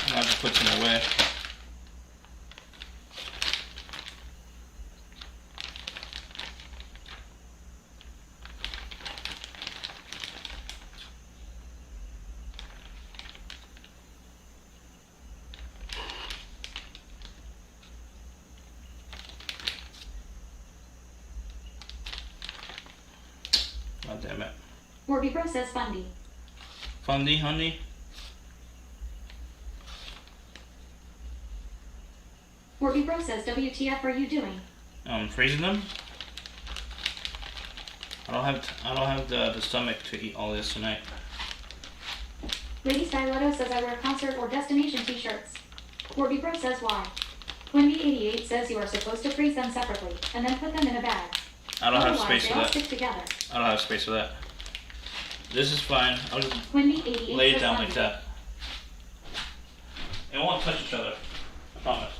I have to put some away. God damn it. Warby Bro says Fundy. Fundy, honey? Warby Bro says WTF are you doing? Freezing them? I don't have the stomach to eat all this tonight. Lady Styletto says I wear concert or destination t-shirts. Warby Bro says why? Quindy88 says you are supposed to freeze them separately and then put them in a bag. I don't have Otherwise, space they for all that. stick together. I don't have space for that. This is fine. I'll just Quindy88 lay it says down Fundy. like that. It won't touch each other. I promise.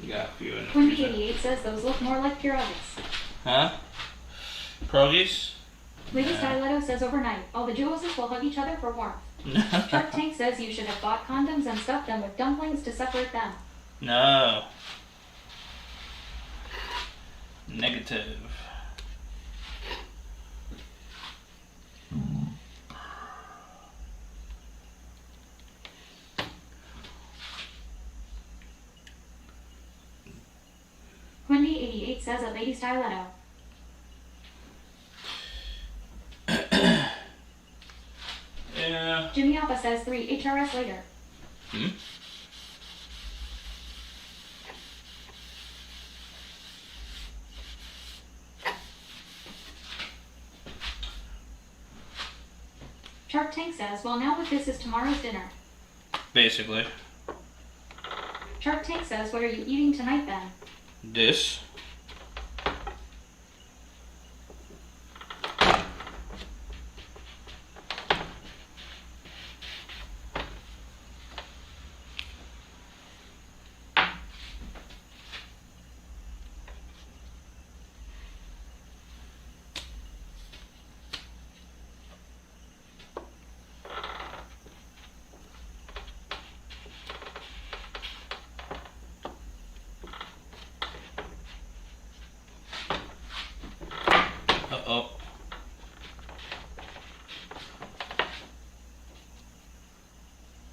You got a few in the freezer. Quindy88 says those look more like pierogies. Huh? Pierogies? Lady Yeah. Styletto says overnight, all the Gyozas will hug each other for warmth. Shark Tank says you should have bought condoms and stuffed them with dumplings to separate them. No. Negative. Quindy88 says at Lady Styletto. Yeah. Jimmy Alpha says 3 HRS later. Hmm? Shark Tank says, well now that this is tomorrow's dinner. Basically. Shark Tank says, what are you eating tonight then? This. Uh-oh.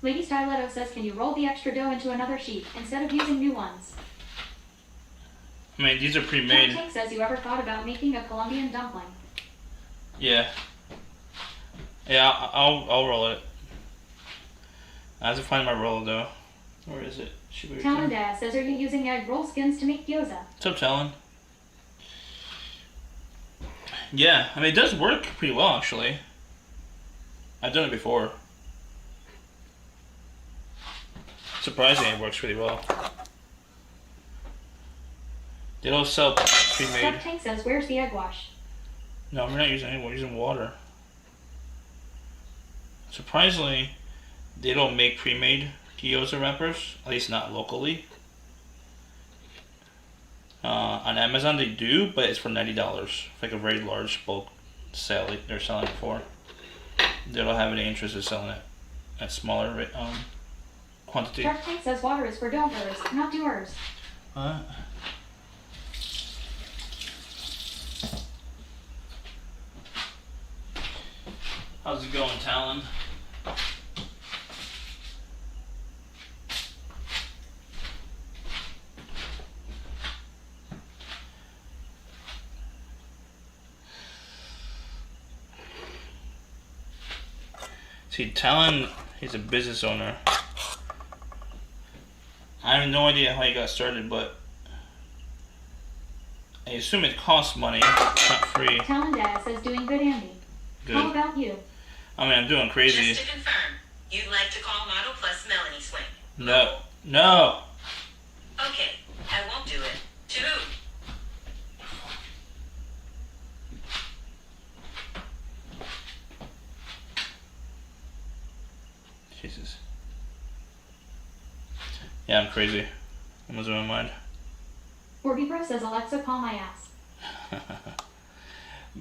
Lady Styletto says, can you roll the extra dough into another sheet instead of using new ones? I mean, these are Shark pre-made. Tank says, you ever thought about making a Colombian dumpling? Yeah. Yeah, I'll roll it. I have to find my roller though. Where is it? Should we? Talon Dad says, are you using egg roll skins to make gyoza? What's up, Talon? Yeah, I mean, it does work pretty well, actually. I've done it before. Surprisingly, it works pretty well. They don't sell pre-made. Shark Tank says, where's the egg wash? No, we're not using any, we're using water. Surprisingly, they don't make pre-made gyoza wrappers, at least not locally. On Amazon they do, but it's for $90. Like a very large bulk sale they're selling it for. They don't have any interest in selling it at smaller quantity. Shark Tank says water is for doers, not doers. What? How's it going, Talon? See, Talon, he's a business owner. I have no idea how he got started, but I assume it costs money. It's not free. Talon Dad says doing good, Andy. Good. How about you? I mean, I'm doing crazy. Just to confirm, you'd like to call Model Plus Melanie Swing? No. No! Okay, I won't do it. To who? Jesus. Yeah, I'm crazy. I'm losing my mind. Orby Bro says Alexa call my ass.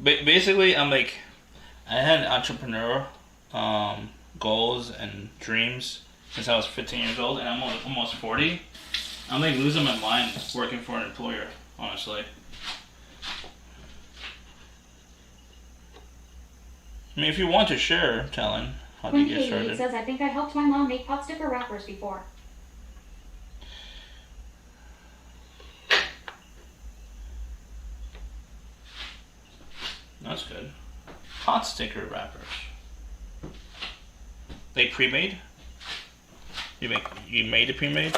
Basically, I'm like, I had entrepreneur goals and dreams since I was 15 years old, and I'm almost 40. I'm like losing my mind working for an employer, honestly. I mean, if you want to share, Talon, how do you get started? says I think I helped my mom make pot sticker wrappers before. That's good. Pot sticker wrappers. They pre-made? You made it pre-made?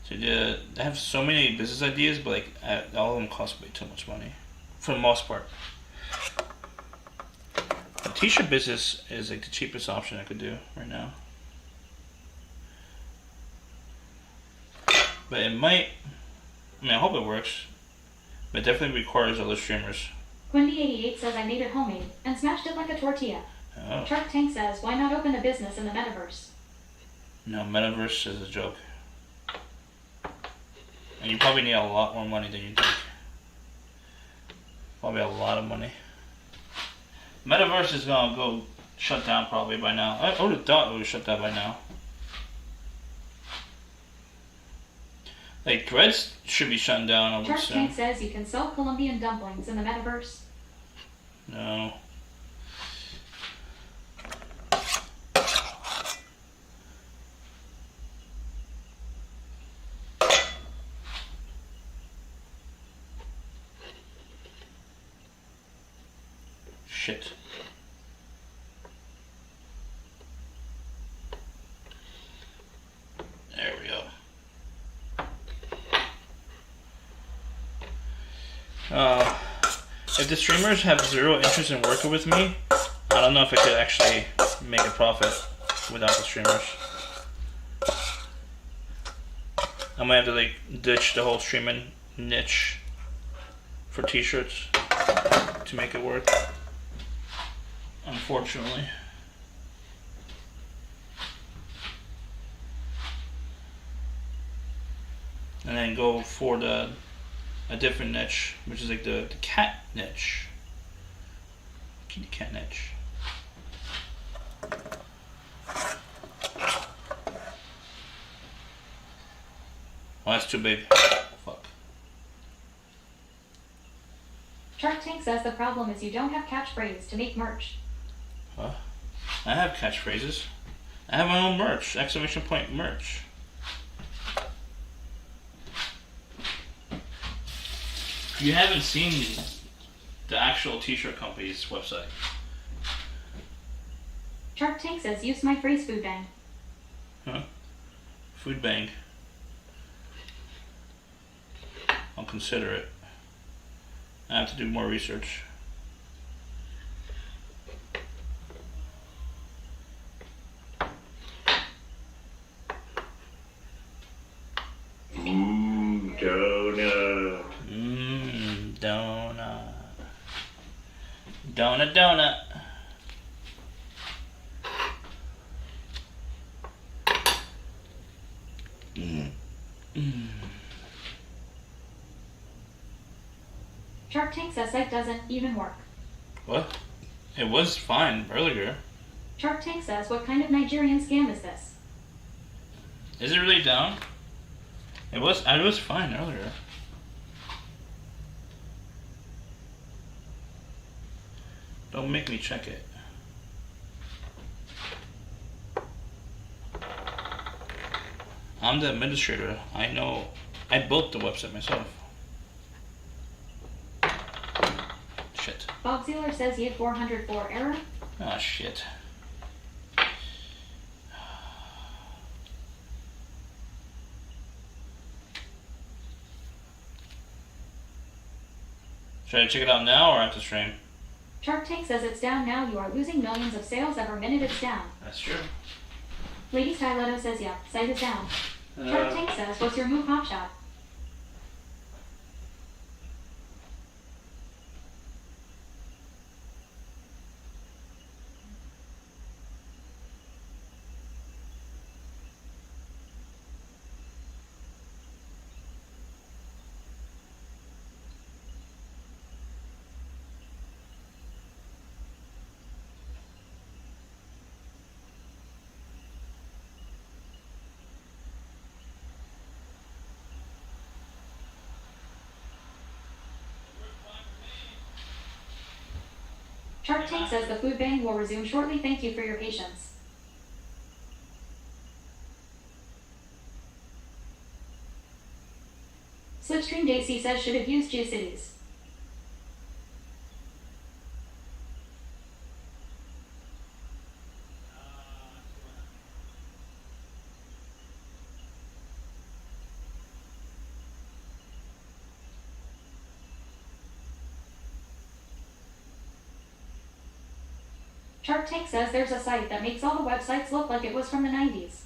So they have so many business ideas, but like all of them cost way too much money, for the most part. The t-shirt business is like the cheapest option I could do right now. But it might, I mean, I hope it works, but it definitely requires other streamers. Quindy88 says I made it homemade and smashed it like a tortilla. Oh. Shark Tank says why not open a business in the metaverse? No, metaverse is a joke. And you probably need a lot more money than you think. Probably a lot of money. Metaverse is gonna go shut down probably by now. I would have thought it would have shut down by now. Like, Threads should be shutting down over Shark soon. Tank says you can sell Colombian dumplings in the metaverse. No. Shit. There we go. If the streamers have zero interest in working with me, I don't know if I could actually make a profit without the streamers. I might have to like ditch the whole streaming niche for t-shirts to make it work, unfortunately. And then go for a different niche, which is like the cat niche. Kitty cat niche. Oh, that's too big. Fuck. Shark Tank says the problem is you don't have catchphrase to make merch. Huh? I have catchphrases. I have my own merch. Exclamation point merch. You haven't seen the actual t-shirt company's website. Shark Tank says use my phrase food bank. Huh? Food bank. I'll consider it. I have to do more research. Donut. Donut. Donut. Shark Tank says site doesn't even work. What? It was fine earlier. Shark Tank says, what kind of Nigerian scam is this? Is it really down? It was fine earlier. Don't make me check it. I'm the administrator. I know. I built the website myself. Shit. Bob Zealer says he had 404 error. Ah, shit. Should I check it out now or after stream? Shark Tank says it's down now. You are losing millions of sales every minute it's down. That's true. Lady Styletto says, yeah, site is down. Shark Tank says, what's your move, Hot Shot? Shark Tank says the food bank will resume shortly. Thank you for your patience. Slipstream JC says should have used GeoCities. Shark Tank says there's a site that makes all the websites look like it was from the 90s.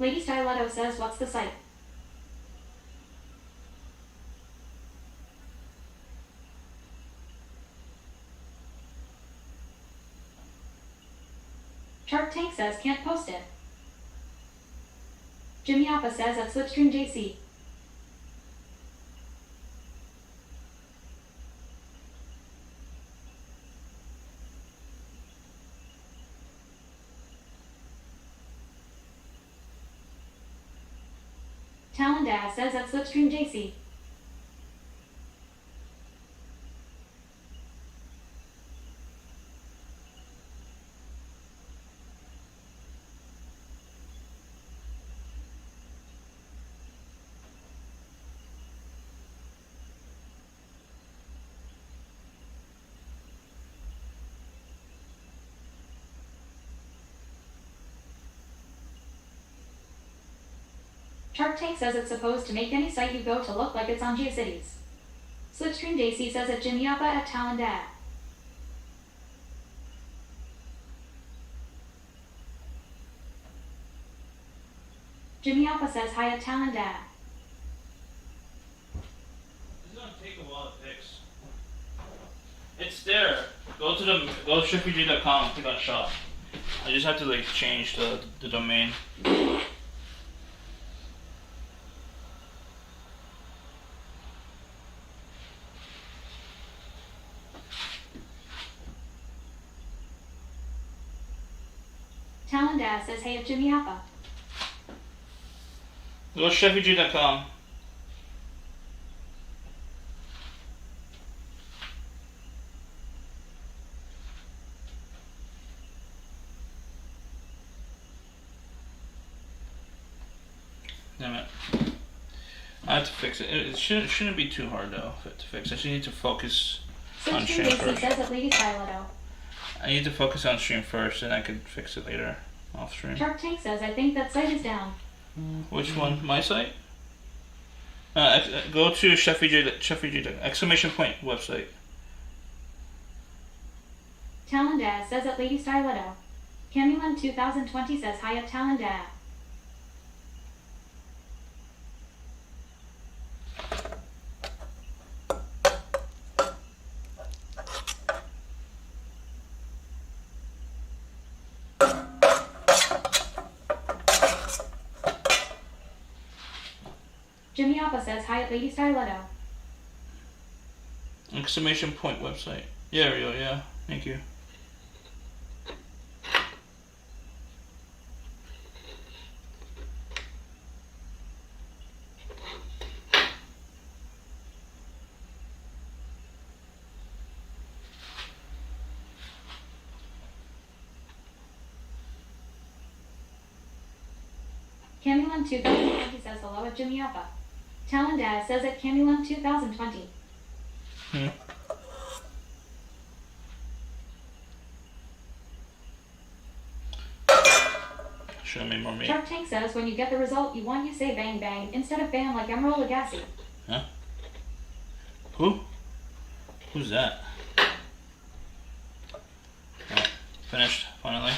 Lady Styletto says, what's the site? Shark Tank says, can't post it. Jimmy Appa says at Slipstream JC. Talendad says at Slipstream JC. Shark Tank says it's supposed to make any site you go to look like it's on GeoCities. Slipstream JC says at Jimmy Appa at Talendad. Jimmy Appa says hi at Talendad. This is gonna take a while to fix. It's there. Go to shiftyg.com, click on shop. I just have to like change the domain. Talendad says hey at Jimmy Appa. Go shiftyg.com. Damn it. I have to fix it. It shouldn't be too hard though to fix. I just need to focus on stream Slipstream JC first. says at Lady Styletto. I need to focus on stream first, and I can fix it later off stream. Shark Tank says I think that site is down. Which one? My site? Go to Sheffy exclamation point website. Talendad says at Lady Styletto. Camulan 2020 says hi at Talendad. Jimmy Alpha says hi at Lady Styletto. Exclamation point website. Yeah, Rio, yeah. Thank you. Camulan 2020 says hello at Jimmy Alpha. Talendad says at Camulan 2020. Should have made more meat. Shark Tank says when you get the result you want, you say bang bang instead of bam like Emerald Lagasse. Huh? Who? Who's that? Oh, finished, finally.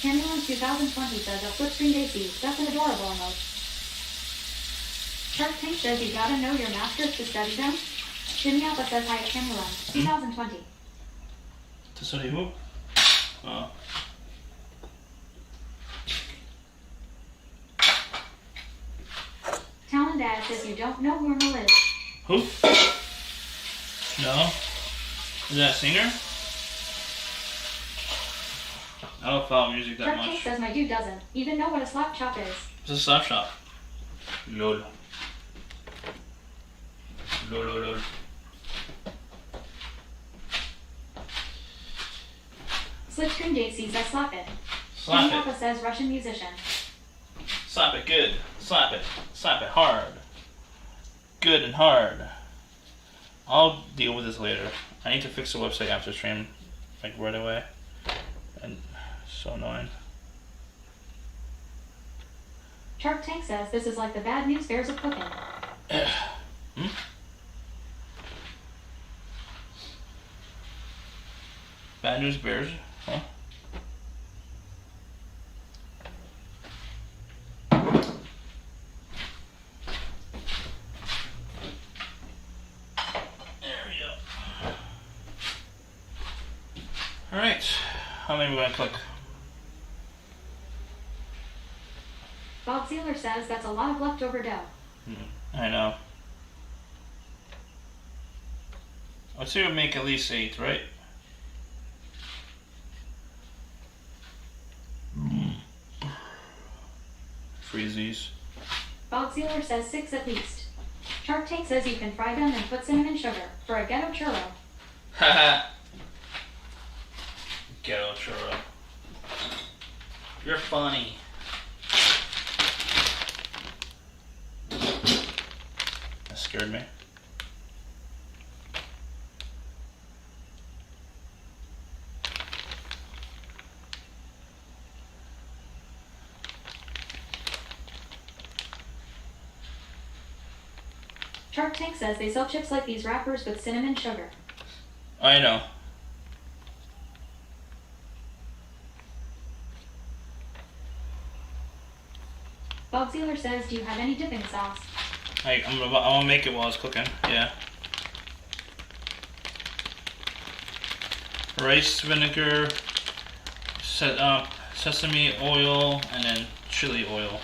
Camulan 2020 says a flip screen Daisy. That's an adorable emoji. Shark Tank says you gotta know your masters to study them. Jimmy Alpha says hi at Camulan 2020. To study who? Oh. Talendad says you don't know who Irma is. Who? No? Is that a singer? I don't follow music that Shark Tank much. says my dude doesn't even know what a slap chop is. It's a slap shop. Lol. Lol, lol, lol. Slip screen Daisy says slap it. Slap Jimmy it. Alpha says Russian musician. Slap it good. Slap it. Slap it hard. Good and hard. I'll deal with this later. I need to fix the website after stream, like right away. And so annoying. Shark Tank says this is like the bad news bears of cooking. Hmm? Bad news bears? Huh? Alright, how many are we going to cook? Bob Sealer says that's a lot of leftover dough. I know. Let's see, we'll make at least 8, right? Freeze these. Bob Sealer says 6 at least. Shark Tank says you can fry them and put cinnamon sugar for a ghetto churro. Haha. Ghetto churro. You're funny. That scared me. Shark Tank says they sell chips like these wrappers with cinnamon sugar. I know. Bob Sealer says, do you have any dipping sauce? I'm gonna make it while it's cooking. Yeah. Rice vinegar, sesame oil, and then chili oil.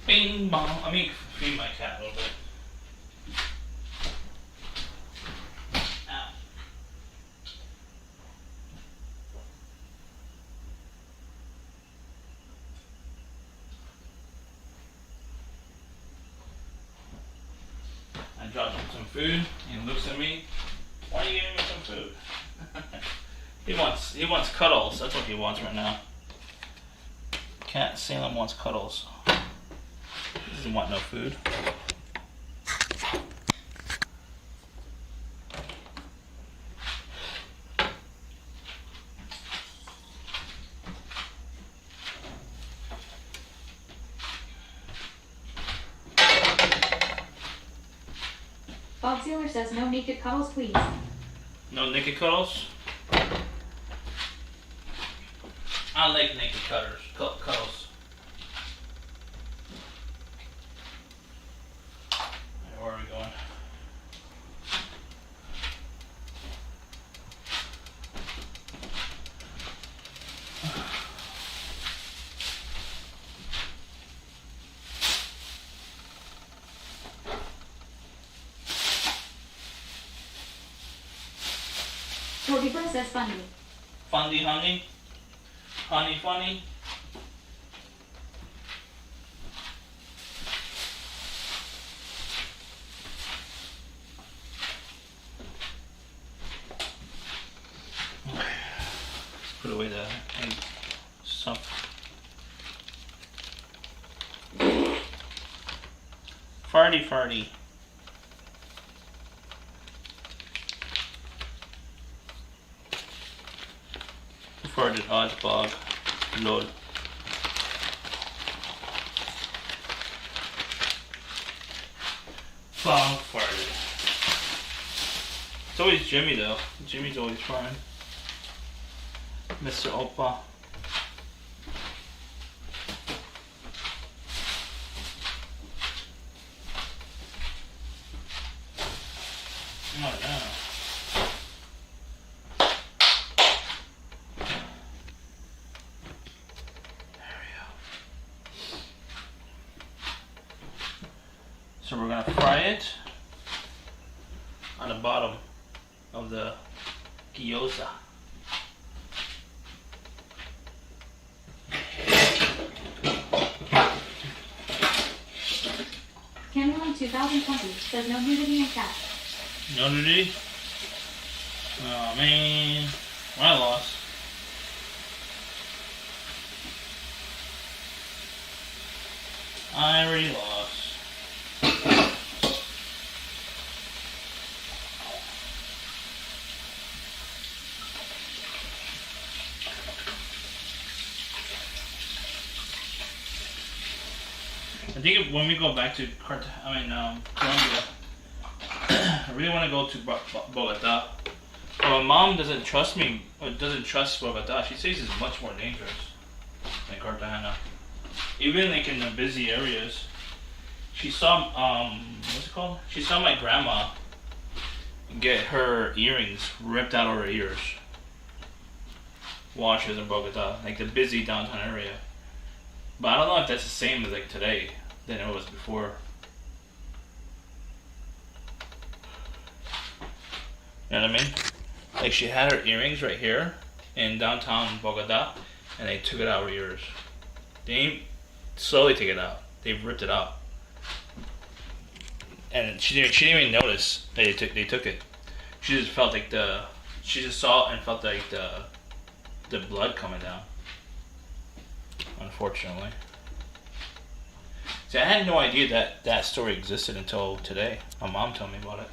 Bing bong. Let me feed my cat a little bit. Ow. I drops him some food. He looks at me. Why are you giving me some food? He wants cuddles. That's what he wants right now. Cat Salem wants cuddles. He doesn't want no food. Bob Sealer says no naked cuddles, please. No naked cuddles? I like naked cuddles. Where are we going? Toby Burr says funny. Fundy honey? Honey funny? Okay. Let's put away the egg stuff. Farty. Farted oddbog. Lol. Bog farted. It's always Jimmy though. Jimmy's always fine. Mr. Opa. Oh yeah. So we're gonna fry it on the bottom of the gyoza. Candyland 2020 says no nudity in cat. No nudity? Oh man, I lost. I already lost. I think when we go back to Colombia, I really want to go to Bogota. But my mom doesn't trust me, or doesn't trust Bogota. She says it's much more dangerous than Cartagena. Even like in the busy areas. She saw, what's it called? She saw my grandma get her earrings ripped out of her ears while she was in Bogota, like the busy downtown area. But I don't know if that's the same as like today than it was before. You know what I mean? Like she had her earrings right here in downtown Bogota, and they took it out of her ears. They didn't slowly take it out. They ripped it out, and she didn't even notice that they took it. She just felt like she just saw and felt like the blood coming down. Unfortunately. See, I had no idea that story existed until today. My mom told me about it.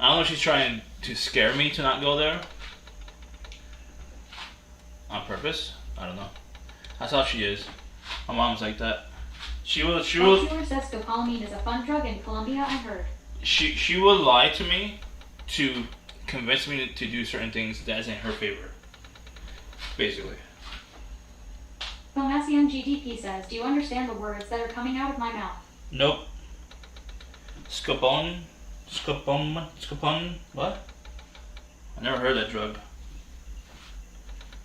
I don't know if she's trying to scare me to not go there on purpose. I don't know. That's how she is. My mom's like that. She will. Taylor says scopolamine is a fun drug in Colombia, I heard. She will lie to me to convince me to do certain things that is in her favor. Basically. Pomasian GDP says, do you understand the words that are coming out of my mouth? Nope. Scopon, what? I never heard that drug.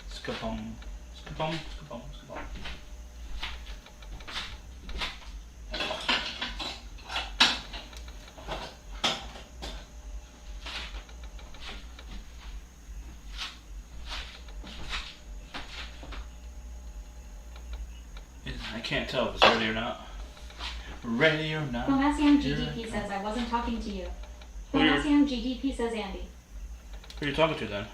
Scopon. I can't tell if it's ready or not. Ready or not. Pomasium GDP says I wasn't talking to you. Pomasium GDP says Andy. Who are you talking to then?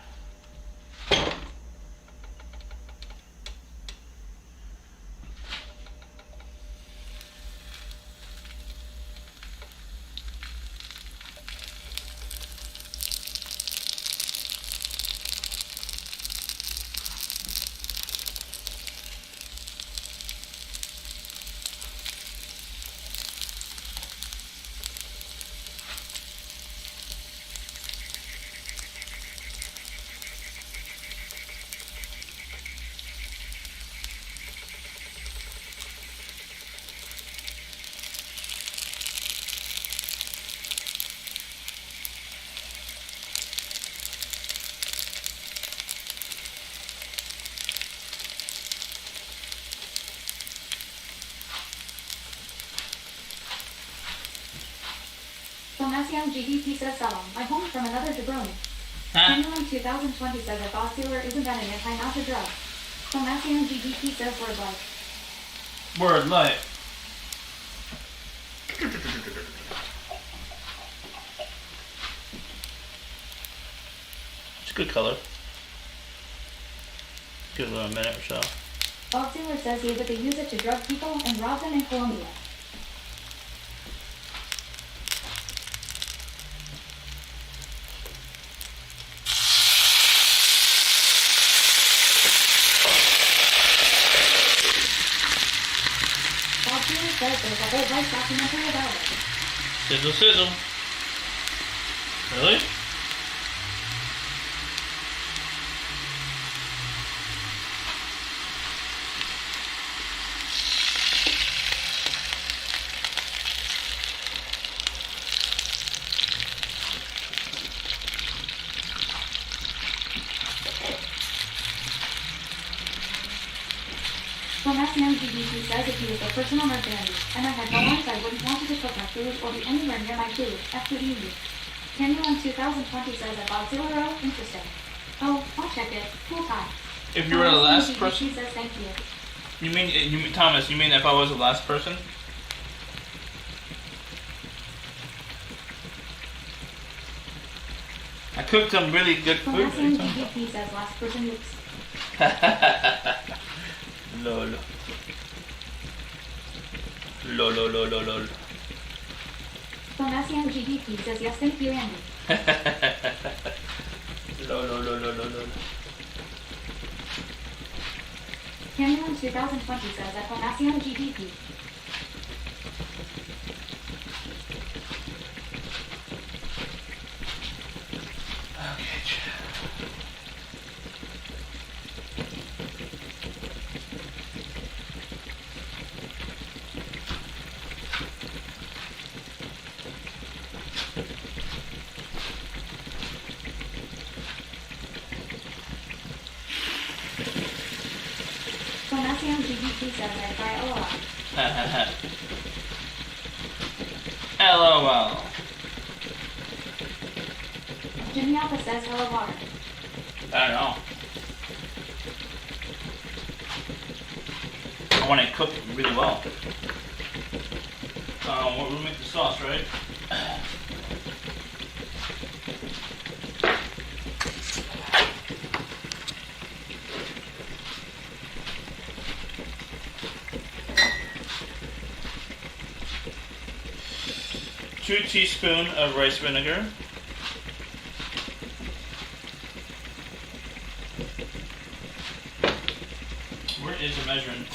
Pomasium GDP says Salam. I'm home from another jabroni. Huh? Anyone 2020 says a boss dealer isn't that an anti-nausea drug. Pomasium GDP says word like. Word light. It's a good color. Give it a minute or so. Boss dealer says he that they use it to drug people and rob them in Colombia. Says there's a whole Vice documentary about it. Sizzle, sizzle. Really? Pomasium GDP says if he was a personal mercenary, and I had no arms, I wouldn't want you to cook my food or be anywhere near my food. F2E. Canuan 2020 says I bought Zero. Interesting. Oh, I'll check it. Cool time. If you were the last GDP person? says thank you. You mean, Thomas, you mean if I was the last person? I cooked some really good food. Pomasium GDP says last person oops. Lol. Lol, lol, lol, lol, lol. Pomasium GDP says yes, thank you, Andy. Lol, lol, lol, lol, lol, lol. Canuan 2020 says that Pomasium GDP. Pomasium GDP says I cry LOL. LOL. Jimmy Alpha says hello water. I don't know. I want it cooked really well. We'll make the sauce, right? Two teaspoons of rice vinegar. Where is the measuring?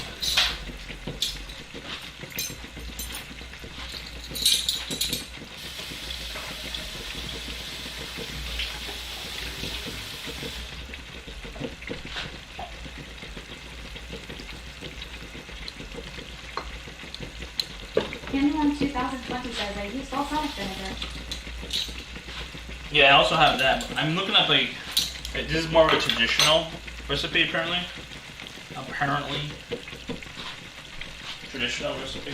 Canuan 2020 says I used balsamic vinegar. Yeah, I also have that. I'm looking up like this is more of a traditional recipe apparently. Traditional recipe.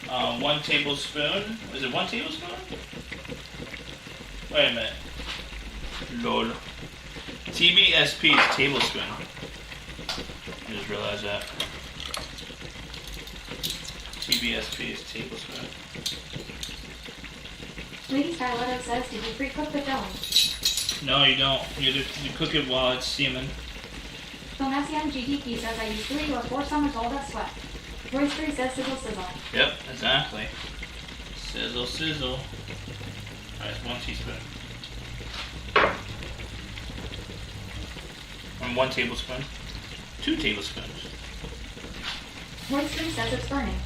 1 tablespoon. Is it 1 tablespoon? Wait a minute. Lol. TBSP is tablespoon. I just realized that. TBSP is tablespoon. Lady Styletto says, did you pre-cook the filling? No, you don't. You cook it while it's steaming. Filmacian GDP says, I used 3 or 4 summers old at sweat. Royce 3 says, sizzle sizzle. Yep, exactly. Sizzle sizzle. Alright, 1 teaspoon. And 1 tablespoon. 2 tablespoons. Royce 3 says it's burning.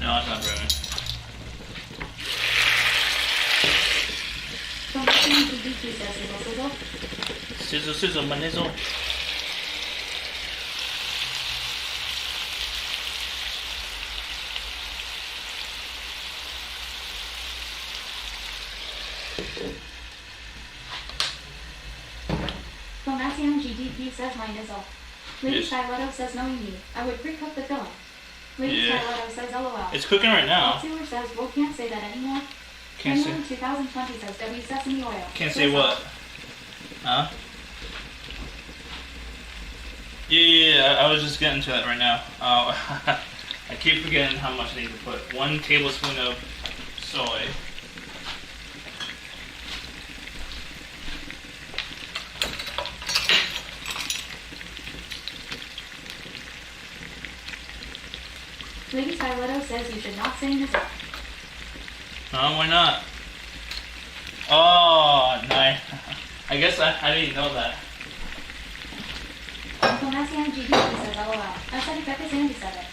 No, it's not burning. Filmacian GDP says, sizzle sizzle. Sizzle sizzle, my nizzle. Filmacian GDP says, my nizzle. Lady Yes. Styletto says, no you need. I would pre-cook the filling. Lady Yeah. Styletto says, LOL. It's cooking right now. Sealer says, well, can't say that anymore. Can't say. Penguin 2020 says, W sesame oil. Can't say what? Huh? Yeah, I was just getting to that right now. I keep forgetting how much I need to put. 1 tablespoon of soy. Lady Styletto says you should not say nizzle. Why not? Oh, nice. I guess I didn't know that. Filmacian GDP says, LOL. I said it because Andy said it.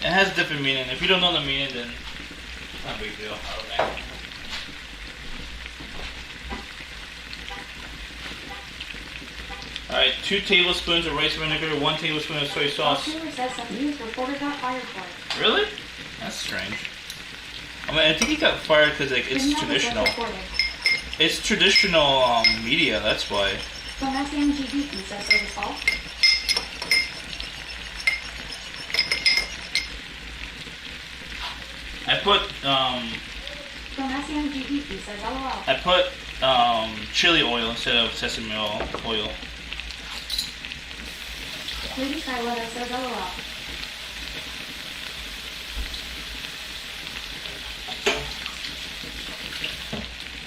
It has different meaning. If you don't know the meaning, then it's not a big deal, I don't think. Alright, 2 tablespoons of rice vinegar, 1 tablespoon of soy sauce. Sealer says some news reporter got fired for it. Really? That's strange. I mean, I think he got fired because like, it's Didn't have his traditional. work reported. It's traditional media, that's why. Filmacian GDP says it was false. I put Filmacian GDP says, LOL. I put chili oil instead of sesame oil. Lady Styletto says, LOL.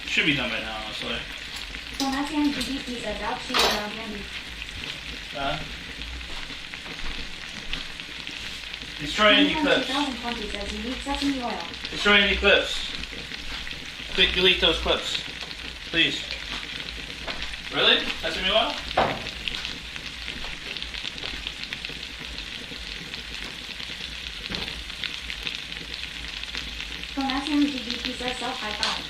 Should be done by now, honestly. Filmacian GDP says, ouch, she's around Andy. Destroy any Penguin clips. 2020 says you need sesame oil. Destroy any clips. Quick, delete those clips. Please. Really? Sesame oil? Filmacian GDP says, self high five.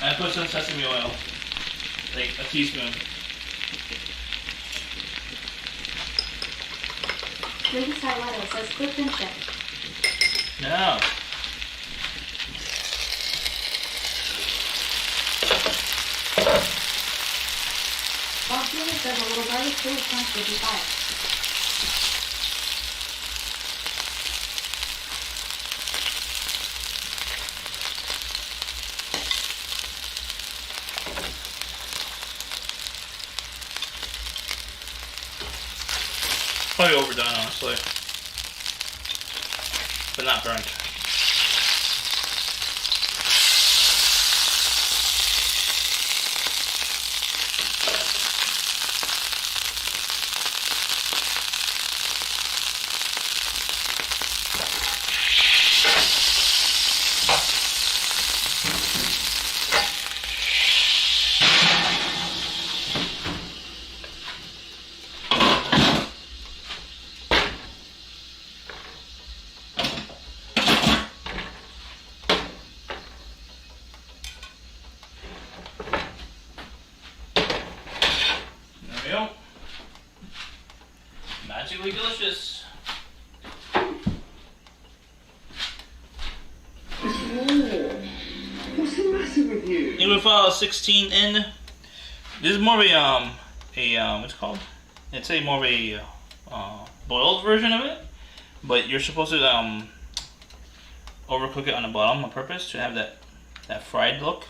I put some sesame oil. Like a teaspoon. Lady Styletto says, clip and shit. No. Bob Sealer says a little garlic chili crunch would be fire. Probably overdone, honestly. But not burnt. There we go. Magically delicious. What's the matter with you? It would file 16 in. This is more of a what's it called? It's a more of a boiled version of it, but you're supposed to overcook it on the bottom on purpose to have that fried look.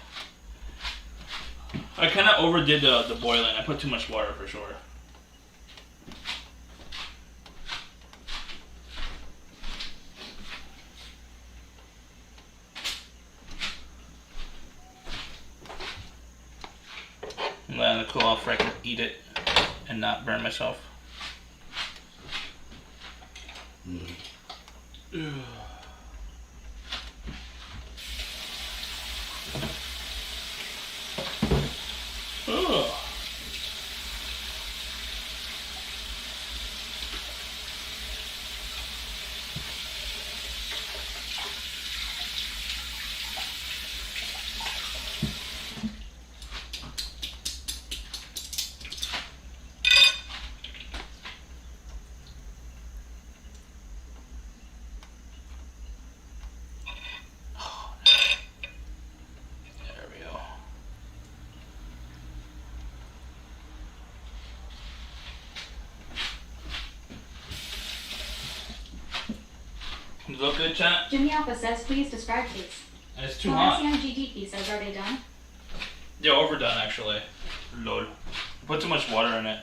I kind of overdid the boiling. I put too much water for sure. cool off where I can eat it and not burn myself. Ugh. There we go. Does it look good, chat? Jimmy Alpha says, please describe these. It's too hot. GDP says, are they done? They're overdone, actually. Lol. Put too much water in it.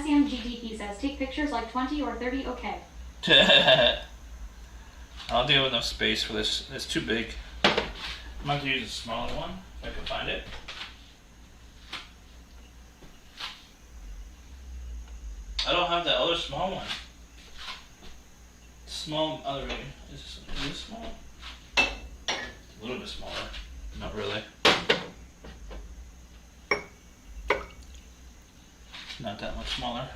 GDP says, take pictures like 20 or 30, okay. I don't think I have enough space for this. It's too big. I'm going to use a smaller one if I can find it. I don't have the other small one. Small other ring. Is this small? A little bit smaller. Not really. Not that much smaller.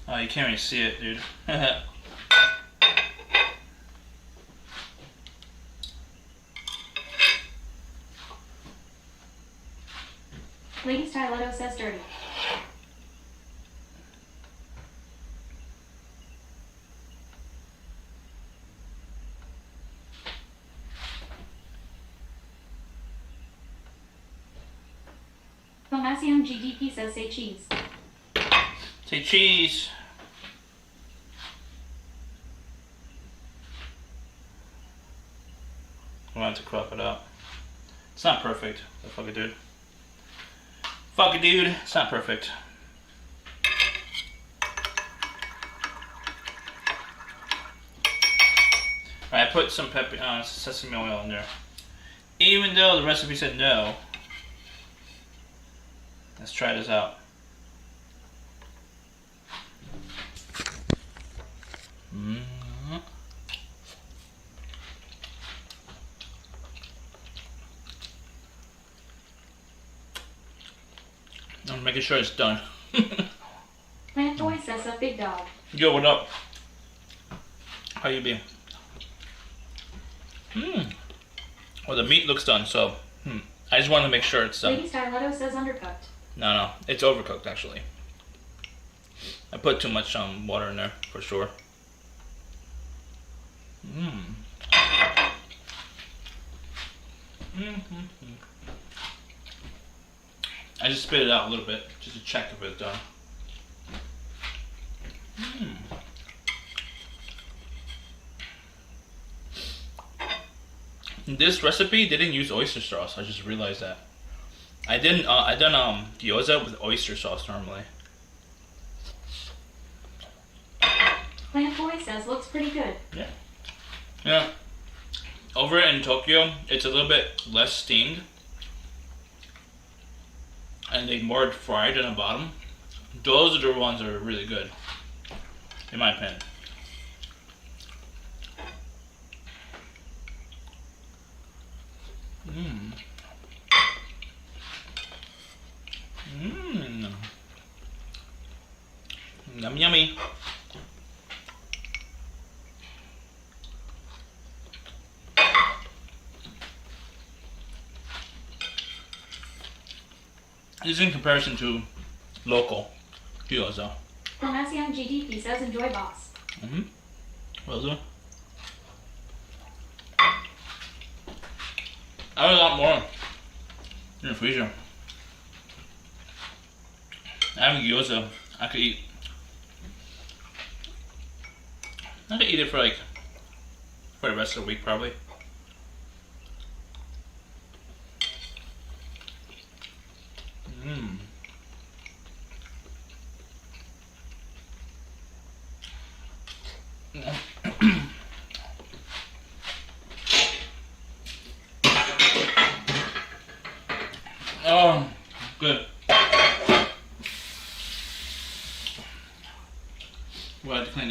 Oh, you can't really see it, dude. Lady Styletto says dirty. Pomasium GDP says say cheese. Say cheese. I'm going to have to crop it out. It's not perfect. Fuck it, dude. Fuck it, dude. It's not perfect. Alright, I put some sesame oil in there. Even though the recipe said no. Let's try this out. I'm making sure it's done. Plant Boy says a big dog. Yo, what up? How you been? Well, the meat looks done, so I just wanted to make sure it's done. Lady Styletto says undercooked. No, it's overcooked actually. I put too much water in there for sure. I just spit it out a little bit just to check if it's done. In this recipe, they didn't use oyster sauce. I just realized that. I didn't. I done gyoza with oyster sauce normally. Plant Boy says looks pretty good. Yeah. Over in Tokyo, it's a little bit less steamed, and they more fried in the bottom. Those are the ones that are really good, in my opinion. Yummy, yummy. This is in comparison to local gyoza. Pomasium GDP says enjoy boss. Well done. I have a lot more in the freezer. I have gyoza. I could eat it for the rest of the week probably.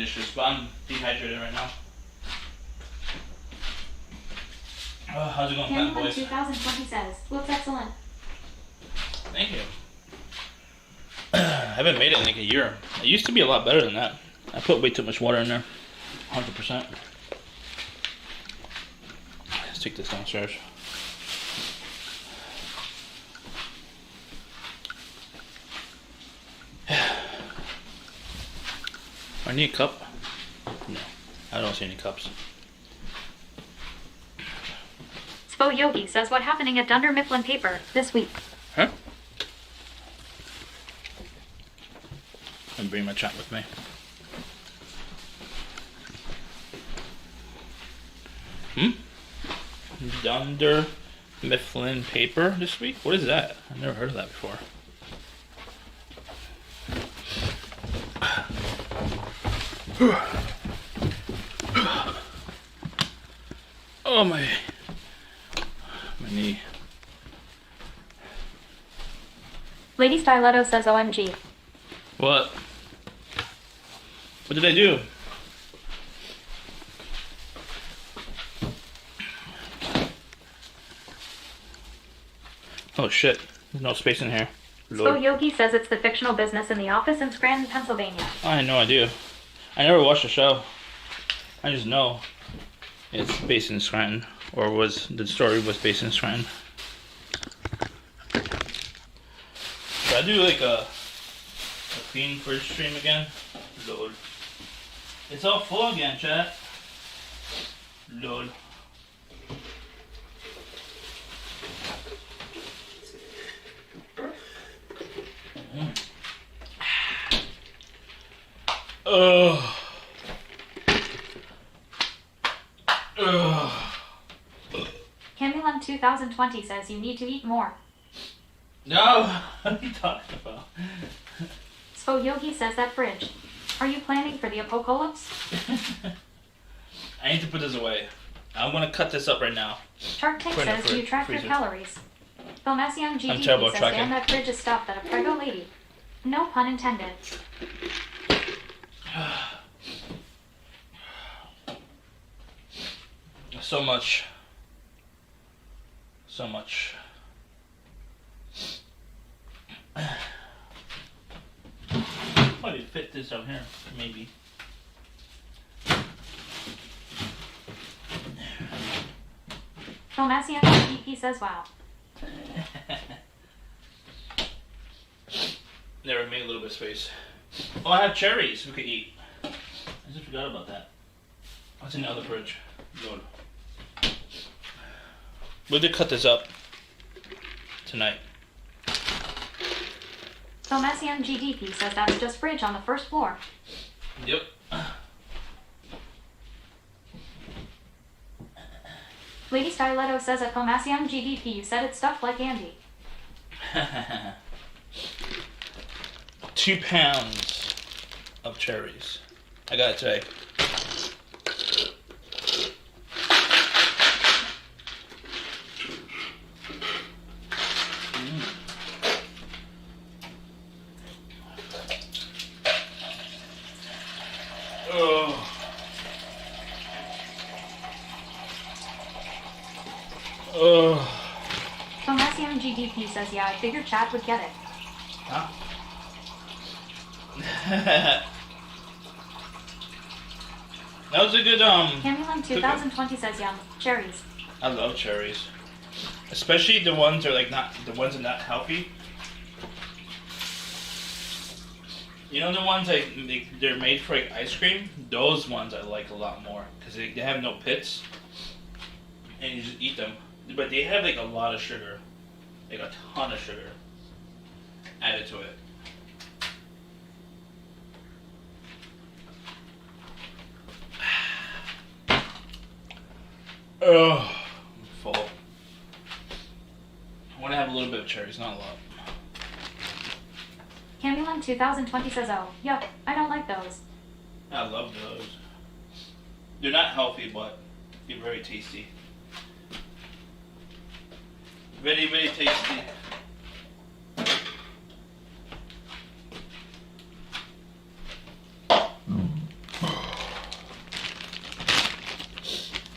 issues, but I'm dehydrated right now. How's it going, Plant Candyland Boys? 2020 says, looks excellent. Thank you. I haven't made it in like a year. It used to be a lot better than that. I put way too much water in there. 100%. Let's take this downstairs. I need a cup? No, I don't see any cups. Spo Yogi says, what happening at Dunder Mifflin Paper this week? Huh? And bring my chat with me. Dunder Mifflin Paper this week? What is that? I've never heard of that before. Oh, my knee. Lady Stiletto says, OMG. What? What did I do? Oh shit, there's no space in here. Spo Yogi says it's the fictional business in the office in Scranton, Pennsylvania. I had no idea. I never watched the show. I just know it's based in Scranton, or the story was based in Scranton. Should I do like a clean fridge stream again? Lord. It's all full again, chat. Lord. Ugh. Candyland 2020 says you need to eat more. No, what are you talking about? Spo Yogi says that fridge. Are you planning for the apocalypse? I need to put this away. I'm gonna cut this up right now. Shark Tank Put it in says the you track your freezer. calories. Filmacion I'm GDP terrible at says, tracking. damn, that fridge is stuffed that a prego lady. No pun intended. So much. So much. Probably fit this out here, maybe. Filmacion GDP says, wow. Never made a little bit of space. Oh, I have cherries we could eat. I just forgot about that. What's in the other fridge? Lord. We'll just cut this up tonight. Filmacion GDP says that's just fridge on the first floor. Yep. Lady Stiletto says at Filmacion GDP you said it's stuffed like Andy. 2 pounds of cherries. I got it today. Filmacion GDP says, yeah, I figured Chad would get it. Huh? That was a good Candyland 2020 says, yum, cherries. I love cherries, especially the ones that are like not the ones that are not healthy. You know the ones they're made for like ice cream. Those ones I like a lot more because they have no pits, and you just eat them. But they have like a lot of sugar, like a ton of sugar added to it. Oh, I'm full. I want to have a little bit of cherries, not a lot. Candyland 2020 says, oh, yup, I don't like those. I love those. They're not healthy, but they're very tasty. Very, very tasty.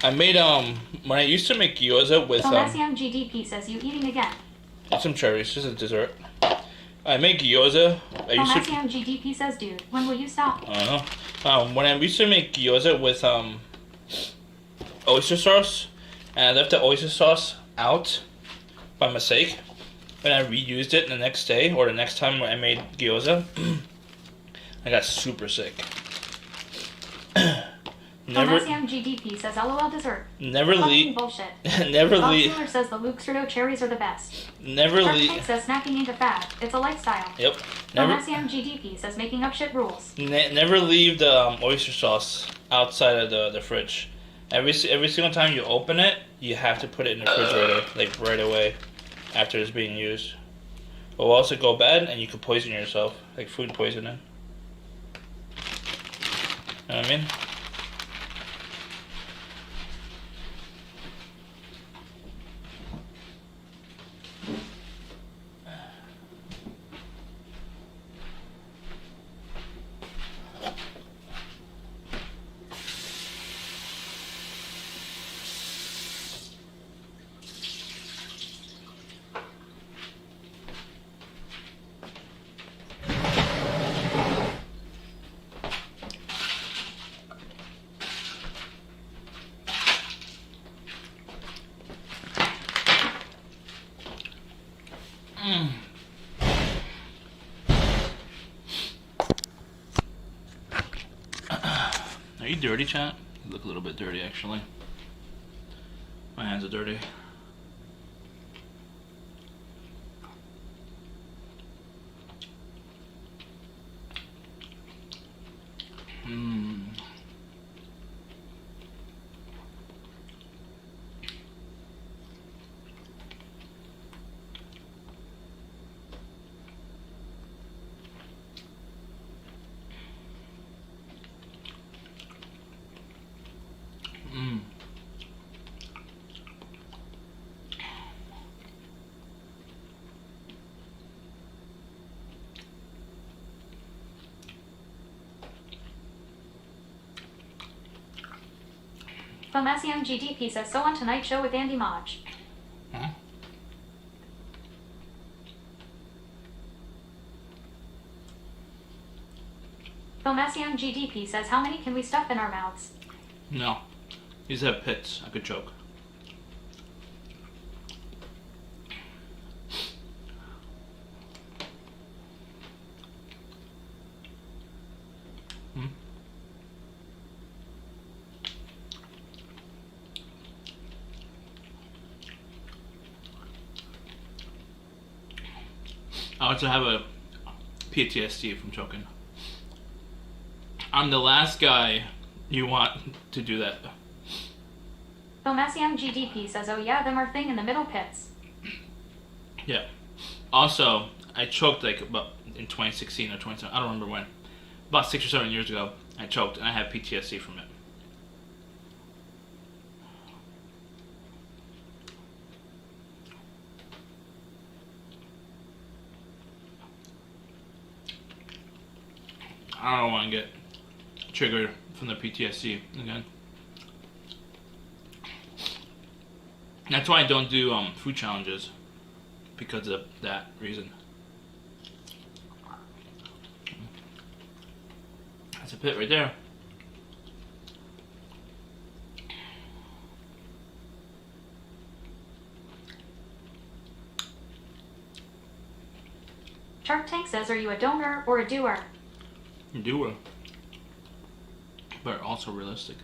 I made when I used to make gyoza with GDP says you eating again. It's some cherries, just a dessert. I make gyoza. GDP says, dude, when will you stop? I don't know. When I used to make gyoza with oyster sauce, and I left the oyster sauce out by mistake, and I reused it the next day or the next time when I made gyoza, I got super sick. GDP says LOL dessert. Never leave. Bullshit. Never leave. Bob says the Luke Strudel cherries are the best. Never leave. Tank says snacking ain't a fad. It's a lifestyle. Yep. Never. GDP says making up shit rules. Never leave the oyster sauce outside of the fridge. Every single time you open it, you have to put it in the refrigerator, like right away, after it's being used. It will also go bad, and you could poison yourself, like food poisoning. You know what I mean? Are you dirty, chat? You look a little bit dirty, actually. My hands are dirty. From GDP says so on Tonight Show with Andy Maj. Huh? From GDP says how many can we stuff in our mouths? No. These have pits. I could choke. I also have a PTSD from choking. I'm the last guy you want to do that. GDP says, oh yeah, them are thing in the middle pits. Yeah. Also, I choked like about in 2016 or 2017. I don't remember when. About 6 or 7 years ago, I choked and I had PTSD from it. I don't want to get triggered from the PTSD again. That's why I don't do food challenges, because of that reason. That's a pit right there. Shark Tank says, are you a donor or a doer? Doer. But also realistic.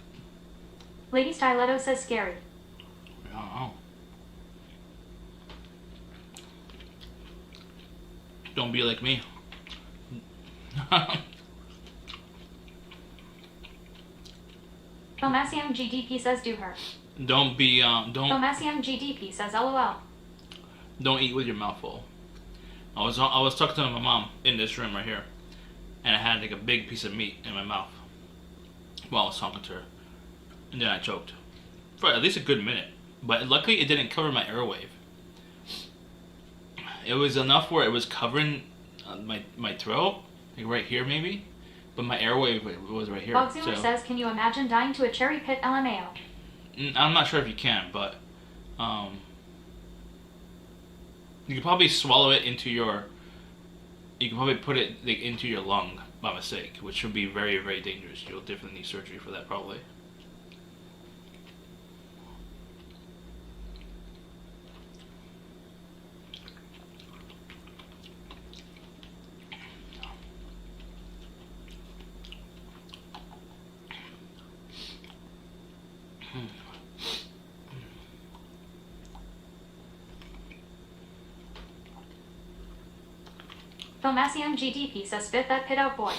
Lady Stiletto says scary. I don't know. Don't be like me. GDP says do her. Don't be don't GDP says LOL. Don't eat with your mouth full. I was talking to my mom in this room right here, and I had like a big piece of meat in my mouth while I was talking to her, and then I choked for at least a good minute. But luckily, it didn't cover my airwave. It was enough where it was covering my throat, like right here maybe, but my airwave was right here. Bogzoomer says, can you imagine dying to a cherry pit LMAO? I'm not sure if you can, but you can probably swallow it into your. You can probably put it like, into your lung by mistake, which would be very, very dangerous. You'll definitely need surgery for that, probably. Filmasium GDP says spit that pit out, boy.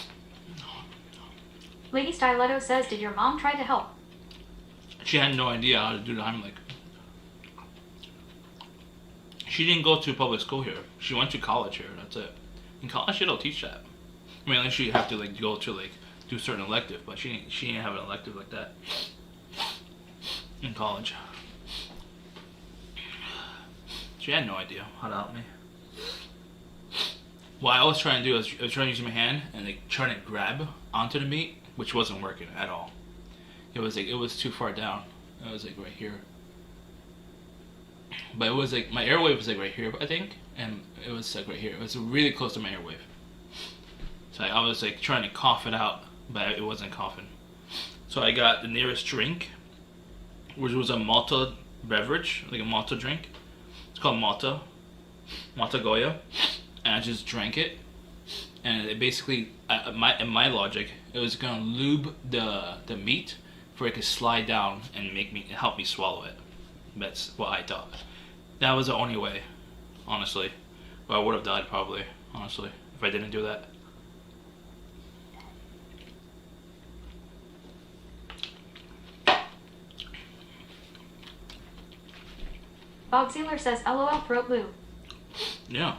Lady Stiletto says, did your mom try to help? She had no idea how to do the Heimlich. She didn't go to public school here. She went to college here. That's it. In college, they don't teach that. I mean, unless you have to like go to like do certain elective, but she didn't have an elective like that in college. She had no idea how to help me. What I was trying to do is I was trying to use my hand and like trying to grab onto the meat, which wasn't working at all. It was like it was too far down. It was like right here. But it was like my airwave was like right here, I think, and it was like right here. It was really close to my airwave. So I was like trying to cough it out, but it wasn't coughing. So I got the nearest drink, which was a Malta beverage, like a Malta drink. It's called Malta Goya. And I just drank it, and it basically, in my logic, it was gonna lube the meat for it to slide down and help me swallow it. That's what I thought. That was the only way, honestly. But I would have died probably, honestly, if I didn't do that. Bob Sealer says, LOL throat blue. Yeah.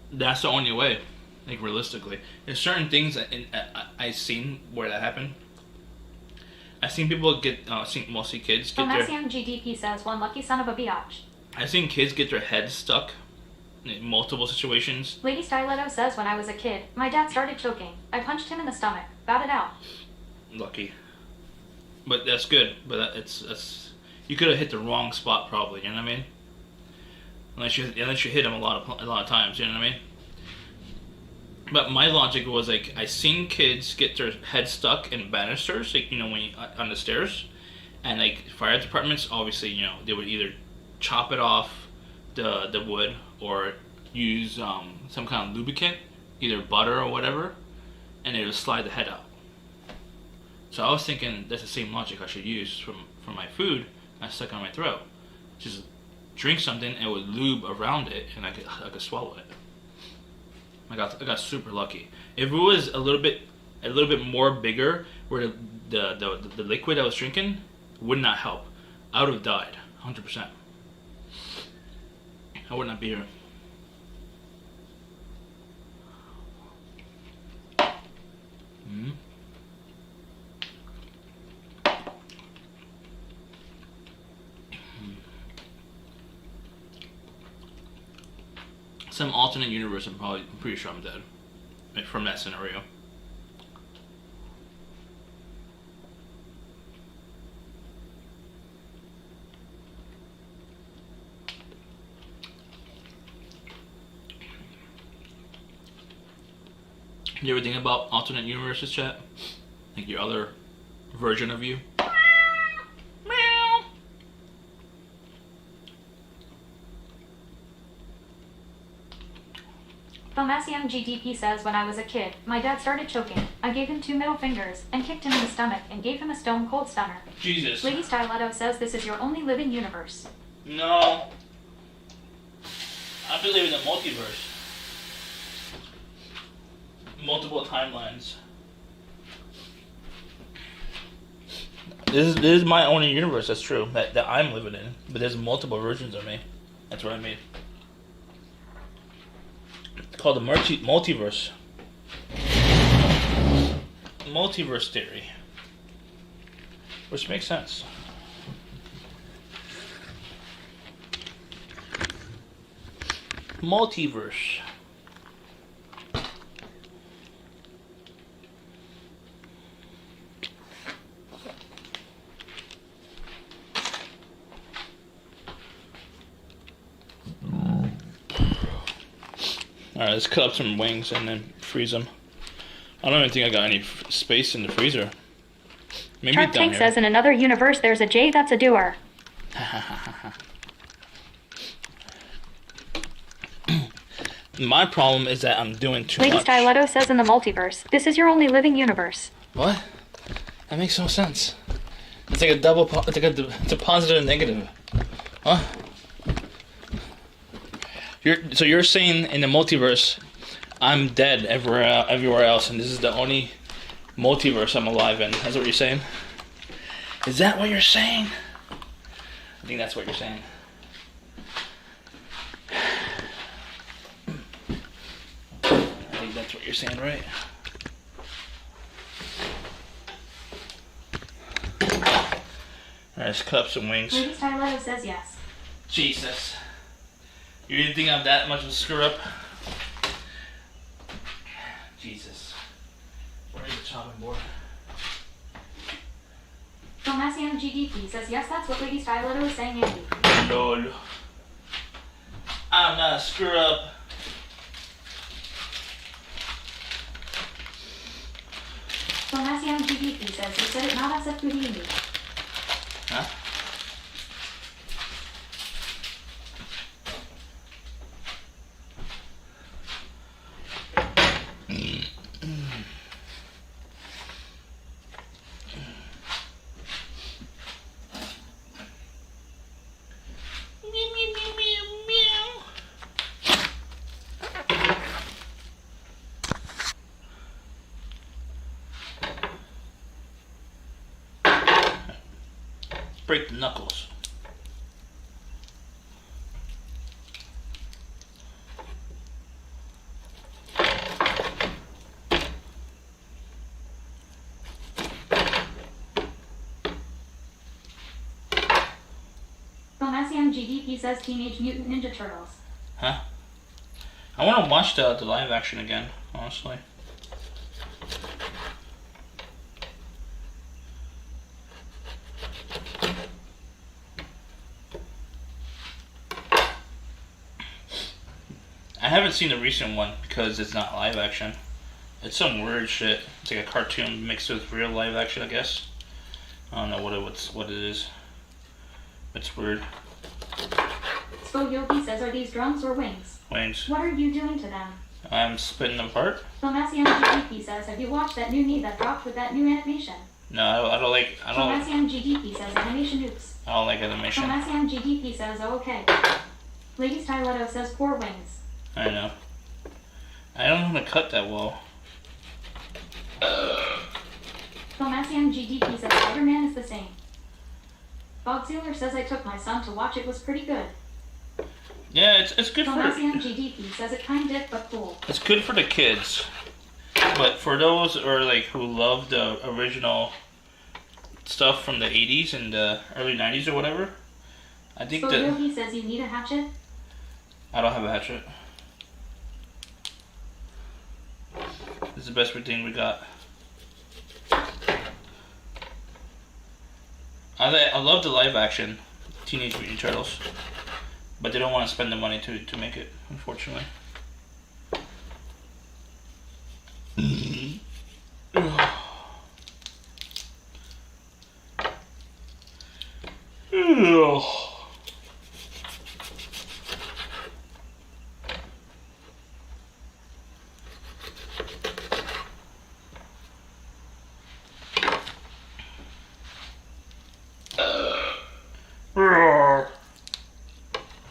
That's the only way, like realistically. There's certain things that I've seen where that happened. I've seen people get, mostly kids get their... Filmasium GDP says, one lucky son of a biatch. I've seen kids get their heads stuck in multiple situations. Lady Stiletto says, when I was a kid, my dad started choking. I punched him in the stomach. Got it out. Lucky. But that's good. But that's you could have hit the wrong spot probably, you know what I mean? Unless you hit him a lot of times, you know what I mean? But my logic was like I seen kids get their head stuck in banisters, like when you on the stairs, and like fire departments obviously they would either chop it off the wood or use some kind of lubricant, either butter or whatever, and it would slide the head out. So I was thinking that's the same logic I should use for my food I stuck on my throat. Just drink something and it would lube around it and I could swallow it. I got super lucky. If it was a little bit more bigger, where the liquid I was drinking would not help, I would have died 100%. I would not be here. Mm-hmm. Some alternate universe, I'm pretty sure I'm dead from that scenario. You ever think about alternate universes, chat? Like your other version of you? Filmasium GDP says, when I was a kid, my dad started choking. I gave him 2 middle fingers and kicked him in the stomach and gave him a stone cold stunner. Jesus. Lady Stiletto says this is your only living universe. No. I believe in the multiverse. Multiple timelines. This is my only universe, that's true, that I'm living in. But there's multiple versions of me. That's what I mean. It's called the multiverse. Multiverse theory. Which makes sense. Multiverse. Alright, let's cut up some wings and then freeze them. I don't even think I got any space in the freezer. Maybe Shark down Tank here. says in another universe there's a J that's a doer. My problem is that I'm doing too Lady much. Stiletto says in the multiverse, this is your only living universe. What? That makes no sense. It's like a double. It's like it's a positive and negative. Huh? So you're saying in the multiverse, I'm dead everywhere else, and this is the only multiverse I'm alive in. That's what you're saying? Is that what you're saying? I think that's what you're saying. I think that's what you're saying, right? Alright, let's cut up some wings. Lady Stiletto says yes. Jesus. You didn't think I'm that much of a screw up? Jesus. Where's the chopping board? Tomasian GDP says yes, that's what Lady Stiletto is saying, Andy. Lol. I'm not a screw up. Tomasian GDP says you said it not as a Houdini. Huh? Break the knuckles. Tomasian GDP says Teenage Mutant Ninja Turtles. Huh? I want to watch the live action again, honestly. I haven't seen the recent one because it's not live action. It's some weird shit. It's like a cartoon mixed with real live action, I guess. I don't know what it is. It's weird. Spo Yogi says, are these drums or wings? Wings. What are you doing to them? I'm splitting them apart. Tomasian GDP says, have you watched that new knee that dropped with that new animation? No, I don't like. Tomasian GDP says, animation oops. I don't like animation. Tomasian GDP says, oh, okay. Lady Stiletto says, poor wings. I know. I don't know how to cut that well. Tomasian GDP says, Spider-Man is the same. Bob Sealer says, I took my son to watch it, was pretty good. Yeah, it's good Tomasian for. GDP says, it kind of but cool. It's good for the kids, but for those who love the original stuff from the 80s and the early 90s or whatever, I think Spo that Yogi says, you need a hatchet? I don't have a hatchet. This is the best thing we got. I love the live action Teenage Mutant Ninja Turtles, but they don't want to spend the money to make it, unfortunately.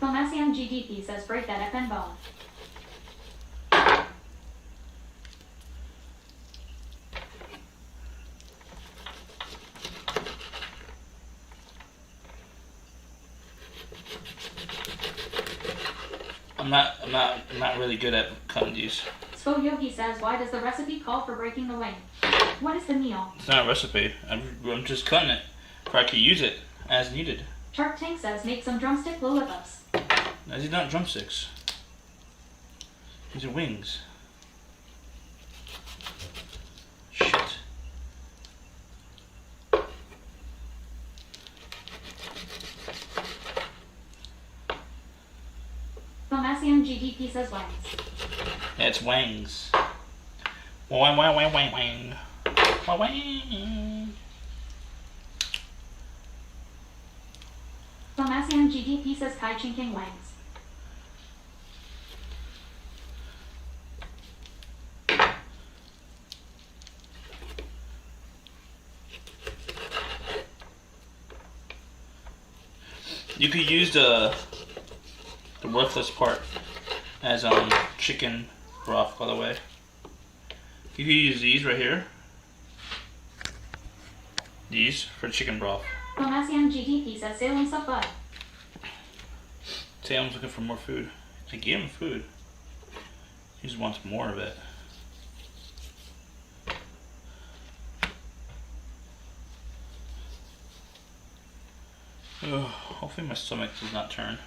Tomasian GDP says, break that FN bone. I'm not really good at cutting these. Spo Yogi says, why does the recipe call for breaking the wing? What is the meal? It's not a recipe. I'm just cutting it, for I could use it as needed. Shark Tank says, make some drumstick lollipops. These are not drumsticks. These are wings. Shit. Tomasian GDP says, wings. It's wings. Wang, wang, wang, wang, wang. Wang, wang. Tomasian GDP says Kai Chinking Wangs. You could use the worthless part as chicken broth, by the way. You could use these right here. These for chicken broth. Tomasian GDP says Salem Sapa. Salem's looking for more food. I gave him food. He just wants more of it. Ugh, hopefully my stomach does not turn.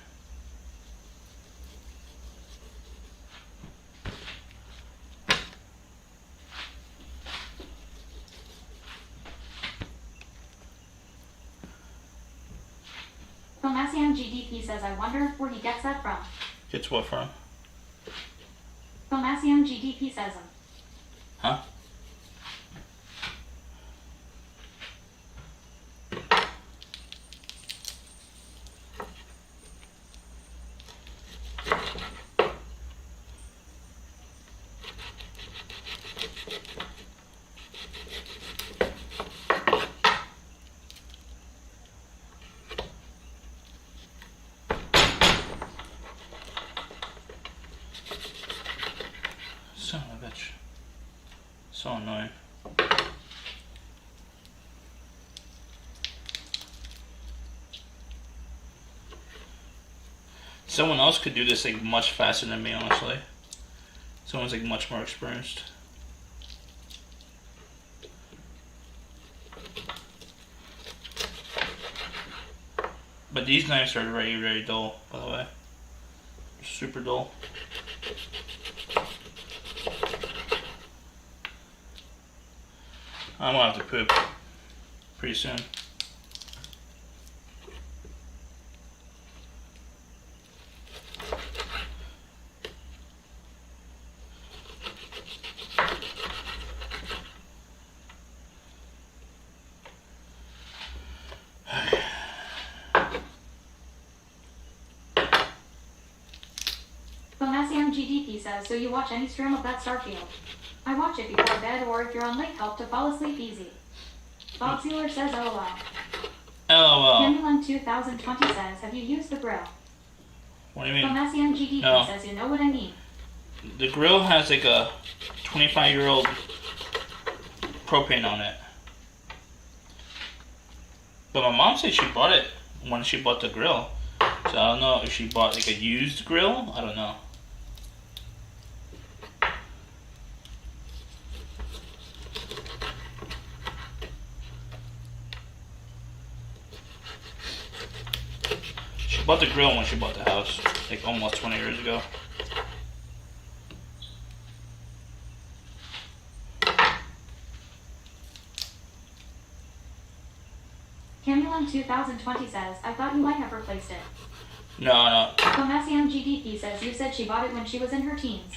Tomasian GDP says I wonder where he gets that from. Gets what from? Tomasian GDP says him. Huh? Son of a bitch. So annoying. Someone else could do this like much faster than me, honestly. Someone's like much more experienced. But these knives are very, very dull, by the way. They're super dull. I'm gonna have to poop pretty soon. Tomasian GDP says, so you watch any stream of that Starfield? I watch it before bed or if you're on late help to fall asleep easy. Bob Sealer says LOL. LOL. Candyland 2020 says, have you used the grill? What do you mean? Tomasian GDP No. says, you know what I mean. The grill has like a 25-year-old propane on it. But my mom said she bought it when she bought the grill. So I don't know if she bought like a used grill. I don't know. She bought the grill when she bought the house, like almost 20 years ago. Candyland 2020 says, I thought you might have replaced it. No. Tomasian GDP says, you said she bought it when she was in her teens.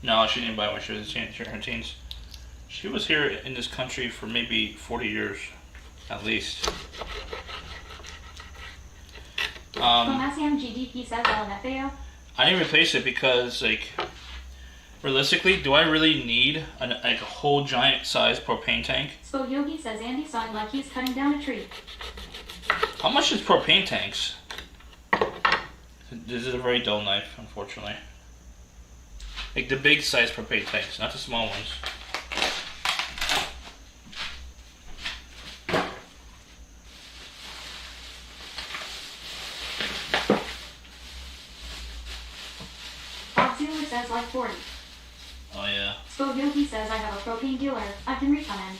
No, she didn't buy it when she was in her teens. She was here in this country for maybe 40 years, at least. Tomasian GDP says, LMFAO. I didn't replace it because, like, realistically, do I really need a whole giant size propane tank? Spo Yogi says Andy sounded like he's cutting down a tree. How much is propane tanks? This is a very dull knife, unfortunately. Like the big size propane tanks, not the small ones. Bob Sealer says like 40. Oh yeah. Spo Yogi says I have a propane dealer. I can recommend.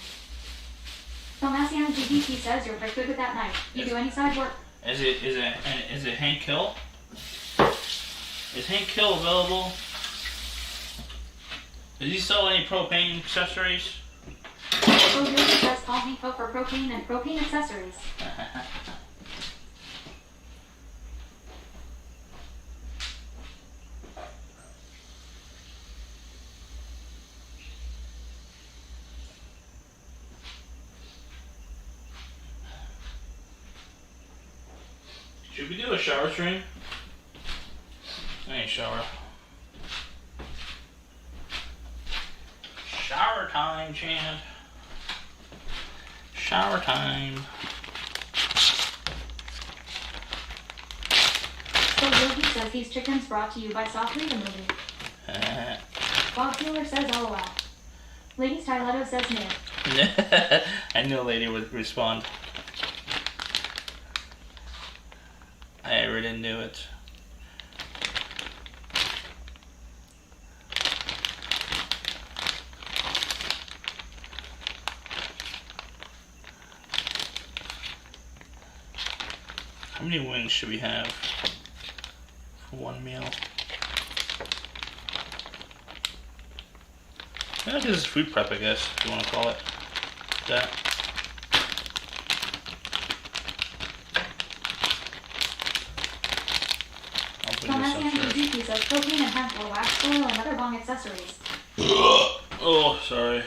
Tomasian GDP says you're very good with that knife. You do any side work. Is it Hank Hill? Is Hank Hill available? Does he sell any propane accessories? Spo Yogi says call Hank Hill for propane and propane accessories. Should we do a shower stream? I ain't shower. Shower time, Chad. Shower time. So Yogi says these chickens brought to you by Softly the movie. Bob Taylor says LOL. Lady Styletto says mid. I knew a lady would respond. I already knew it. How many wings should we have for one meal? Yeah, this is food prep, I guess, if you want to call it that. I'll put Thomas this on and first. Yuzuki says propane and hemp or wax oil and other bong accessories. Oh, sorry.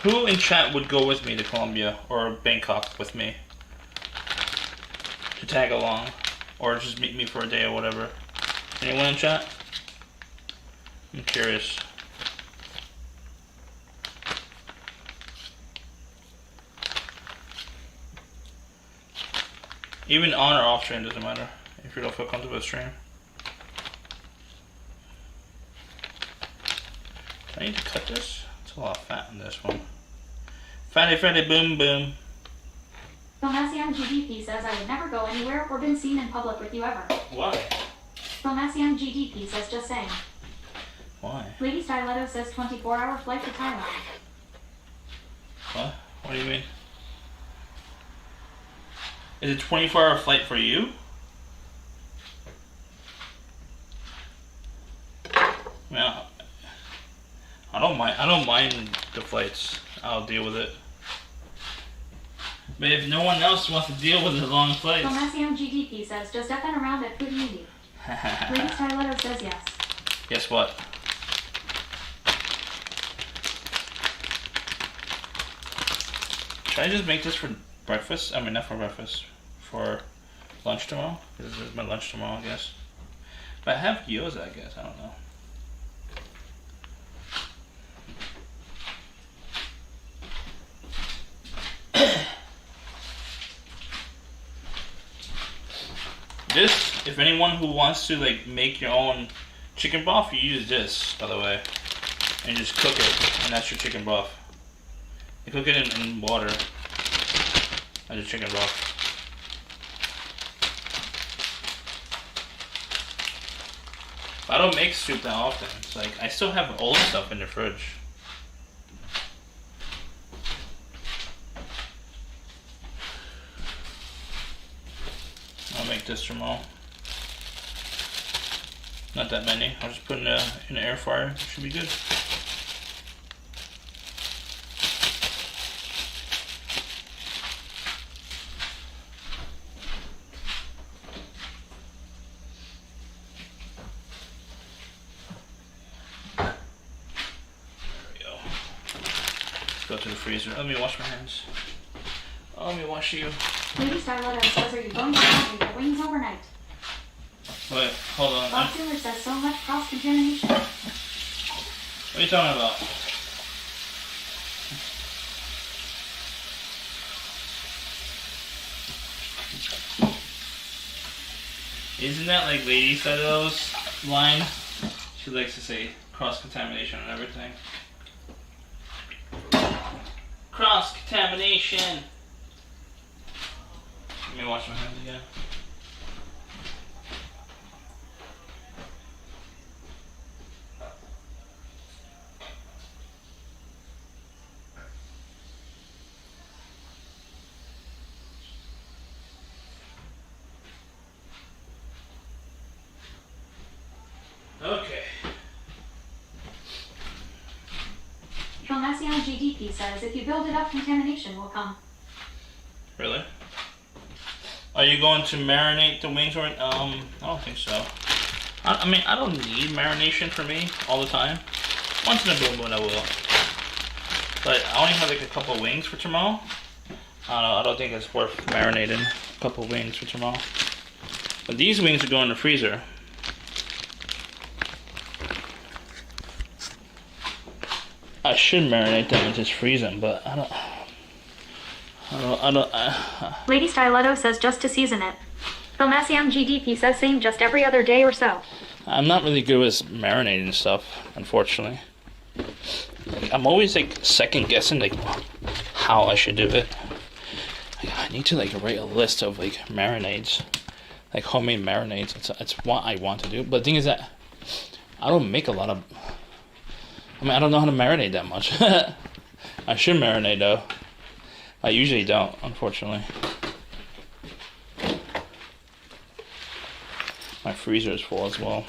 Who in chat would go with me to Colombia or Bangkok with me? To tag along. Or just meet me for a day or whatever. Anyone in chat? I'm curious. Even on or off stream doesn't matter. If you don't feel comfortable with stream. Do I need to cut this? There's a lot of fat in this one. Fatty, boom, boom. Tomasian GDP says I would never go anywhere or been seen in public with you ever. Why? Tomasian GDP says just saying. Why? Lady Styletto says 24-hour flight to Thailand. What? What do you mean? Is it a 24-hour flight for you? Yeah. I don't mind the flights. I'll deal with it. But if no one else wants to deal with the long flights. Tomasian GDP says just effing around at Food Media. Lady Styletto says yes. Guess what? Should I just make this for breakfast? I mean, not for breakfast. For lunch tomorrow? This is my lunch tomorrow, I guess. But I have gyoza, I guess. I don't know. This, if anyone who wants to like make your own chicken broth, you use this, by the way, and just cook it, and that's your chicken broth. You cook it in water. That's your chicken broth. I don't make soup that often. It's like I still have old stuff in the fridge. I'll make this tomorrow. Not that many. I'll just put it in the air fryer. It should be good. There we go. Let's go to the freezer. Let me wash my hands. Oh, let me wash you. Lady Styletto says are you going to have your wings overnight? Wait, hold on. Bob Taylor says so much cross-contamination. What are you talking about? Isn't that like Lady Styletto's line? She likes to say cross-contamination and everything. Cross-contamination! Let me wash my hands again. Okay. Thomasion GDP says if you build it up, contamination will come. Really? Are you going to marinate the wings or I don't think so. I mean, I don't need marination for me all the time. Once in a blue moon I will. But I only have like a couple wings for tomorrow. I don't know, I don't think it's worth marinating a couple wings for tomorrow. But these wings are going in the freezer. I should marinate them and just freeze them, but I don't. Lady Stiletto says just to season it. Thomasion GDP says same just every other day or so. I'm not really good with marinating stuff, unfortunately. I'm always like second guessing like how I should do it. Like, I need to like write a list of like marinades, like homemade marinades. It's what I want to do. But the thing is that I don't make a lot of. I mean, I don't know how to marinate that much. I should marinate though. I usually don't, unfortunately. My freezer is full as well.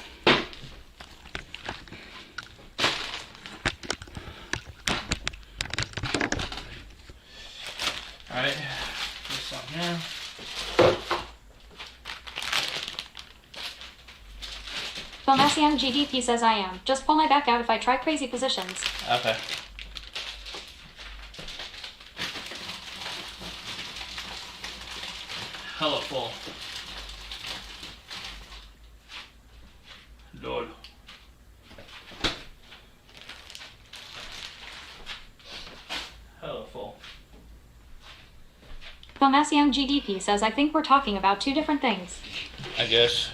Alright, this on here. Thomasion GDP says I am. Just pull my back out if I try crazy positions. Okay. Hella full. Lord. Hella full. Thomasion GDP says I think we're talking about two different things. I guess.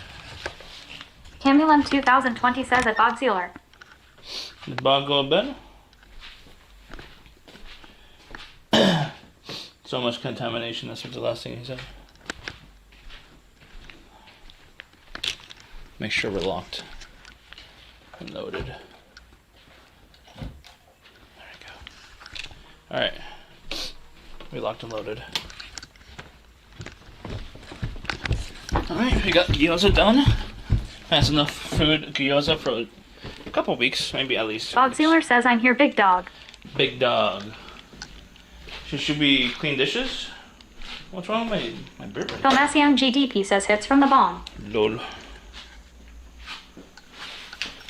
Camulum 2020 says at Bob Sealer. Did Bob go to bed? So much contamination, that's what the last thing he said. Make sure we're locked and loaded. There we go. Alright. We locked and loaded. Alright, we got gyoza done. That's enough food, gyoza, for a couple weeks, maybe at least. Bob Sealer says I'm here, big dog. Big dog. Should we clean dishes? What's wrong with my beard? Thomasion GDP says hits from the bomb. Lol.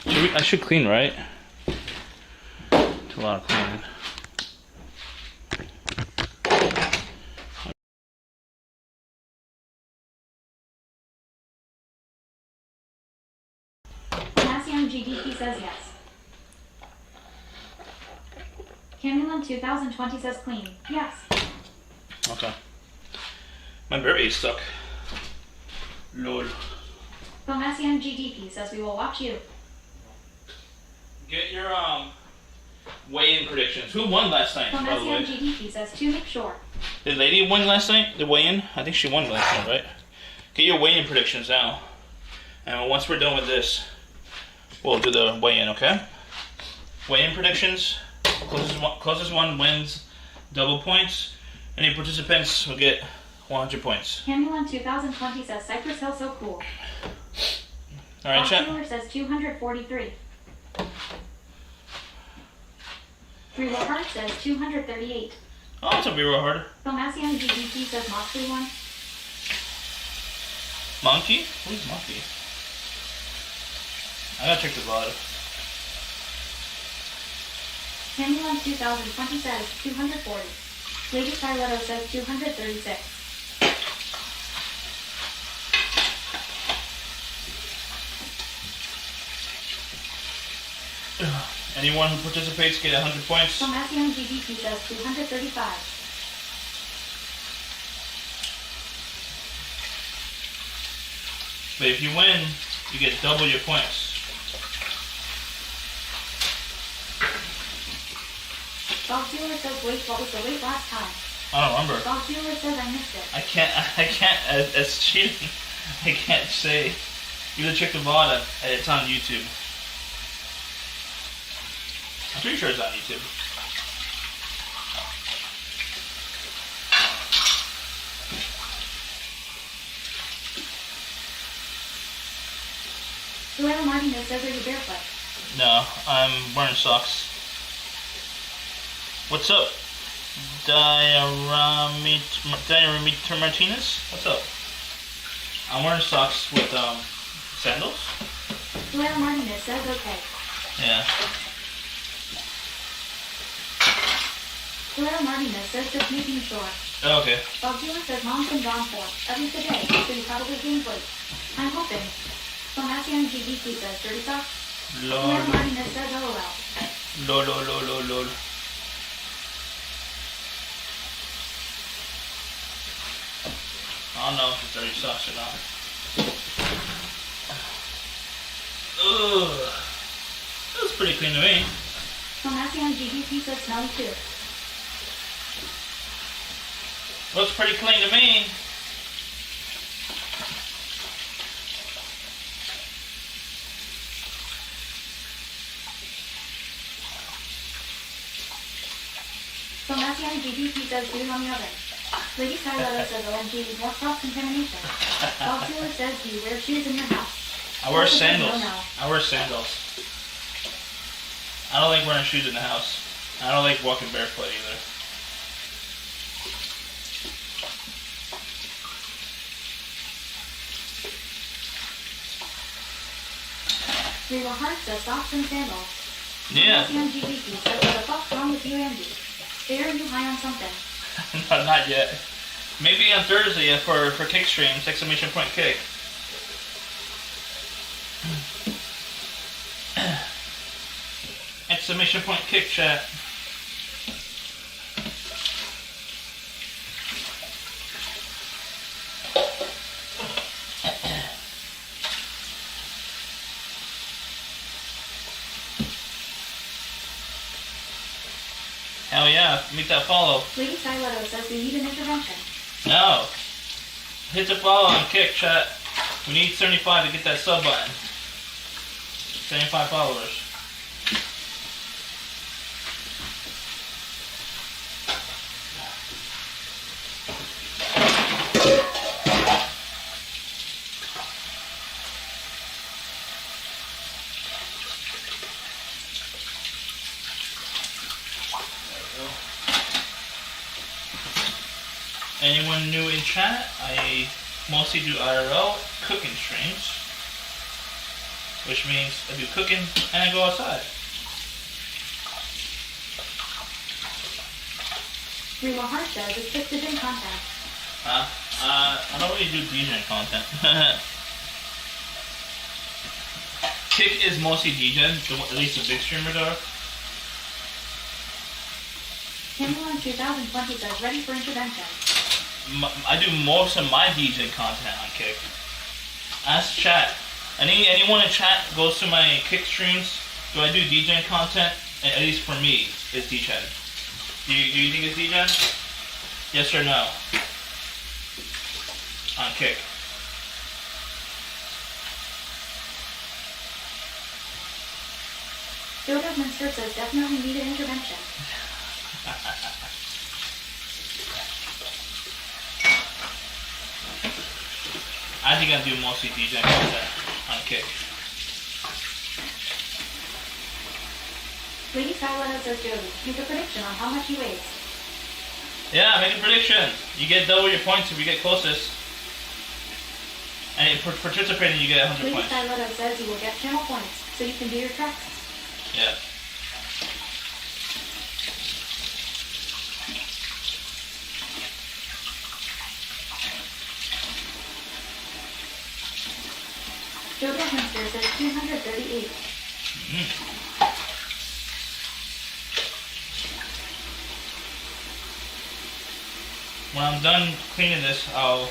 I should clean, right? It's a lot of cleaning. Thomasion GDP says yes. Camulum 2020 says clean. Yes. Okay. My berry is stuck. Lol. Thomasion GDP says we will watch you. Get your weigh-in predictions. Who won last night, by the Thomasion way? GDP says to make sure. Did Lady win last night? The weigh-in? I think she won last night, right? Get your weigh-in predictions now. And once we're done with this, we'll do the weigh-in, okay? Weigh-in predictions. Closest one wins double points. Any participants will get 100 points. Camulum 2020 says Cypress Hill so cool. Alright, Bob chat. Sealer says 243. Free Will Heart says 238. Oh, that's a be real hard. Thomasion GDP says Moxley one. Monkey? Who's Monkey? I gotta check the VOD. Camulum 2020 says 240. Lady Stiletto says 236. Anyone who participates get 100 points. Thomasion GDP says 235. But if you win, you get double your points. Bob Sealer says wait, what was the wait last time? I don't remember. Bob Sealer says I missed it. I can't, that's cheating. I can't say. You gotta check the VOD, it's on YouTube. I'm pretty sure it's on YouTube. Joella Martinez says are you barefoot? No, I'm wearing socks. What's up? Diorami Martinez? What's up? I'm wearing socks with sandals. Blair Martinez says okay. Yeah. Blair Martinez says just making sure. Oh, okay. Bob Taylor says mom's been gone for at least a day, so you probably gained weight. I'm hoping. Tomasian GBT says dirty socks. Lol. Blair Martinez says LOL. Lol. I don't know if it's dirty socks or not. Ugh. That was pretty clean to me. Tomasian GBT says smelly too. Looks pretty clean to me. Tomasian GBT says food on the oven. Lady Skyletter says OMG, more cross contamination. Bob Taylor says do you wear shoes in your house? I wear Bob says sandals. no. I wear sandals. I don't like wearing shoes in the house. I don't like walking barefoot either. Reba Hart says socks and sandals. Yeah. Tomasian GBT says what the fuck's wrong with you, Andy? Are you high on something? No, not yet. Maybe on Thursday for kick streams, exclamation point kick. Exclamation point kick chat. Hell yeah, make that follow. Lady Skyletter says we need an intervention. No. Hit the follow and kick chat. We need 75 to get that sub button. 75 followers. Anyone new in chat? I mostly do IRL cooking streams, which means I do cooking and I go outside. Reba Hart says it's just DJing content. I don't really do DJing content. Kick is mostly DJing, at least the big streamers are. Kimberlin 2020 says ready for intervention. I do most of my DJ content on Kick. Ask chat. Anyone in chat goes to my Kick streams. Do I do DJ content? At least for me, it's DJ. Do you think it's DJ? Yes or no? On Kick. Joseph Minster says definitely need an intervention. I think I do mostly DJ content on Kick. Lady Skyletter says Joey, make a prediction on how much he weighs. Yeah, make a prediction. You get double your points if you get closest. And for participating, you get 100 Lady points. Skyletter says you will get channel points, so you can do your tricks. Yeah. Joseph Minster says 238. When I'm done cleaning this, I'll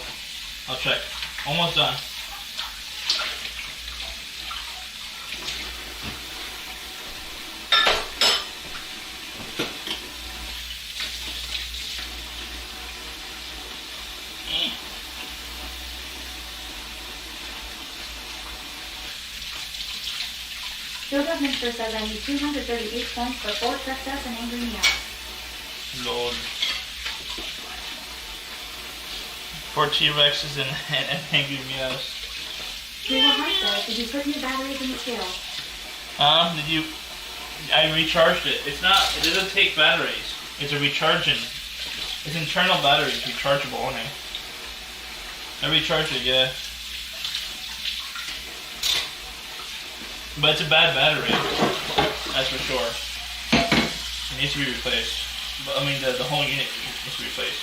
check. Almost done. Joseph Minster says I need 238 points for 4 Trexas and Angry Meow. Lord. 4 T-Rexes and angry meows. Reba Hart says, did you put new batteries in the scale? I recharged it. It doesn't take batteries. It's a recharging. It's internal battery. It's rechargeable only. I recharged it, yeah. But it's a bad battery. That's for sure. It needs to be replaced. But I mean, the whole unit needs to be replaced.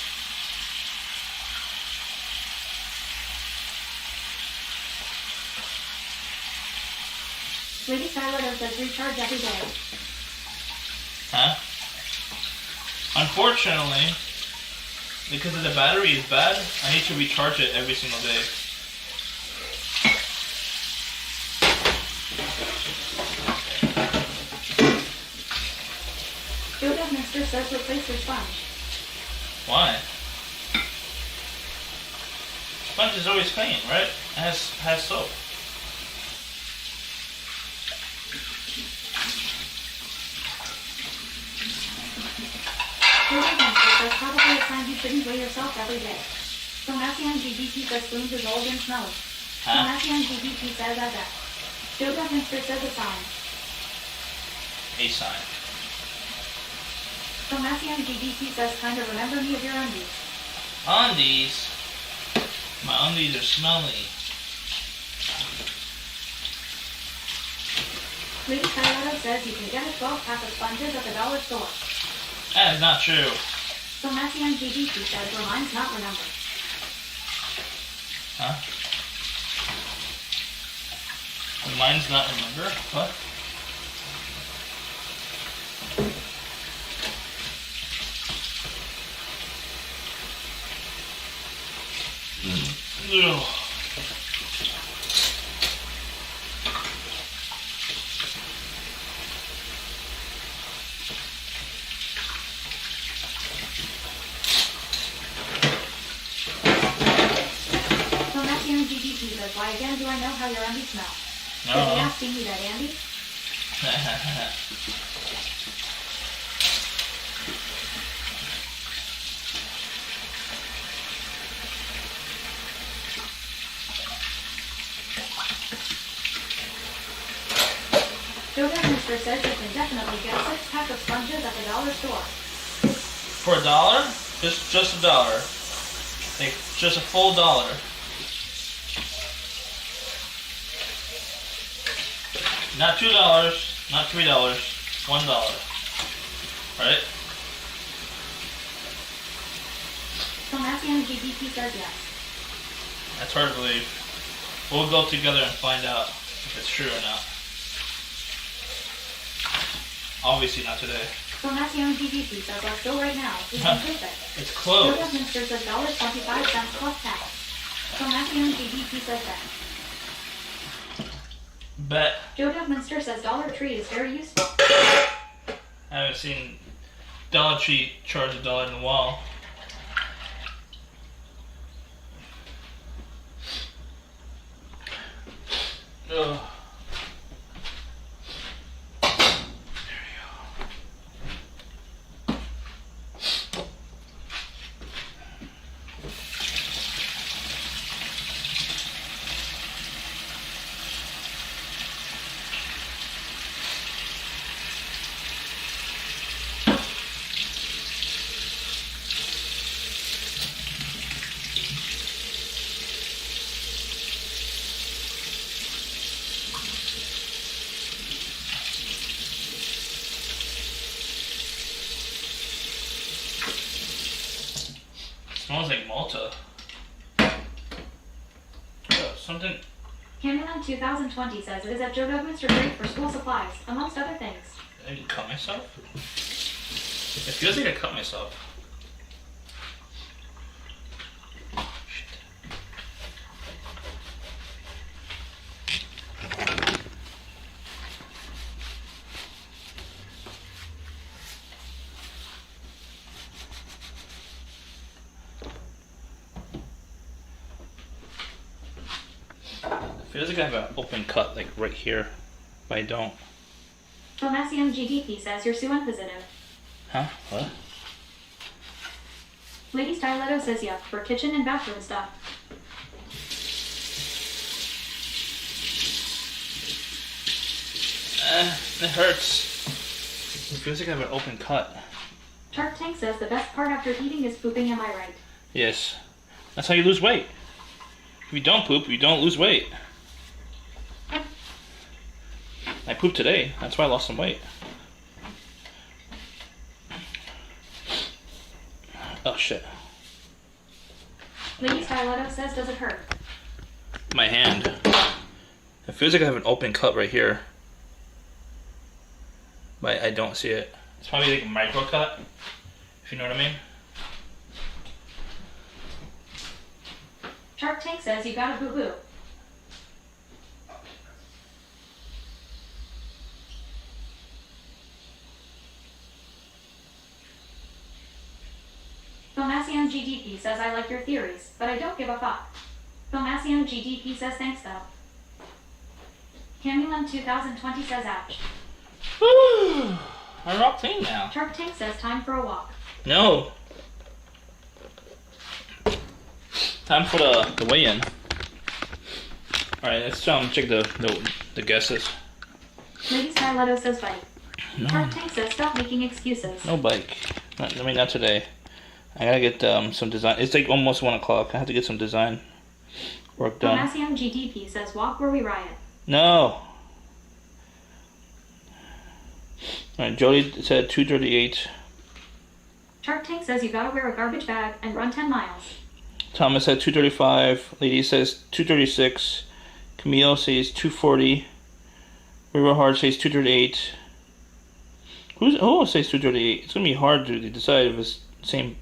Lady Skylight says recharge every day. Huh? Unfortunately, because the battery is bad, I need to recharge it every single day. Gyoza Mister says replace your sponge. Why? Sponge is always clean, right? It has soap. Gyoza Mister says probably a sign you shouldn't weigh yourself every day. So Massian GBT says spoons is old and smelly. So Huh? Massian GBT says as that. Gyoza Mister says a sign. A sign. So Massian GBT says kind of remember me of your undies. Undies. My undies are smelly. Lady Skylight says you can get a 12-pack of sponges at the dollar store. That is not true. So Massian GBT says reminds not remember. Huh? Mine's not remember? What? Ugh. So Massian GBT says why again do I know how your undies smell? Is he No. asking you that, Andy? Gyoza Mister says you can definitely get a 6-pack of sponges at the dollar store. For $1? Just $1. Like, just a full $1. Not $2, not $3, $1. Right? So Massian GBT says yes. That's hard to believe. We'll go together and find out if it's true or not. Obviously not today. So Massian GBT says let's go right now. We can prove it. It's closed. Gyoza Mister says $1.25 plus tax. So Massian GBT says that. Bet. Gyoza Mister says Dollar Tree is very useful. I haven't seen Dollar Tree charge $1 in a while. Ugh. Smells like Malta. Oh, something. Candyland 2020 says it is at Joe Mister great for school supplies, amongst other things. I didn't cut myself? It feels like I cut myself. Shit. Feels like I have an open cut, like right here, but I don't. So Massian GDP says you're Suan positive. Huh? What? Lady Styletto says yeah, for kitchen and bathroom stuff. It hurts. It feels like I have an open cut. Shark Tank says the best part after eating is pooping, am I right? Yes. That's how you lose weight. If you don't poop, you don't lose weight. I pooped today. That's why I lost some weight. Oh, shit. Lady Styletto says, does it hurt? My hand. It feels like I have an open cut right here. But I don't see it. It's probably like a micro cut, if you know what I mean. Shark Tank says you got a boo-boo. Filmacion GDP says I like your theories, but I don't give a fuck. Filmacion GDP says thanks though. Camulan 2020 says ouch. Woo! I'm all clean now. Shark Tank says time for a walk. No. Time for the weigh-in. Alright, let's check the guesses. Lady Styletto says bike. No. Shark Tank says stop making excuses. No bike. Not today. I gotta get some design. It's like almost 1 o'clock. I have to get some design work done. Filmacion GDP says walk where we riot. No. Alright, Jody said 2:38. Shark Tank says you gotta wear a garbage bag and run 10 miles. Thomas said 2:35. Lady says 2:36. Camille says 2:40. River Hard says 2:38. Who says 2:38? It's gonna be hard to decide if it's the same.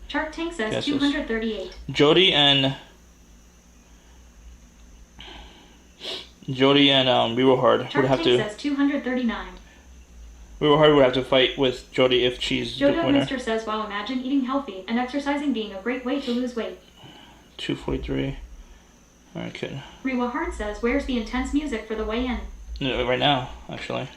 Shark Tank says Guesses. 238. Jody and River Hard would Shark have Tank to. says 239. River Hard would have to fight with Jody if she's the Jodo winner. Mister says, well, imagine eating healthy and exercising being a great way to lose weight. 2:43. Alright, kid. Riwa Hart says, where's the intense music for the weigh-in? No, right now, actually.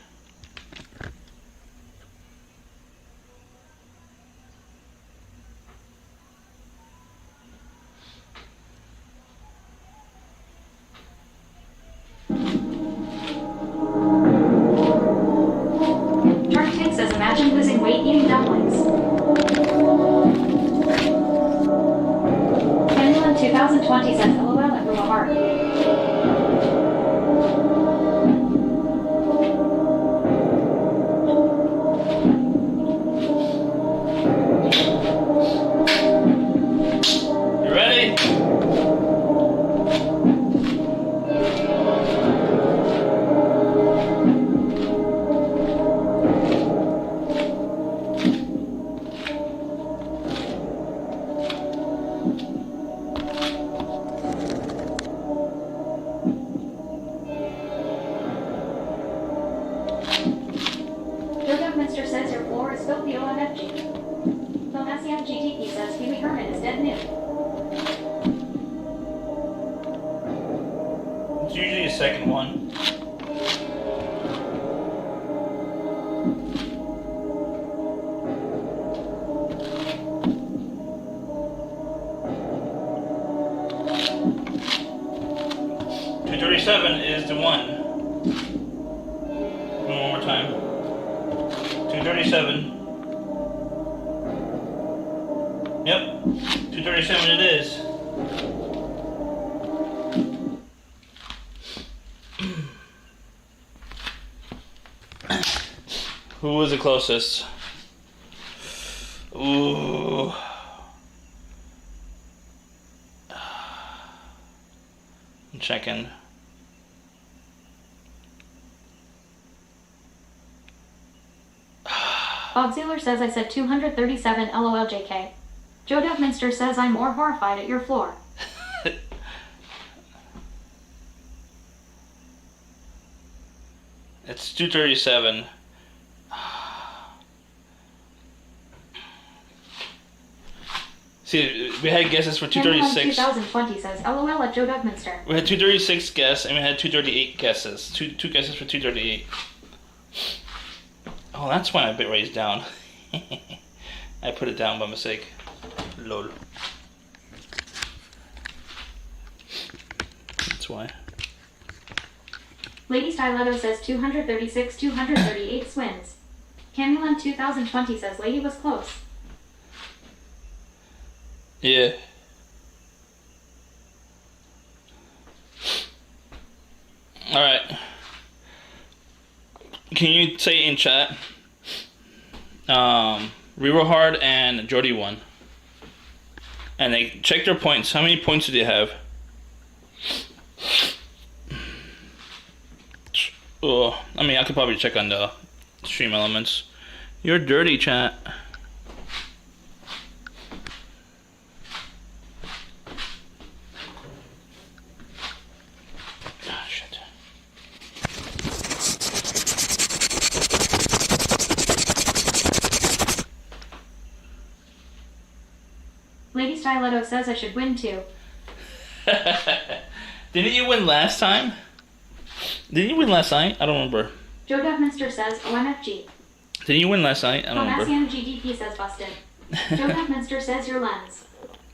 Shark Tank says, imagine losing weight eating dumplings. Canulan 2020 says, LOL at Riwa Hart. You ready? Jodo Mister says your floor is filthy OMFG. Filmacion GTP says Pee Wee Herman is dead new. It's usually a second one. $237 is the one. One more time. 237. Yep. 237 it is. Who was the closest? Ooh. I'm checking. Bob Zealer says I said 237 LOL JK. Joe Minster says I'm more horrified at your floor. It's 237. See, we had guesses for 236. 2020 says LOL at Joe Minster. We had 236 guesses, and we had 238 guesses. Two guesses for 238. Oh, that's why my bit raised down. I put it down by mistake. Lol. That's why. Lady Styletto says 236, 238 swins. Camulan 2020 says lady was close. Yeah. Alright. Can you say in chat? Reroll hard and Jordy won. And they check their points. How many points do they have? Oh, I mean, I could probably check on the stream elements. You're dirty, chat. Ah, shit. Lady Stiletto says I should win too. Didn't you win last time? Didn't you win last night? I don't remember. Joe Dovminster says OMFG. Didn't you win last night? I don't remember. Tomasian GDP says busted. Joe Dovminster says your lens.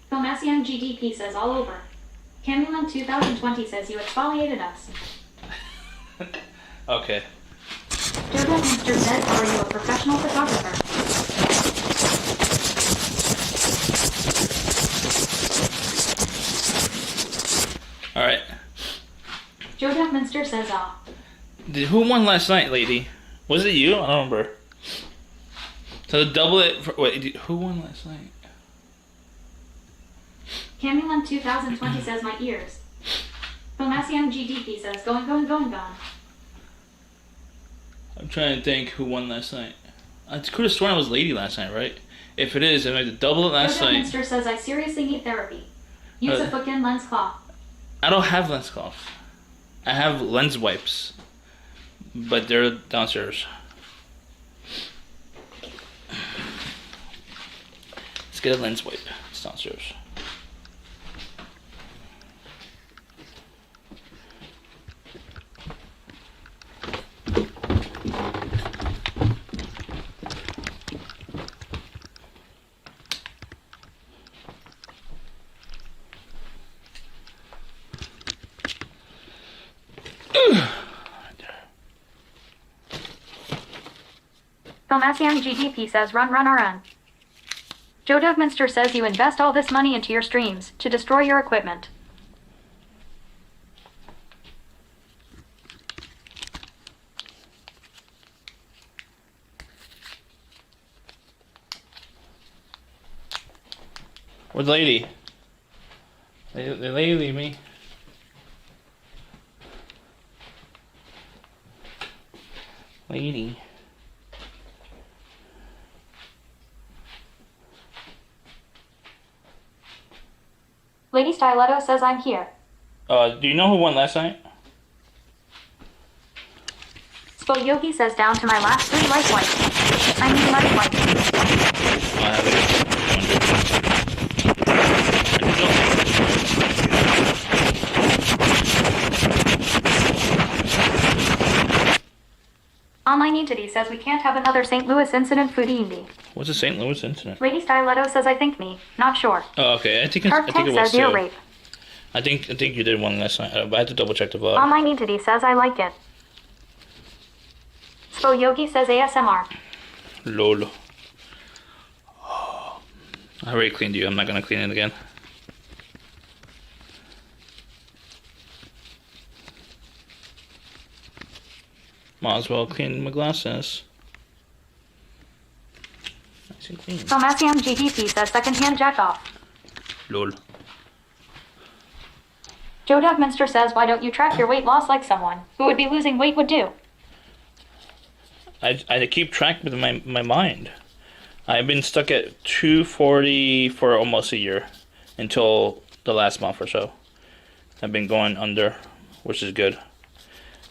Tomasian GDP says all over. Camulan 2020 says you exfoliated us. Okay. Joe Dovminster says, are you a professional photographer? Alright. Joe Dovminster says ah. Who won last night, lady? Was it you? I don't remember. So double it. Wait, who won last night? Camulan 2020 says my ears. Tomasian GDP says going. I'm trying to think who won last night. I could have sworn it was lady last night, right? If it is, I might have double it last Joe night. Dovminster says I seriously need therapy. Use a fucking lens cloth. I don't have lens cloth. I have lens wipes, but they're downstairs. Let's get a lens wipe. It's downstairs. Tomasian GDP says run. Joe Dovminster says you invest all this money into your streams to destroy your equipment. Where's the lady? The lady leave me. Lady. Lady Stiletto says I'm here. Do you know who won last night? Spo Yogi says down to my last 3 life wipes. I need life wipes. I have it. Online Entity says we can't have another St. Louis incident food indie. What's the St. Louis incident? Lady Stiletto says I think me. Not sure. Oh, okay. I think Turf it Tank was says ear too. rape. I think you did one last night. I had to double check the vlog. Online Entity says I like it. Spo Yogi says ASMR. Lol. Oh, I already cleaned you. I'm not gonna clean it again. Might as well clean my glasses. Nice and clean. Tomasian GDP says secondhand jack off. Lol. Joe Dovminster says why don't you track your weight loss like someone who would be losing weight would do? I keep track with my mind. I've been stuck at 240 for almost a year until the last month or so. I've been going under, which is good.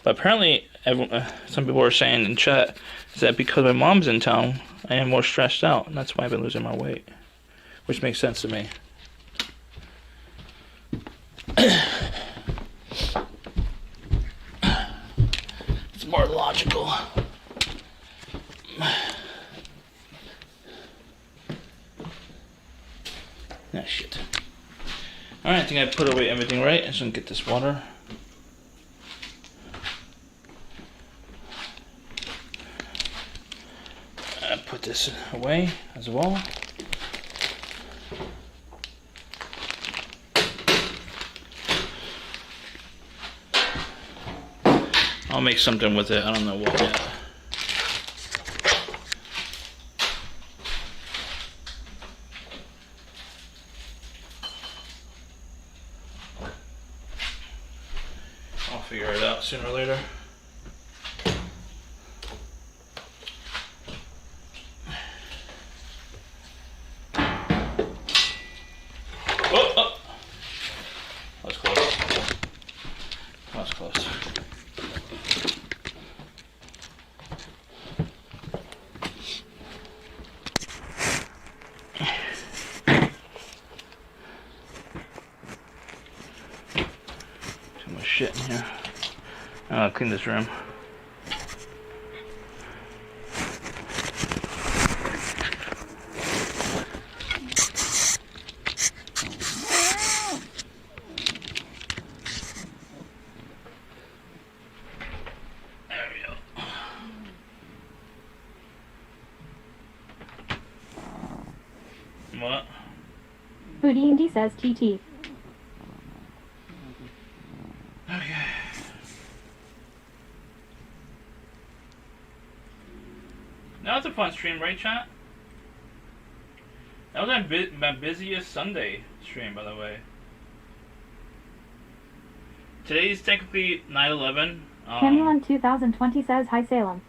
But apparently, some people are saying in chat is that because my mom's in town, I am more stressed out, and that's why I've been losing my weight, which makes sense to me. It's more logical. Ah, shit. Alright, I think I put away everything right. I just gonna get this water. this away as well. I'll make something with it. I don't know what yet. I'll figure it out sooner or later. Oh! That was close. That was close. Too much shit in here. I'll clean this room. There we go. What? Foodie Indy says TT. Okay. That was a fun stream, right, chat? That was my busiest Sunday stream, by the way. Today's technically 9/11. Camulon 2020 says hi Salem.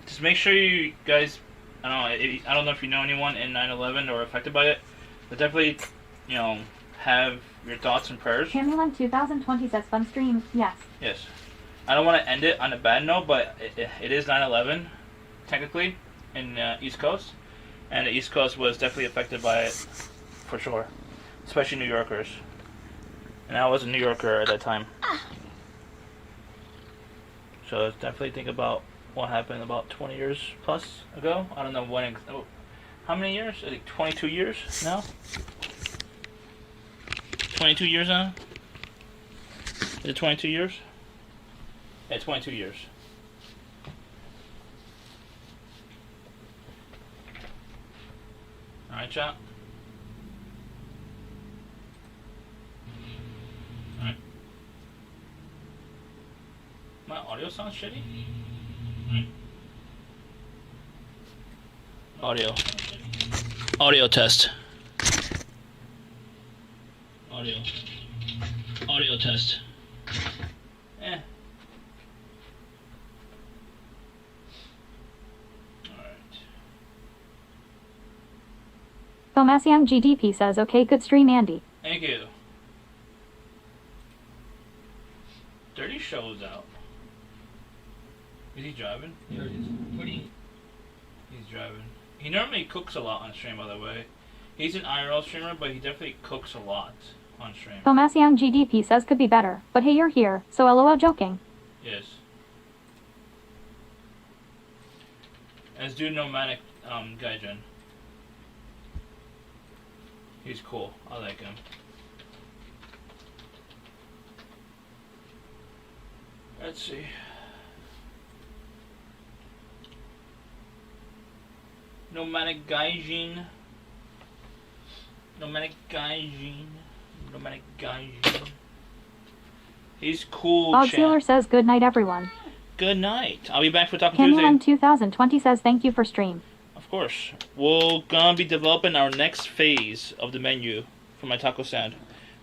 Just make sure you guys, I don't know if you know anyone in 9/11 or affected by it, but definitely, have your thoughts and prayers. Camulon 2020 says fun stream. Yes. Yes. I don't want to end it on a bad note, but it is 9/11, technically, in East Coast. And the East Coast was definitely affected by it, for sure. Especially New Yorkers. And I was a New Yorker at that time. So definitely think about what happened about 20 years plus ago. I don't know when. How many years? I think 22 years now? 22 years now? Is it 22 years? Yeah, 22 years. Alright, chat. Alright. My audio sounds shitty? Audio. Audio test. Audio test. Eh. Alright. Filmasiang GDP says okay, good stream Andy. Thank you. Dirty Show's out. Is he driving? There it is. He's driving. He normally cooks a lot on stream, by the way. He's an IRL streamer, but he definitely cooks a lot on stream. Filmasiang GDP says could be better, but hey, you're here, so LOL joking. Yes. As do Nomadic Gaijin. He's cool. I like him. Let's see. Nomadic Gaijin. He's cool. Bogsealer says good night everyone. Good night. I'll be back for Talking Tuesday. Camulon 2020 says thank you for stream. Of course. We're gonna be developing our next phase of the menu for my taco stand.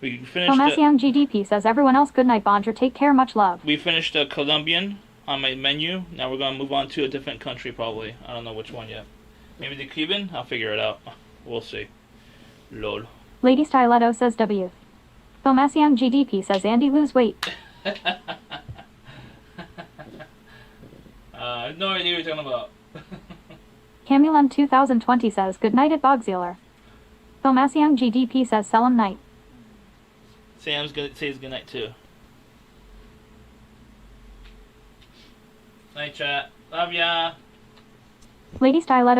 We finished Filmasiang GDP says everyone else good night Bondra, take care, much love. We finished the Colombian on my menu. Now we're gonna move on to a different country probably. I don't know which one yet. Maybe the Cuban? I'll figure it out. We'll see. Lol. Lady Styletto says W. Filmasiang GDP says Andy lose weight. I have no idea what you're talking about. Camulon 2020 says good night at Bogsealer. Filmasiang GDP says Selim night. Sam's gonna say good night too. Night chat. Love ya. Lady Styletto